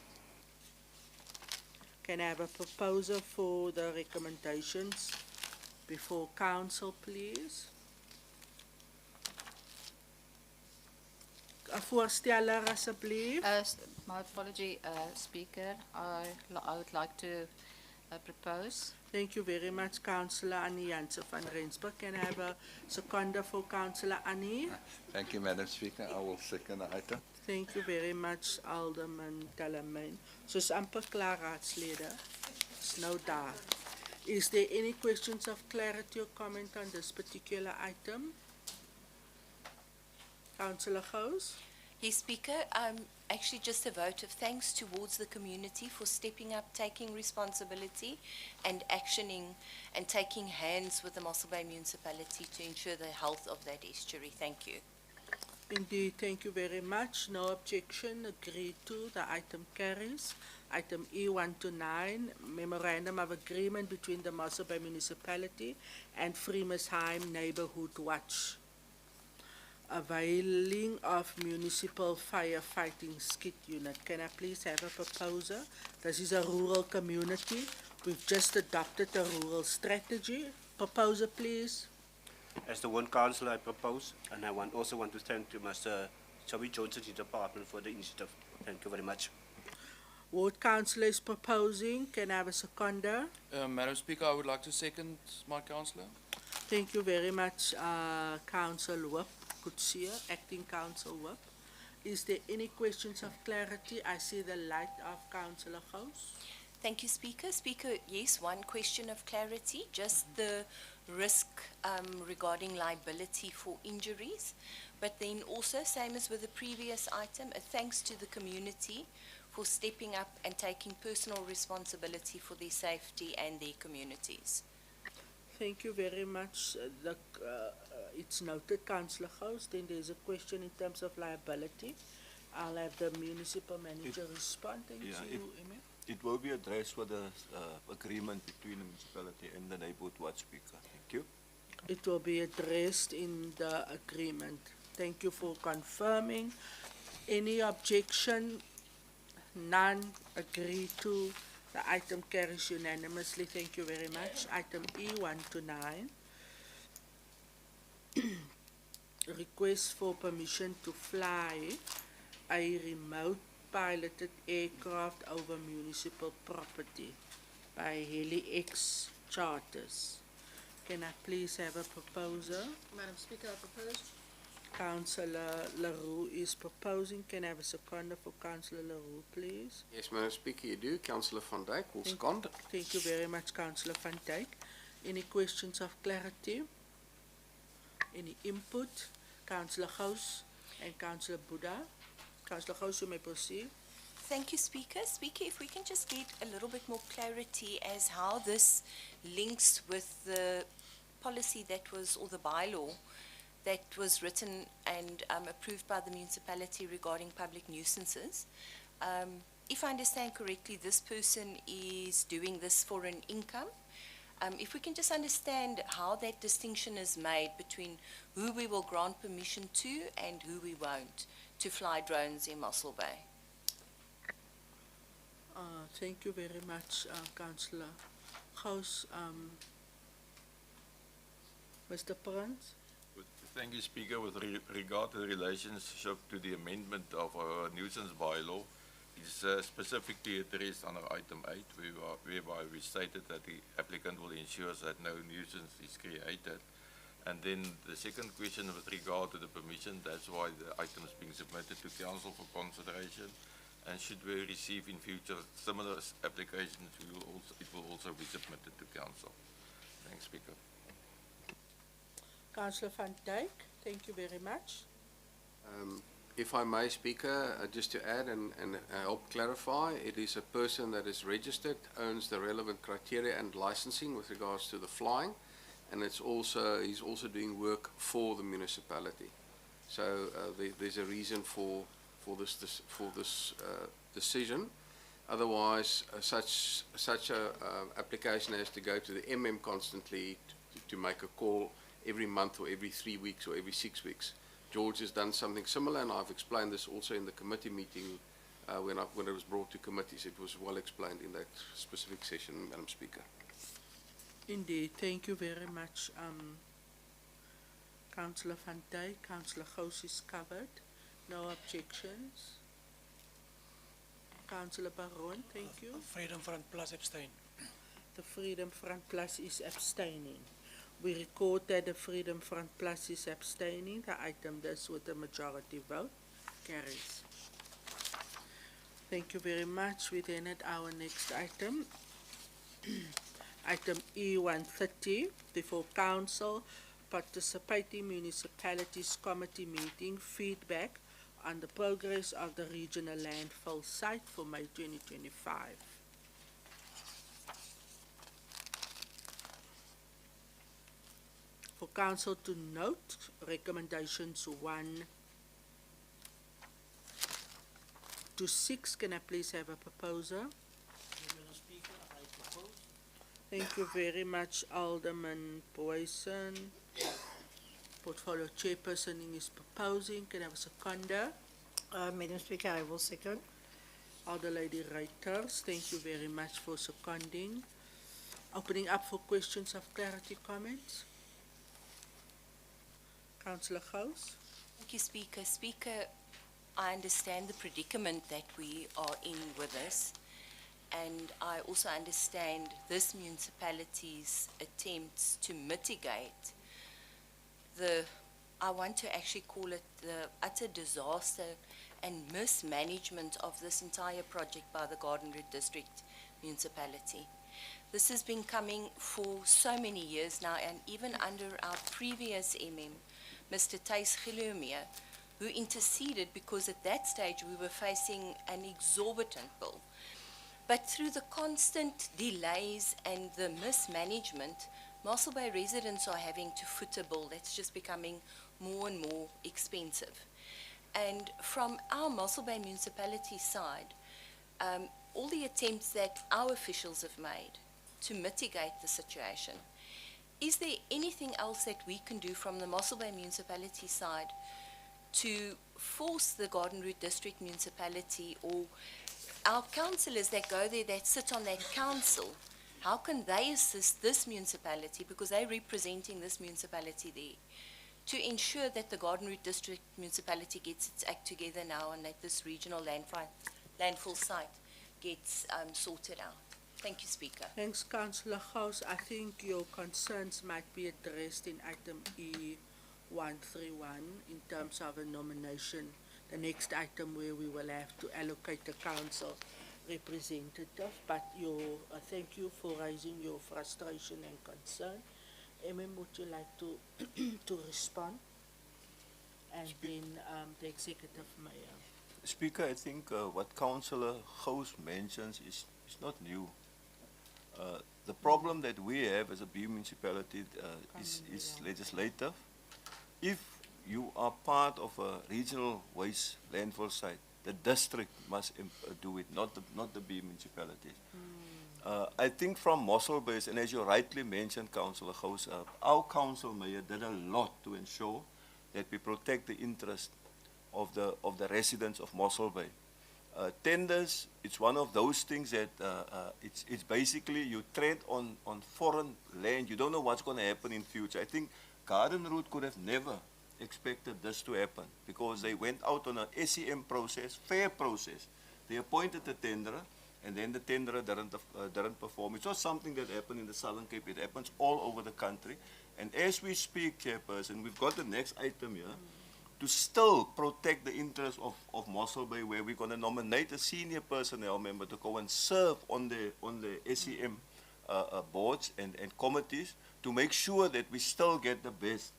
Can I have a proposer for the recommendations before council, please? Voorsteller asseblief. My apology, Speaker. I would like to propose. Thank you very much, Councillor Annie Jansen van Rensburg. Can I have a seconder for Councillor Annie? Thank you, Madam Speaker. I will second the item. Thank you very much, Alderman Talamine. Soos amper klaar raadslede, is nou daar. Is there any questions of clarity or comment on this particular item? Councillor Gous? Yes, Speaker. Actually, just a vote of thanks towards the community for stepping up, taking responsibility and actioning and taking hands with the Mossel Bay Municipality to ensure the health of that estuary. Thank you. Indeed, thank you very much. No objection, agreed to. The item carries. Item E129, Memorandum of Agreement between the Mossel Bay Municipality and Fremesheim Neighborhood Watch. Availing of Municipal Firefighting Skit Unit. Can I please have a proposer? This is a rural community. We've just adopted a rural strategy. Proposer, please. As the one councillor, I propose, and I also want to thank to Mr. Chavi Johnson, the department, for the initiative. Thank you very much. Ward Councillor is proposing. Can I have a seconder? Madam Speaker, I would like to second my councillor. Thank you very much, Council Whip Kutsia, Acting Council Whip. Is there any questions of clarity? I see the light of Councillor Gous. Thank you, Speaker. Speaker, yes, one question of clarity, just the risk regarding liability for injuries. But then also, same as with the previous item, a thanks to the community for stepping up and taking personal responsibility for their safety and their communities. Thank you very much. It's noted, Councillor Gous. Then there's a question in terms of liability. I'll have the municipal manager respond. Thank Yeah, you, Emma. It will be addressed with the agreement between the municipality and the neighborhood watch speaker. Thank you. It will be addressed in the agreement. Thank you for confirming. Any objection? None. Agree to. The item carries unanimously. Thank you very much. Item E, 1 to 9. Request for permission to fly a remote piloted aircraft over municipal property by HeliX Charters. Can I please have a proposal? Madam Speaker, I propose. Councillor Leroux is proposing. Can I have a seconder for Councillor Leroux, please? Yes, Madam Speaker, you do. Councillor van Dijk will second. Thank you very much, Councillor van Dijk. Any questions of clarity? Any input? Councillor Gous and Councillor Buddha. Councillor Gous, you may proceed. Thank you, Speaker. Speaker, if we can just get a little bit more clarity as how this links with the policy that was, or the bylaw that was written and approved by the municipality regarding public nuisances. If I understand correctly, this person is doing this for an income. If we can just understand how that distinction is made between who we will grant permission to and who we won't to fly drones in Mossel Bay. Thank you very much, Councillor Gous. Mr. Prince? Thank you, Speaker. With regard to the relationship to the amendment of our nuisance bylaw, it's specifically addressed under item 8, whereby we stated that the applicant will ensure that no nuisance is created. And then the second question with regard to the permission, that's why the item is being submitted to council for consideration. And should we receive in future similar applications, it will also be submitted to council. Thanks, Speaker. Councillor van Dijk, thank you very much. If I may, Speaker, just to add and help clarify, it is a person that is registered, owns the relevant criteria and licensing with regards to the flying, and he's also doing work for the municipality. So there's a reason for this decision. Otherwise, such a application has to go to the MM constantly to make a call every month or every 3 weeks or every 6 weeks. George has done something similar, and I've explained this also in the committee meeting when it was brought to committees. It was well explained in that specific session, Madam Speaker. Indeed, thank you very much, Councillor van Dijk. Councillor Gous is covered. No objections. Councillor Baron, thank you. Freedom Front Plus abstain. The Freedom Front Plus is abstaining. We record that the Freedom Front Plus is abstaining. The item does with a majority vote carries. Thank you very much. We then at our next item. Item E130, before Council, participating municipalities committee meeting, feedback on the progress of the regional landfill site for May 2025. For Council to note, recommendations 1 to 6. Can I please have a proposer? Thank you very much, Alderman Boyson. Portfolio Chairperson is proposing. Can I have a seconder? Madam Speaker, I will second. Alder Lady Reuters, thank you very much for seconding. Opening up for questions of clarity, comments. Councillor Gous. Thank you, Speaker. Speaker, I understand the predicament that we are in with this, and I also understand this municipality's attempts to mitigate I want to actually call it the utter disaster and mismanagement of this entire project by the Garden Route District municipality. This has been coming for so many years now, and even under our previous MM, Mr. Thijs Geloomier, who interceded because at that stage we were facing an exorbitant bill. But through the constant delays and the mismanagement, Mossel Bay residents are having to foot a bill that's just becoming more and more expensive. And from our Mossel Bay municipality side, all the attempts that our officials have made to mitigate the situation, is there anything else that we can do from the Mossel Bay municipality side to force the Garden Route District municipality, or our councillors that go there, that sit on that council, how can they assist this municipality, because they're representing this municipality there, to ensure that the Garden Route District municipality gets its act together now and that this regional landfill site gets sorted out? Thank you, Speaker. Thanks, Councillor Gous. I think your concerns might be addressed in item E131 in terms of a nomination, the next item where we will have to allocate the council representative. But thank you for raising your frustration and concern. MM, would you like to to respond? And then the Executive Mayor. Speaker, I think what Councillor Gous mentions is not new. The problem that we have as a B municipality is legislative. If you are part of a regional waste landfill site, the district must do it, not the B municipalities. I think from Mossel Bay, and as you rightly mentioned, Councillor Gous, our council mayor did a lot to ensure that we protect the interest of the residents of Mossel Bay. Tenders, it's one of those things that it's basically you tread on foreign land. You don't know what's going to happen in future. I think Garden Route could have never expected this to happen because they went out on a SEM process, fair process. They appointed a tenderer, and then the tenderer didn't perform. It's not something that happened in the Southern Cape. It happens all over the country. And as we speak, Chairperson, we've got the next item here, to still protect the interests of Mossel Bay, where we're going to nominate a senior personnel member to go and serve on the SEM boards and committees to make sure that we still get the best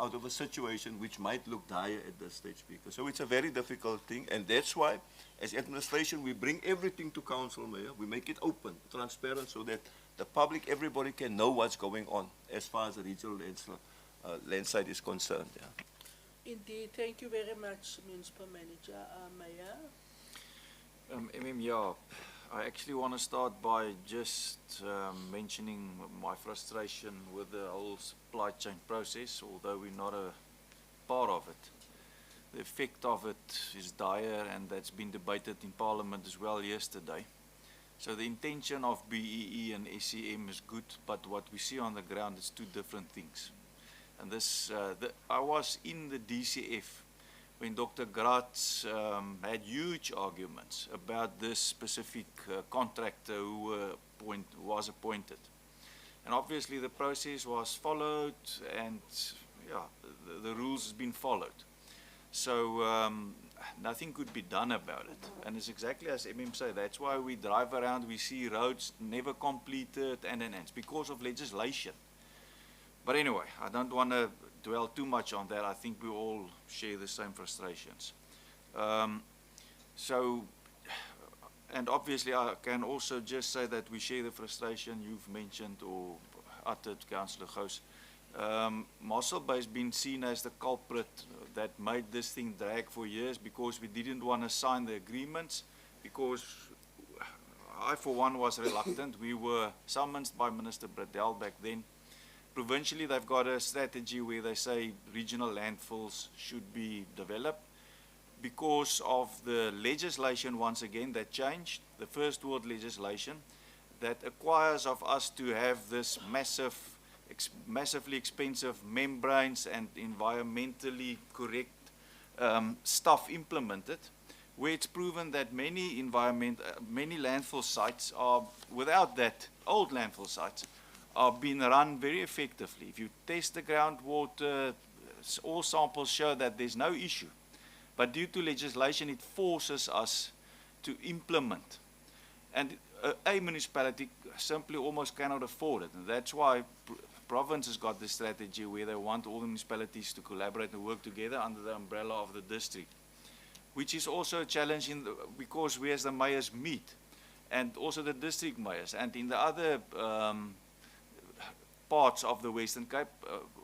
out of a situation which might look dire at this stage, Speaker. So it's a very difficult thing, and that's why, as administration, we bring everything to Council, Mayor. We make it open, transparent, so that the public, everybody can know what's going on as far as the regional landside is concerned. Yeah. Indeed, thank you very much, Municipal Manager. Mayor? Yeah, I actually want to start by just mentioning my frustration with the whole supply chain process, although we're not a part of it. The effect of it is dire, and that's been debated in Parliament as well yesterday. So the intention of BEE and SEM is good, but what we see on the ground is two different things. And this, I was in the DCF when Dr. Gratz had huge arguments about this specific contractor who was appointed. And obviously the process was followed, and yeah, the rules has been followed. So nothing could be done about it. And it's exactly as MM say, that's why we drive around, we see roads never completed, and it's because of legislation. But anyway, I don't want to dwell too much on that. I think we all share the same frustrations. And obviously I can also just say that we share the frustration you've mentioned or uttered, Councillor Gous. Mossel Bay has been seen as the culprit that made this thing drag for years because we didn't want to sign the agreements, because I for one was reluctant. We were summoned by Minister Bradell back then. Provincially, they've got a strategy where they say regional landfills should be developed. Because of the legislation, once again, that changed, the first world legislation, that acquires of us to have this massively expensive membranes and environmentally correct stuff implemented, where it's proven that many landfill sites are, without that, old landfill sites, are being run very effectively. If you test the groundwater, all samples show that there's no issue. But due to legislation, it forces us to implement. And a municipality simply almost cannot afford it. And that's why province has got the strategy where they want all the municipalities to collaborate and work together under the umbrella of the district, which is also a challenge because we as the mayors meet, and also the district mayors, and in the other parts of the Western Cape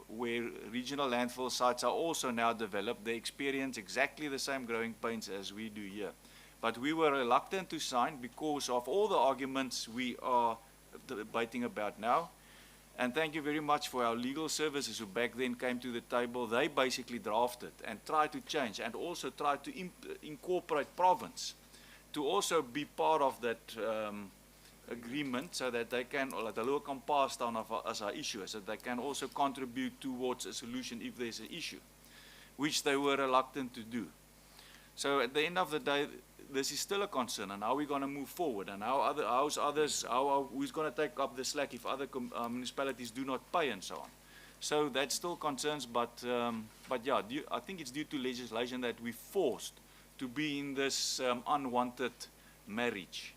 where regional landfill sites are also now developed, they experience exactly the same growing pains as we do here. But we were reluctant to sign because of all the arguments we are debating about now. And thank you very much for our legal services who back then came to the table. They basically drafted and tried to change and also tried to incorporate province to also be part of that agreement so that they can, or the law can pass down as our issue, so that they can also contribute towards a solution if there's an issue, which they were reluctant to do. So at the end of the day, this is still a concern, and how are we going to move forward, and who's going to take up the slack if other municipalities do not pay, and so on. So that still concerns, but yeah, I think it's due to legislation that we're forced to be in this unwanted marriage.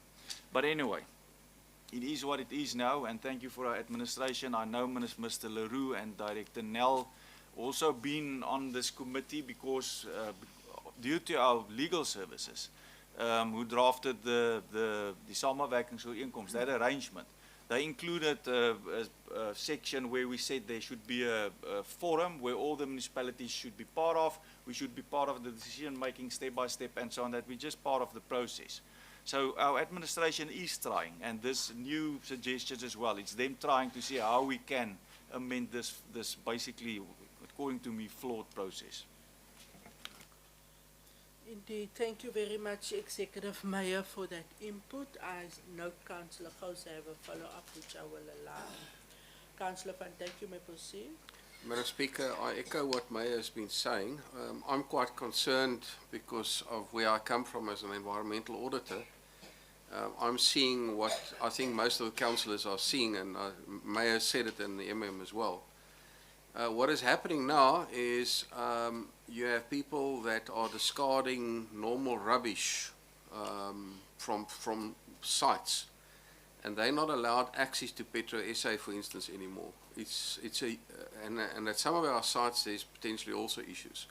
But anyway, it is what it is now, and thank you for our administration. I know Mr. Leroux and Director Nell also been on this committee because due to our legal services, who drafted the samewerkingsooreenkoms, that arrangement. They included a section where we said there should be a forum where all the municipalities should be part of. We should be part of the decision making step by step and so on, that we're just part of the process. So our administration is trying, and this new suggestions as well, it's them trying to see how we can amend this basically, according to me, flawed process. Indeed, thank you very much, Executive Mayor, for that input. I note Councillor Gous have a follow-up, which I will allow. Councillor Van Dijk, you may proceed. Madam Speaker, I echo what Mayor has been saying. I'm quite concerned because of where I come from as an environmental auditor. I'm seeing what I think most of the councillors are seeing, and Mayor said it in the MM as well. What is happening now is you have people that are discarding normal rubbish from sites, and they're not allowed access to Petro SA, for instance, anymore. And at some of our sites there's potentially also issues.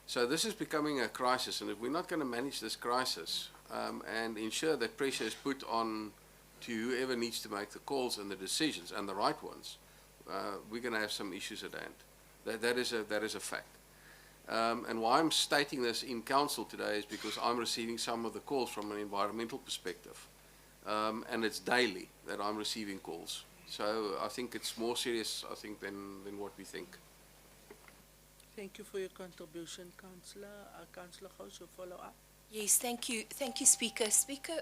So this is becoming a crisis, and if we're not going to manage this crisis and ensure that pressure is put on to whoever needs to make the calls and the decisions, and the right ones, we're going to have some issues at hand. That is a fact. And why I'm stating this in council today is because I'm receiving some of the calls from an environmental perspective, and it's daily that I'm receiving calls. So I think it's more serious, I think, than what we think. Thank you for your contribution, Councillor. Councillor Gous, your follow-up. Yes, thank you, Speaker. Speaker,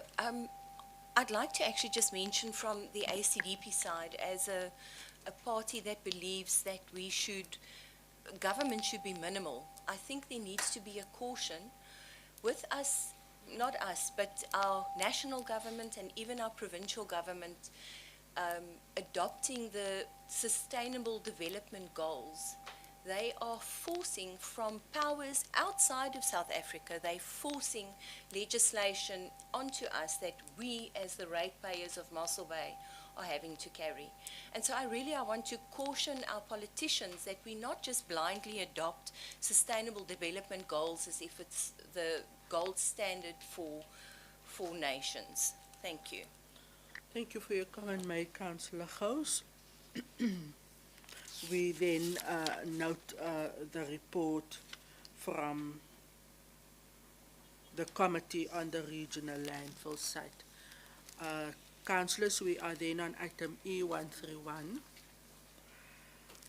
I'd like to actually just mention from the ACDP side, as a party that believes that government should be minimal. I think there needs to be a caution with us, not us, but our national government and even our provincial government adopting the sustainable development goals. They are forcing from powers outside of South Africa, they're forcing legislation onto us that we as the ratepayers of Mossel Bay are having to carry. And so I want to caution our politicians that we not just blindly adopt sustainable development goals as if it's the gold standard for nations. Thank you. Thank you for your comment, made, Councillor Gous. We then note the report from the Committee on the Regional Landfill Site. Councillors, we are then on item E131.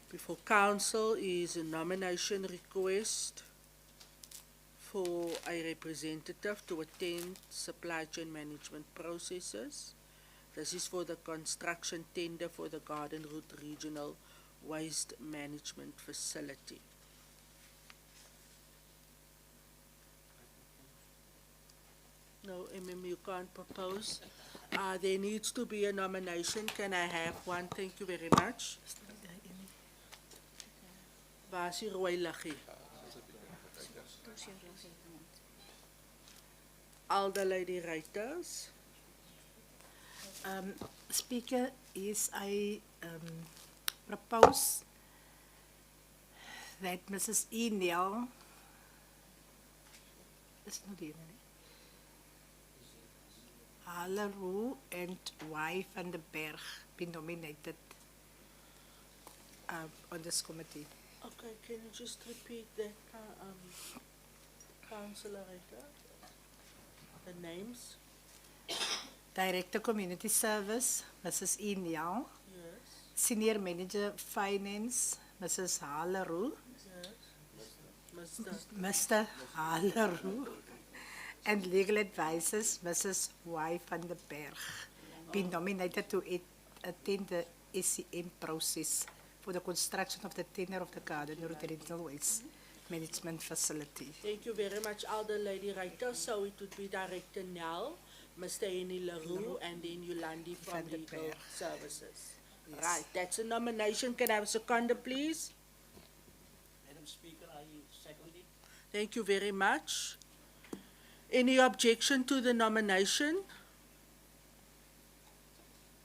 Before Council is a nomination request for a representative to attend supply chain management processes. This is for the construction tender for the Garden Route Regional Waste Management Facility. No, you can't propose. There needs to be a nomination. Can I have one? Thank you very much. Waar is die rooi liggie? All the lady writers. Speaker, yes, I propose that Mrs. E. Neal is not here, Halleroe and Y. van den Berg be nominated on this committee. Okay, can you just repeat that, Councillor Rita? The names? Director Community Service, Mrs. E. Neal. Yes. Senior Manager Finance, Mrs. Halleroe. Yes. Mr. Halleroe. And Legal Advisors, Mrs. Y. van den Berg, be nominated to attend the SCM process for the construction of the tenure of the Garden Residential Waste Management Facility. Thank you very much, Elder Lady Rita. So it would be Director Nell, Mr. Henny LaRue, and then Yolandi from Legal Services. Yes. Right, that's a nomination. Can I have a seconder, please? Madam Speaker, I second it. Thank you very much. Any objection to the nomination?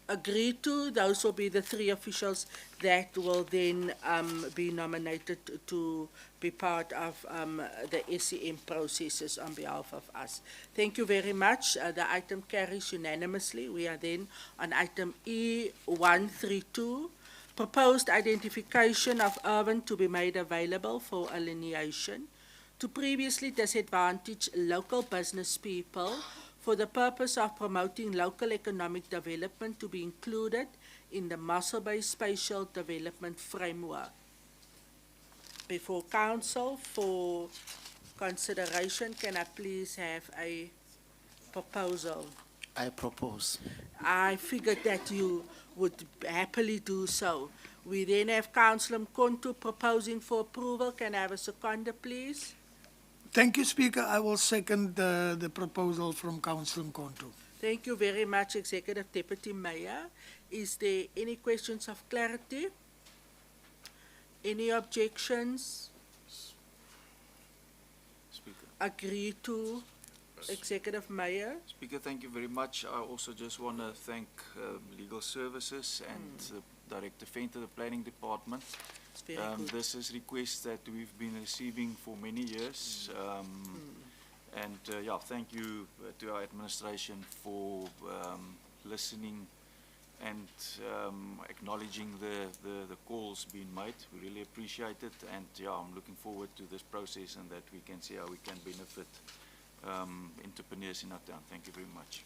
Agreed to. Those will be the three officials that will then be nominated to be part of the SCM processes on behalf of us. Thank you very much. The item carries unanimously. We are then on item E132, proposed identification of urban to be made available for alienation to previously disadvantaged local business people for the purpose of promoting local economic development to be included in the Mossel Bay Spatial Development Framework. Before Council for consideration, can I please have a proposal? I propose. I figured that you would happily do so. We then have Councillor Mkonto proposing for approval. Can I have a seconder, please? Thank you, Speaker. I will second the proposal from Councillor Mkonto. Thank you very much, Executive Deputy Mayor. Is there any questions of clarity? Any objections? Speaker. Agree to, Executive Mayor? Speaker, thank you very much. I also just want to thank Legal Services and Director Venter, the Planning Department. It's very good. This is requests that we've been receiving for many years. And yeah, thank you to our administration for listening and acknowledging the calls being made. We really appreciate it, and yeah, I'm looking forward to this process and that we can see how we can benefit entrepreneurs in our town. Thank you very much.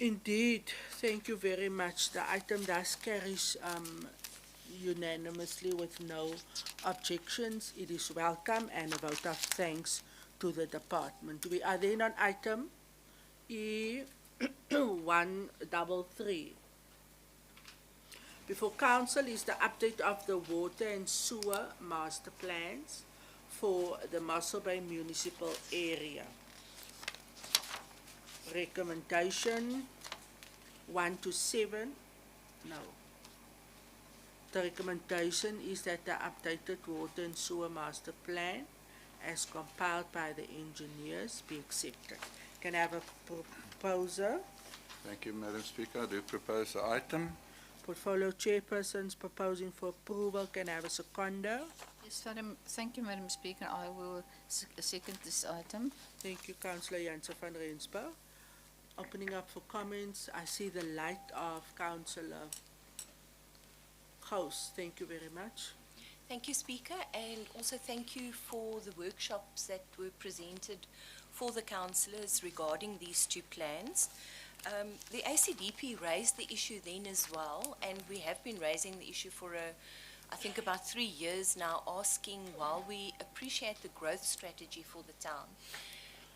Indeed, thank you very much. The item thus carries unanimously with no objections. It is welcome and a vote of thanks to the department. We are then on item E133. Before Council is the update of the water and sewer master plans for the Mossel Bay municipal area. Recommendation 1 to 7, no. The recommendation is that the updated water and sewer master plan as compiled by the engineers be accepted. Can I have a proposer? Thank you, Madam Speaker. I do propose the item. Portfolio chairpersons proposing for approval. Can I have a seconder? Yes, thank you, Madam Speaker. I will second this item. Thank you, Councillor Jansen van Rensburg. Opening up for comments, I see the light of Councillor Gous. Thank you very much. Thank you, Speaker, and also thank you for the workshops that were presented for the councillors regarding these two plans. The ACDP raised the issue then as well, and we have been raising the issue for I think about 3 years now, asking, while we appreciate the growth strategy for the town,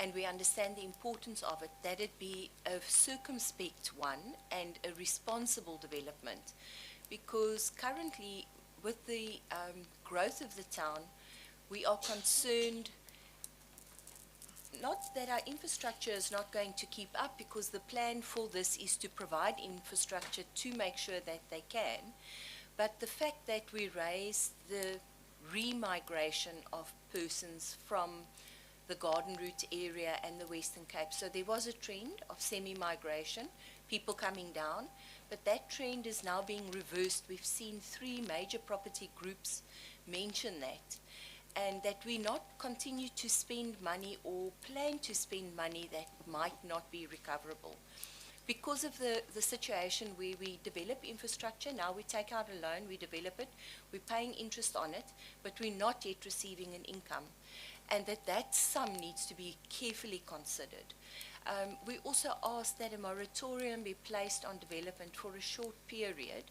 and we understand the importance of it, that it be a circumspect one and a responsible development. Because currently, with the growth of the town, we are concerned not that our infrastructure is not going to keep up, because the plan for this is to provide infrastructure to make sure that they can, but the fact that we raise the remigration of persons from the Garden Route area and the Western Cape. So there was a trend of semi-migration, people coming down, but that trend is now being reversed. We've seen 3 major property groups mention that, and that we not continue to spend money or plan to spend money that might not be recoverable. Because of the situation where we develop infrastructure, now we take out a loan, we develop it, we're paying interest on it, but we're not yet receiving an income. And that sum needs to be carefully considered. We also ask that a moratorium be placed on development for a short period,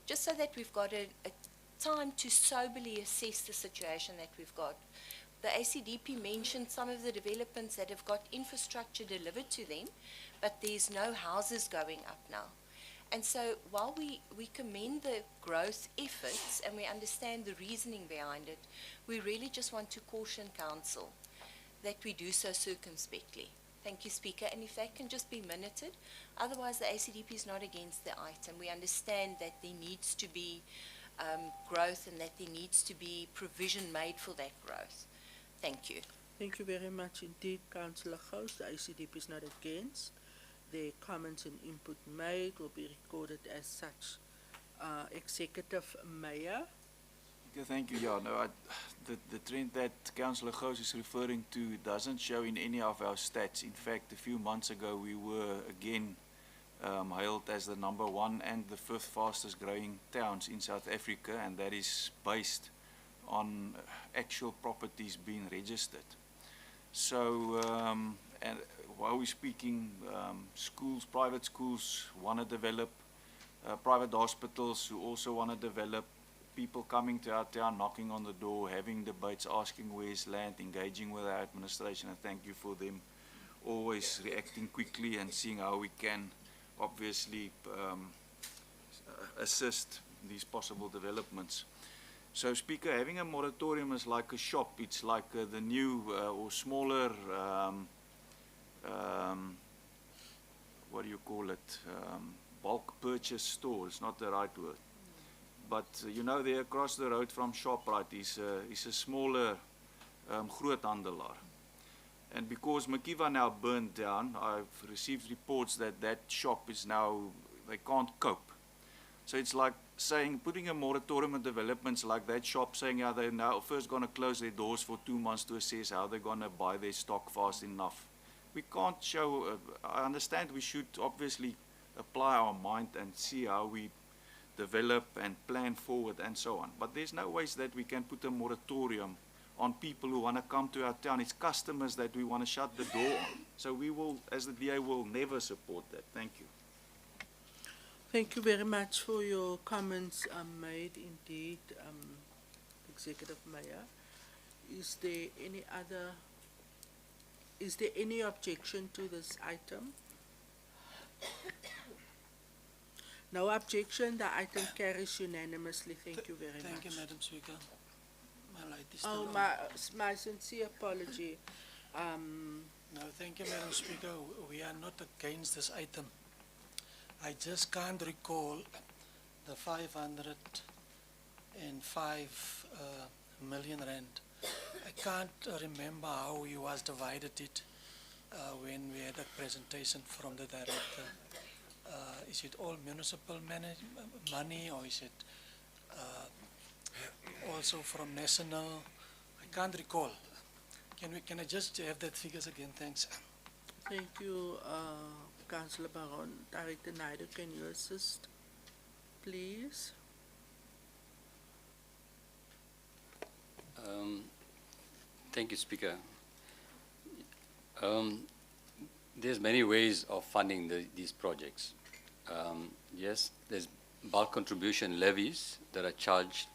just so that we've got a time to soberly assess the situation that we've got. The ACDP mentioned some of the developments that have got infrastructure delivered to them, but there's no houses going up now. And so while we commend the growth efforts and we understand the reasoning behind it, we really just want to caution council that we do so circumspectly. Thank you, Speaker. And if that can just be minuted, otherwise the ACDP is not against the item. We understand that there needs to be growth and that there needs to be provision made for that growth. Thank you. Thank you very much indeed, Councillor Gous. The ICDP is not against. Their comments and input made will be recorded as such. Executive Mayor. Okay, thank you. Yeah, no, the trend that Councillor Gous is referring to doesn't show in any of our stats. In fact, a few months ago we were again hailed as the #1 and the 5th fastest growing towns in South Africa, and that is based on actual properties being registered. So, and while we're speaking, schools, private schools want to develop, private hospitals who also want to develop, people coming to our town, knocking on the door, having debates, asking where's land, engaging with our administration, and thank you for them always reacting quickly and seeing how we can obviously assist these possible developments. So, Speaker, having a moratorium is like a shop. It's like the new or smaller, what do you call it, bulk purchase store. It's not the right word. But you know, there across the road from ShopRite is a smaller groothandelaar. And because Makiva now burned down, I've received reports that that shop is now, they can't cope. So it's like saying, putting a moratorium on developments like that shop, saying, yeah, they're now first going to close their doors for 2 months to assess how they're going to buy their stock fast enough. We can't show, I understand we should obviously apply our mind and see how we develop and plan forward and so on. But there's no ways that we can put a moratorium on people who want to come to our town. It's customers that we want to shut the door on. So we will, as the DA, will never support that. Thank you. Thank you very much for your comments made indeed, Executive Mayor. Is there any objection to this item? No objection, the item carries unanimously. Thank you very much. Thank you, Madam Speaker. My light is Oh, still on. my sincere apology. No, thank you, Madam Speaker. We are not against this item. I just can't recall the 505 million rand. I can't remember how he was divided it when we had a presentation from the director. Is it all municipal money, or is it also from national? I can't recall. Can I just have that figures again? Thanks. Thank you, Councillor Baron. Director Naidu, can you assist, please? Thank you, Speaker. There's many ways of funding these projects. Yes, there's bulk contribution levies that are charged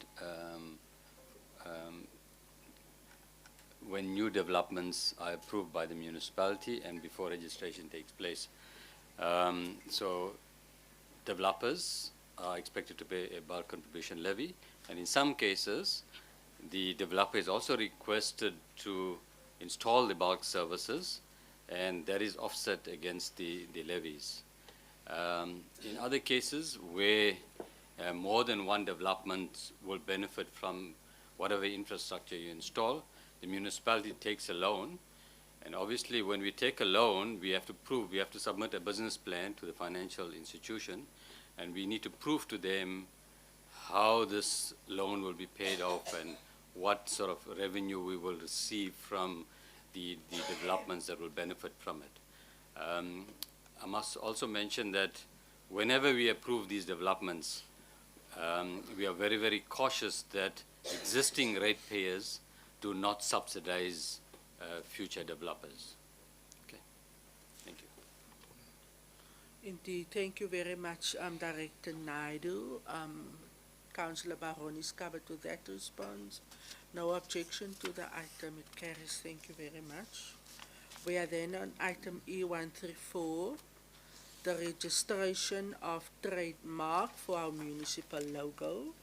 when new developments are approved by the municipality and before registration takes place. So developers are expected to pay a bulk contribution levy, and in some cases the developer is also requested to install the bulk services, and that is offset against the levies. In other cases where more than one development will benefit from whatever infrastructure you install, the municipality takes a loan And obviously, when we take a loan, we have to submit a business plan to the financial institution, and we need to prove to them how this loan will be paid off and what sort of revenue we will receive from the developments that will benefit from it. I must also mention that whenever we approve these developments, we are very, very cautious that existing ratepayers do not subsidize future developers. Okay, thank you. Indeed, thank you very much, Director Naidu. Councillor Baron is covered with that response. No objection to the item, it carries. Thank you very much. We are then on item E134, the registration of trademark for our municipal logo.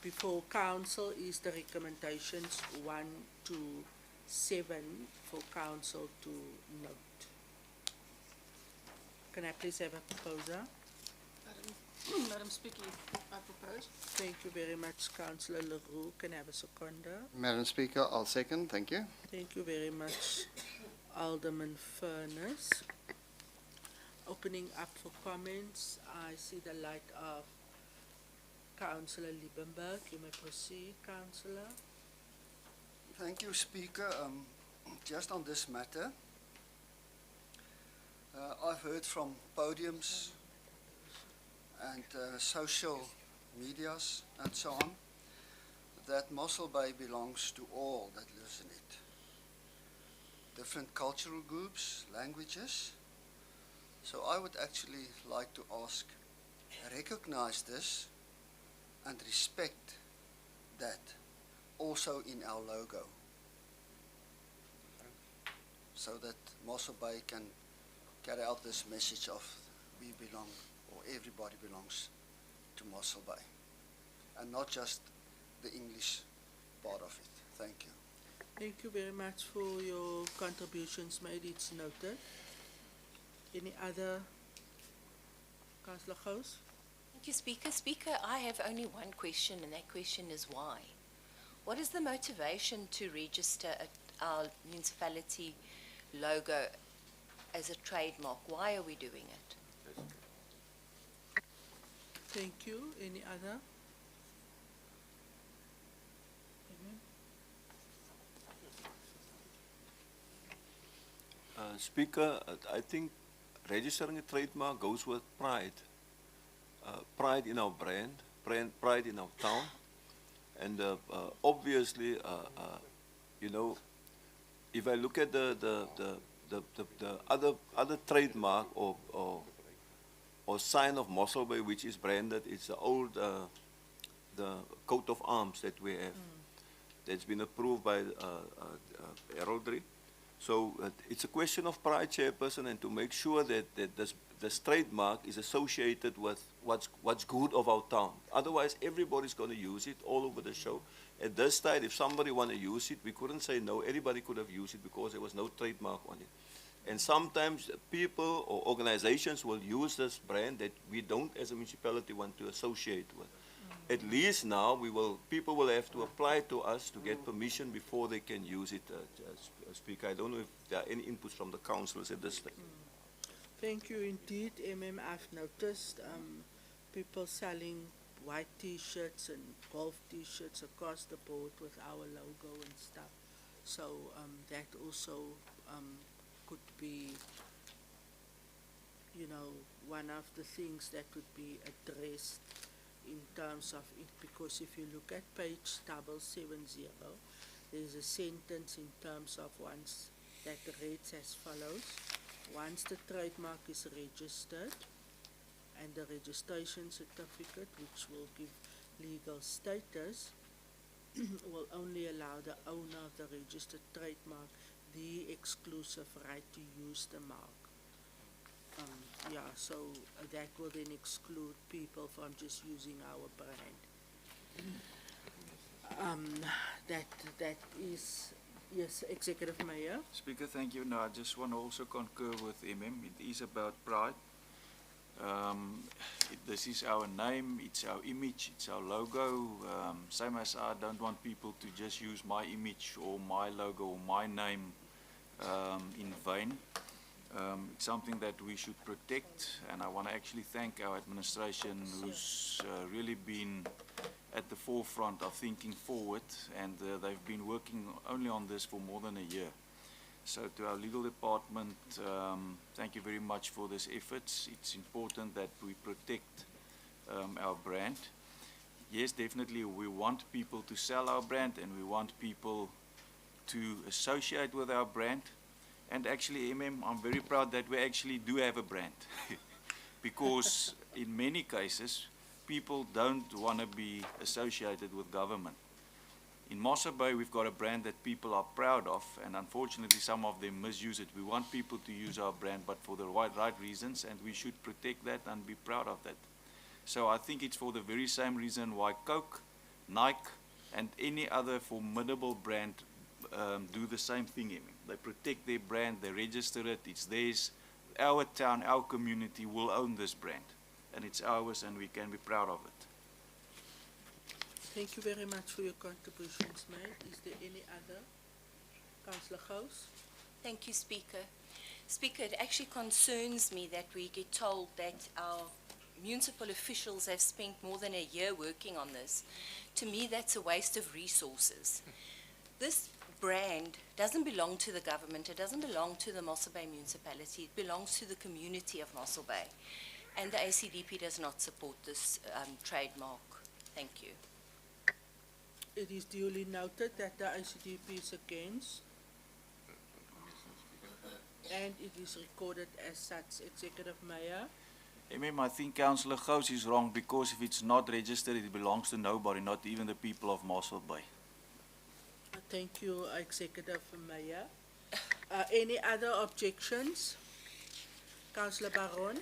Before council is the recommendations 1 to 7 for council to note. Can I please have a proposer? Madam Speaker, I propose. Thank you very much, Councillor Leroux. Can I have a seconder? Madam Speaker, I'll second. Thank you. Thank you very much, Alderman Furness. Opening up for comments, I see the light of Councillor Liebenberg. You may proceed, Councillor. Thank you, Speaker. Just on this matter, I've heard from podiums and social medias and so on that Mossel Bay belongs to all that lives in it. Different cultural groups, languages. So I would actually like to ask, recognize this and respect that also in our logo, so that Mossel Bay can carry out this message of we belong, or everybody belongs to Mossel Bay, and not just the English part of it. Thank you. Thank you very much for your contributions made. It's noted. Any other? Councillor Gous? Thank you, Speaker. Speaker, I have only one question, and that question is why? What is the motivation to register our municipality logo as a trademark? Why are we doing it? Thank you. Any other? Speaker, I think registering a trademark goes with pride. Pride in our brand, pride in our town. And obviously, you know, if I look at the other trademark or sign of Mossel Bay, which is branded, it's the old the coat of arms that we have. That's been approved by heraldry. So it's a question of pride, Chairperson, and to make sure that this trademark is associated with what's good of our town. Otherwise, everybody's going to use it all over the show. At this time, if somebody want to use it, we couldn't say no. Everybody could have used it because there was no trademark on it. And sometimes people or organizations will use this brand that we don't, as a municipality, want to associate with. At least now, people will have to apply to us to get permission before they can use it. Speaker, I don't know if there are any inputs from the councillors at this time. Thank you indeed, I've noticed people selling white T-shirts and golf T-shirts across the board with our logo and stuff. So that also could be, you know, one of the things that would be addressed in terms of it, because if you look at page 770, there's a sentence in terms of once that reads as follows: once the trademark is registered and the registration certificate, which will give legal status, will only allow the owner of the registered trademark the exclusive right to use the mark. Yeah, so that will then exclude people from just using our brand. That is, yes, Executive Mayor. Speaker, thank you. No, I just want to also concur with It is about pride. This is our name, it's our image, it's our logo. Same as I don't want people to just use my image or my logo or my name in vain. It's something that we should protect, and I want to actually thank our administration who's really been at the forefront of thinking forward, and they've been working only on this for more than a year. So to our legal department, thank you very much for this efforts. It's important that we protect our brand. Yes, definitely we want people to sell our brand, and we want people to associate with our brand. And actually, I'm very proud that we actually do have a brand. Because in many cases, people don't want to be associated with government. In Mossel Bay, we've got a brand that people are proud of, and unfortunately some of them misuse it. We want people to use our brand, but for the right reasons, and we should protect that and be proud of that. So I think it's for the very same reason why Coke, Nike, and any other formidable brand do the same thing. They protect their brand, they register it, it's theirs. Our town, our community will own this brand, and it's ours, and we can be proud of it. Thank you very much for your contributions, mate. Is there any other? Councillor Gous? Thank you, Speaker. Speaker, it actually concerns me that we get told that our municipal officials have spent more than a year working on this. To me, that's a waste of resources. This brand doesn't belong to the government. It doesn't belong to the Mossel Bay Municipality. It belongs to the community of Mossel Bay. And the ACDP does not support this trademark. Thank you. It is duly noted that the ICDP is against, and it is recorded as such. Executive Mayor. I think Councillor Gous is wrong, because if it's not registered, it belongs to nobody, not even the people of Mossel Bay. Thank you, Executive Mayor. Any other objections? Councillor Baron.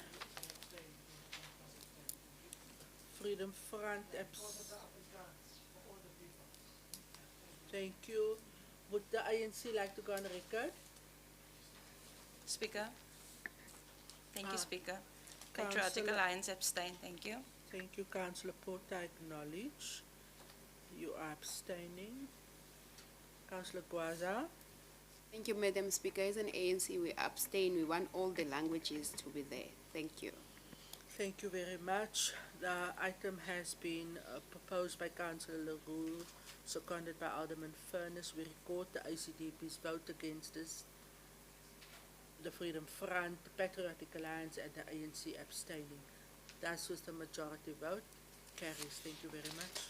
Freedom Front. Thank you. Would the ANC like to go on record? Speaker. Thank you, Speaker. Councillor- Patriotic Alliance abstain. Thank you. Thank you, Councillor Porter. I acknowledge you are abstaining. Councillor Gwaza. Thank you, Madam Speaker. As an ANC, we abstain. We want all the languages to be there. Thank you. Thank you very much. The item has been proposed by Councillor Leroux, seconded by Alderman Furness. We record the ICDP's vote against this, the Freedom Front, the Patriotic Alliance, and the ANC abstaining. Thus, with the majority vote, carries. Thank you very much.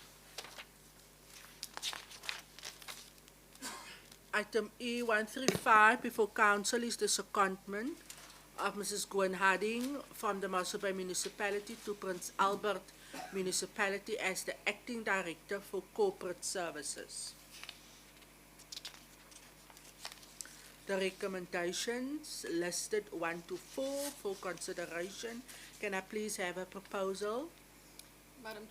Item E135 before Council is the secondment of Mrs. Gwen Harding from the Mossel Bay Municipality to Prince Albert Municipality as the Acting Director for Corporate Services. The recommendations listed 1 to 4 for consideration. Can I please have a proposal? Madam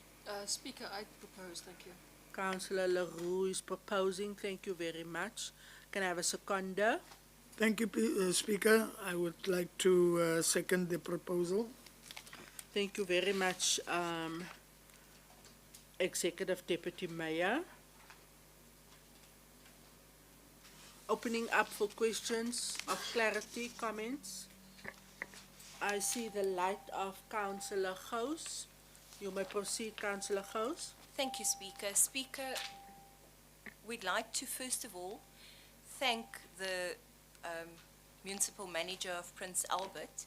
Speaker, I propose. Thank you. Councillor Leroux is proposing. Thank you very much. Can I have a seconder? Thank you, Speaker. I would like to second the proposal. Thank you very much, Executive Deputy Mayor. Opening up for questions of clarity, comments. I see the light of Councillor Gous. You may proceed, Councillor Gous. Thank you, Speaker. Speaker, we'd like to first of all thank the municipal manager of Prince Albert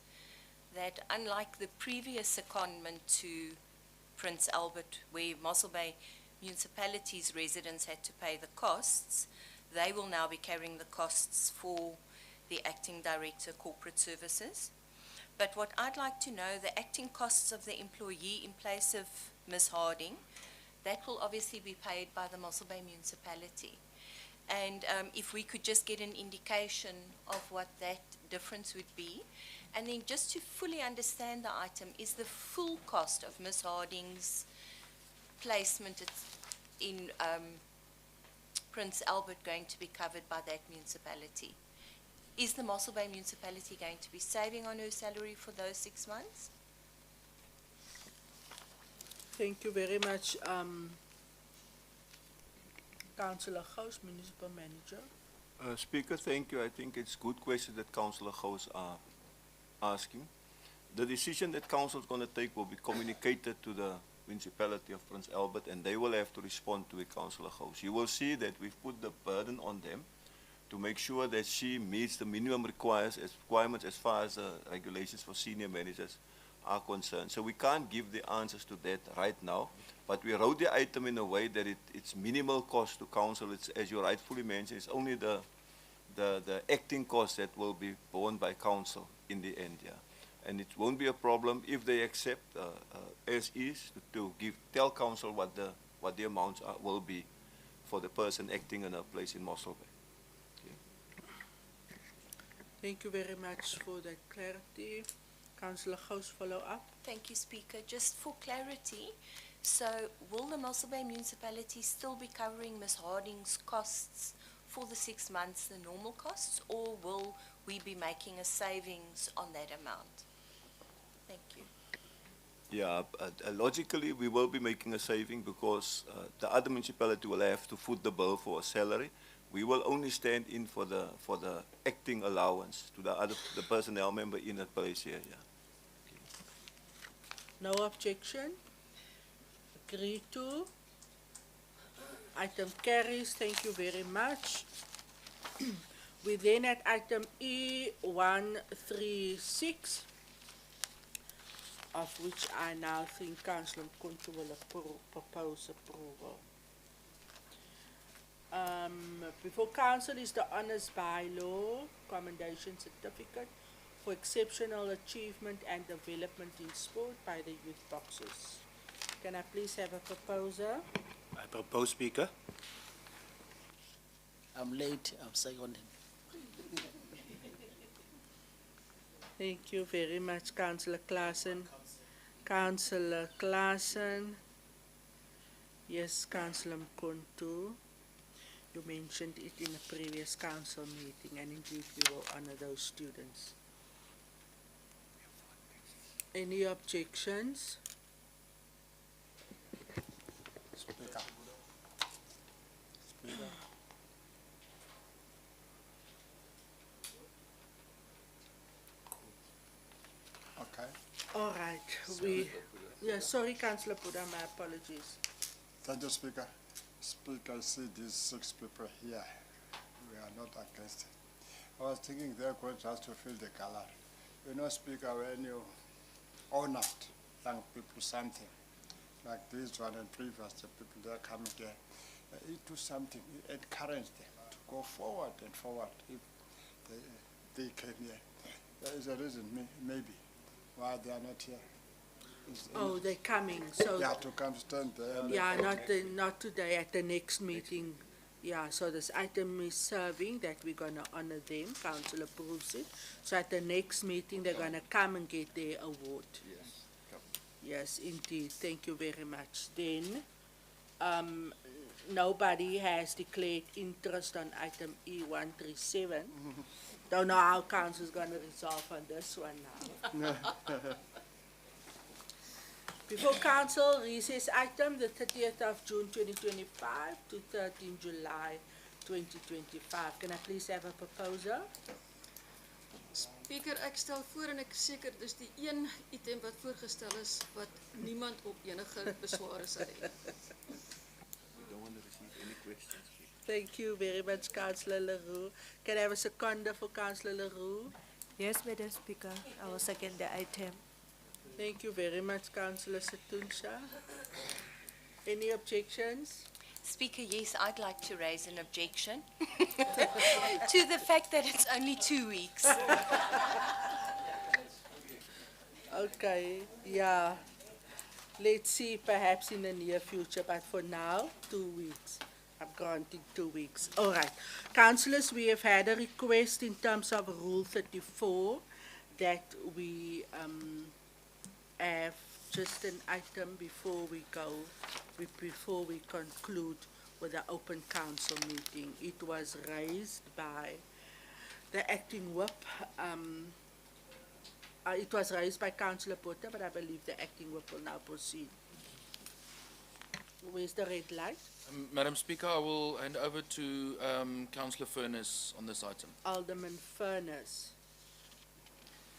that, unlike the previous secondment to Prince Albert, where Mossel Bay Municipality's residents had to pay the costs, they will now be carrying the costs for the Acting Director Corporate Services. But what I'd like to know, the acting costs of the employee in place of Ms. Harding, that will obviously be paid by the Mossel Bay Municipality. And if we could just get an indication of what that difference would be. And then just to fully understand the item, is the full cost of Ms. Harding's placement in Prince Albert going to be covered by that municipality? Is the Mossel Bay Municipality going to be saving on her salary for those 6 months? Thank you very much, Councillor Gous, Municipal Manager. Speaker, thank you. I think it's good question that Councillor Gous are asking. The decision that council is going to take will be communicated to the municipality of Prince Albert, and they will have to respond to it, Councillor Gous. You will see that we've put the burden on them to make sure that she meets the minimum requirements as far as the regulations for senior managers are concerned. So we can't give the answers to that right now, but we wrote the item in a way that it's minimal cost to council. It's, as you rightfully mentioned, it's only the acting cost that will be borne by council in the end, yeah. And it won't be a problem if they accept as is to tell council what the amounts will be for the person acting in a place in Mossel. Thank you very much for that clarity. Councillor Gous, follow up. Thank you, Speaker. Just for clarity, so will the Mossel Bay Municipality still be covering Ms. Harding's costs for the 6 months, the normal costs, or will we be making a savings on that amount? Thank you. Yeah, logically we will be making a saving because the other municipality will have to foot the bill for a salary. We will only stand in for the acting allowance to the personnel member in that place here. Yeah. No objection. Agreed to. Item carries. Thank you very much. We then at item E136, of which I now think Councillor Mkonto will propose approval. Before council is the honours bylaw commendation certificate for exceptional achievement and development in sport by the youth boxers. Can I please have a proposer? I propose, Speaker. I'm late, I'm seconding. Thank you very much, Councillor Claassen. Councillor Claassen. Yes, Councillor Mkonto. You mentioned it in a previous council meeting, and indeed we will honor those students. Any objections? Speaker. Speaker. Okay. All right. Sorry, Councillor Puda, my apologies. Thank you, Speaker. Speaker, I see these 6 people here. We are not against it. I was thinking they're going just to fill the color. You know, Speaker, when you honor young people something, like this one and previous, the people that are coming here, you do something, you encourage them to go forward and forward if they came here. There is a reason, maybe, why they are not here. Oh, they're coming, so. Yeah, to come stand there. Yeah, not today, at the next meeting. Yeah, so this item is serving that we're gonna honor them, council approves it. So at the next meeting, they're gonna come and get their award. Yes. Yes, indeed, thank you very much. Then, nobody has declared interest on item E137. Don't know how council's gonna resolve on this one now. Before council, recess item, the 30th of June 2025 to 13 July 2025. Can I please have a proposer? Speaker, ek stel voor en ek seker dis die een item wat voorgestel is wat niemand op enige besware sal hê. We don't want to receive any questions. Thank you very much, Councillor Leroux. Can I have a seconder for Councillor Leroux? Yes, Madam Speaker, I will second the item. Thank you very much, Councillor Setunsha. Any objections? Speaker, yes, I'd like to raise an objection to the fact that it's only 2 weeks. Okay, yeah. Let's see, perhaps in the near future, but for now, 2 weeks. I'm granting 2 weeks. All right. Councillors, we have had a request in terms of Rule 34 that we have just an item before we conclude with the open council meeting. It was raised by the acting whip. It was raised by Councillor Potter, but I believe the acting whip will now proceed. Where's the red light? Madam Speaker, I will hand over to Councillor Furness on this item. Alderman Furness.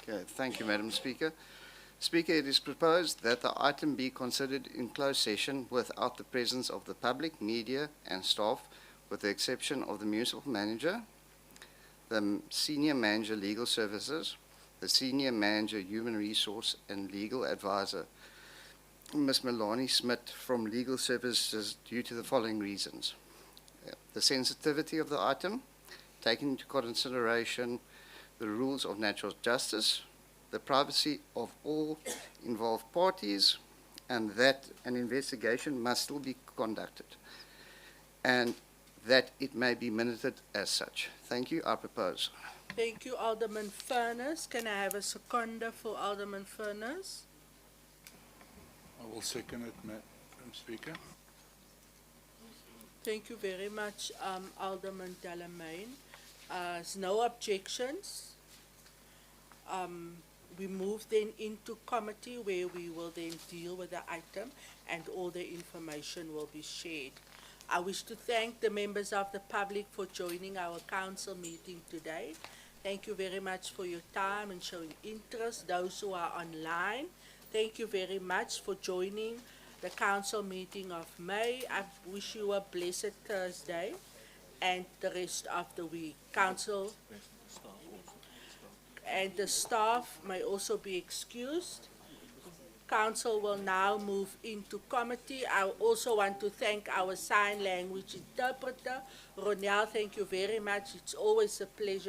Okay, thank you, Madam Speaker. Speaker, it is proposed that the item be considered in closed session without the presence of the public, media, and staff, with the exception of the municipal manager, the senior manager legal services, the senior manager human resource and legal advisor, Ms. Melanie Smith from legal services, due to the following reasons. The sensitivity of the item, taking into consideration the rules of natural justice, the privacy of all involved parties, and that an investigation must still be conducted, and that it may be minuted as such. Thank you. I propose. Thank you, Alderman Furness. Can I have a seconder for Alderman Furness? I will second it, Madam Speaker. Thank you very much, Alderman Delamain. There's no objections. We move then into committee where we will then deal with the item and all the information will be shared. I wish to thank the members of the public for joining our council meeting today. Thank you very much for your time and showing interest. Those who are online, thank you very much for joining the council meeting of May. I wish you a blessed Thursday and the rest of the week. Council and the staff may also be excused. Council will now move into committee. I also want to thank our sign language interpreter. Ronel, thank you very much. It's always a pleasure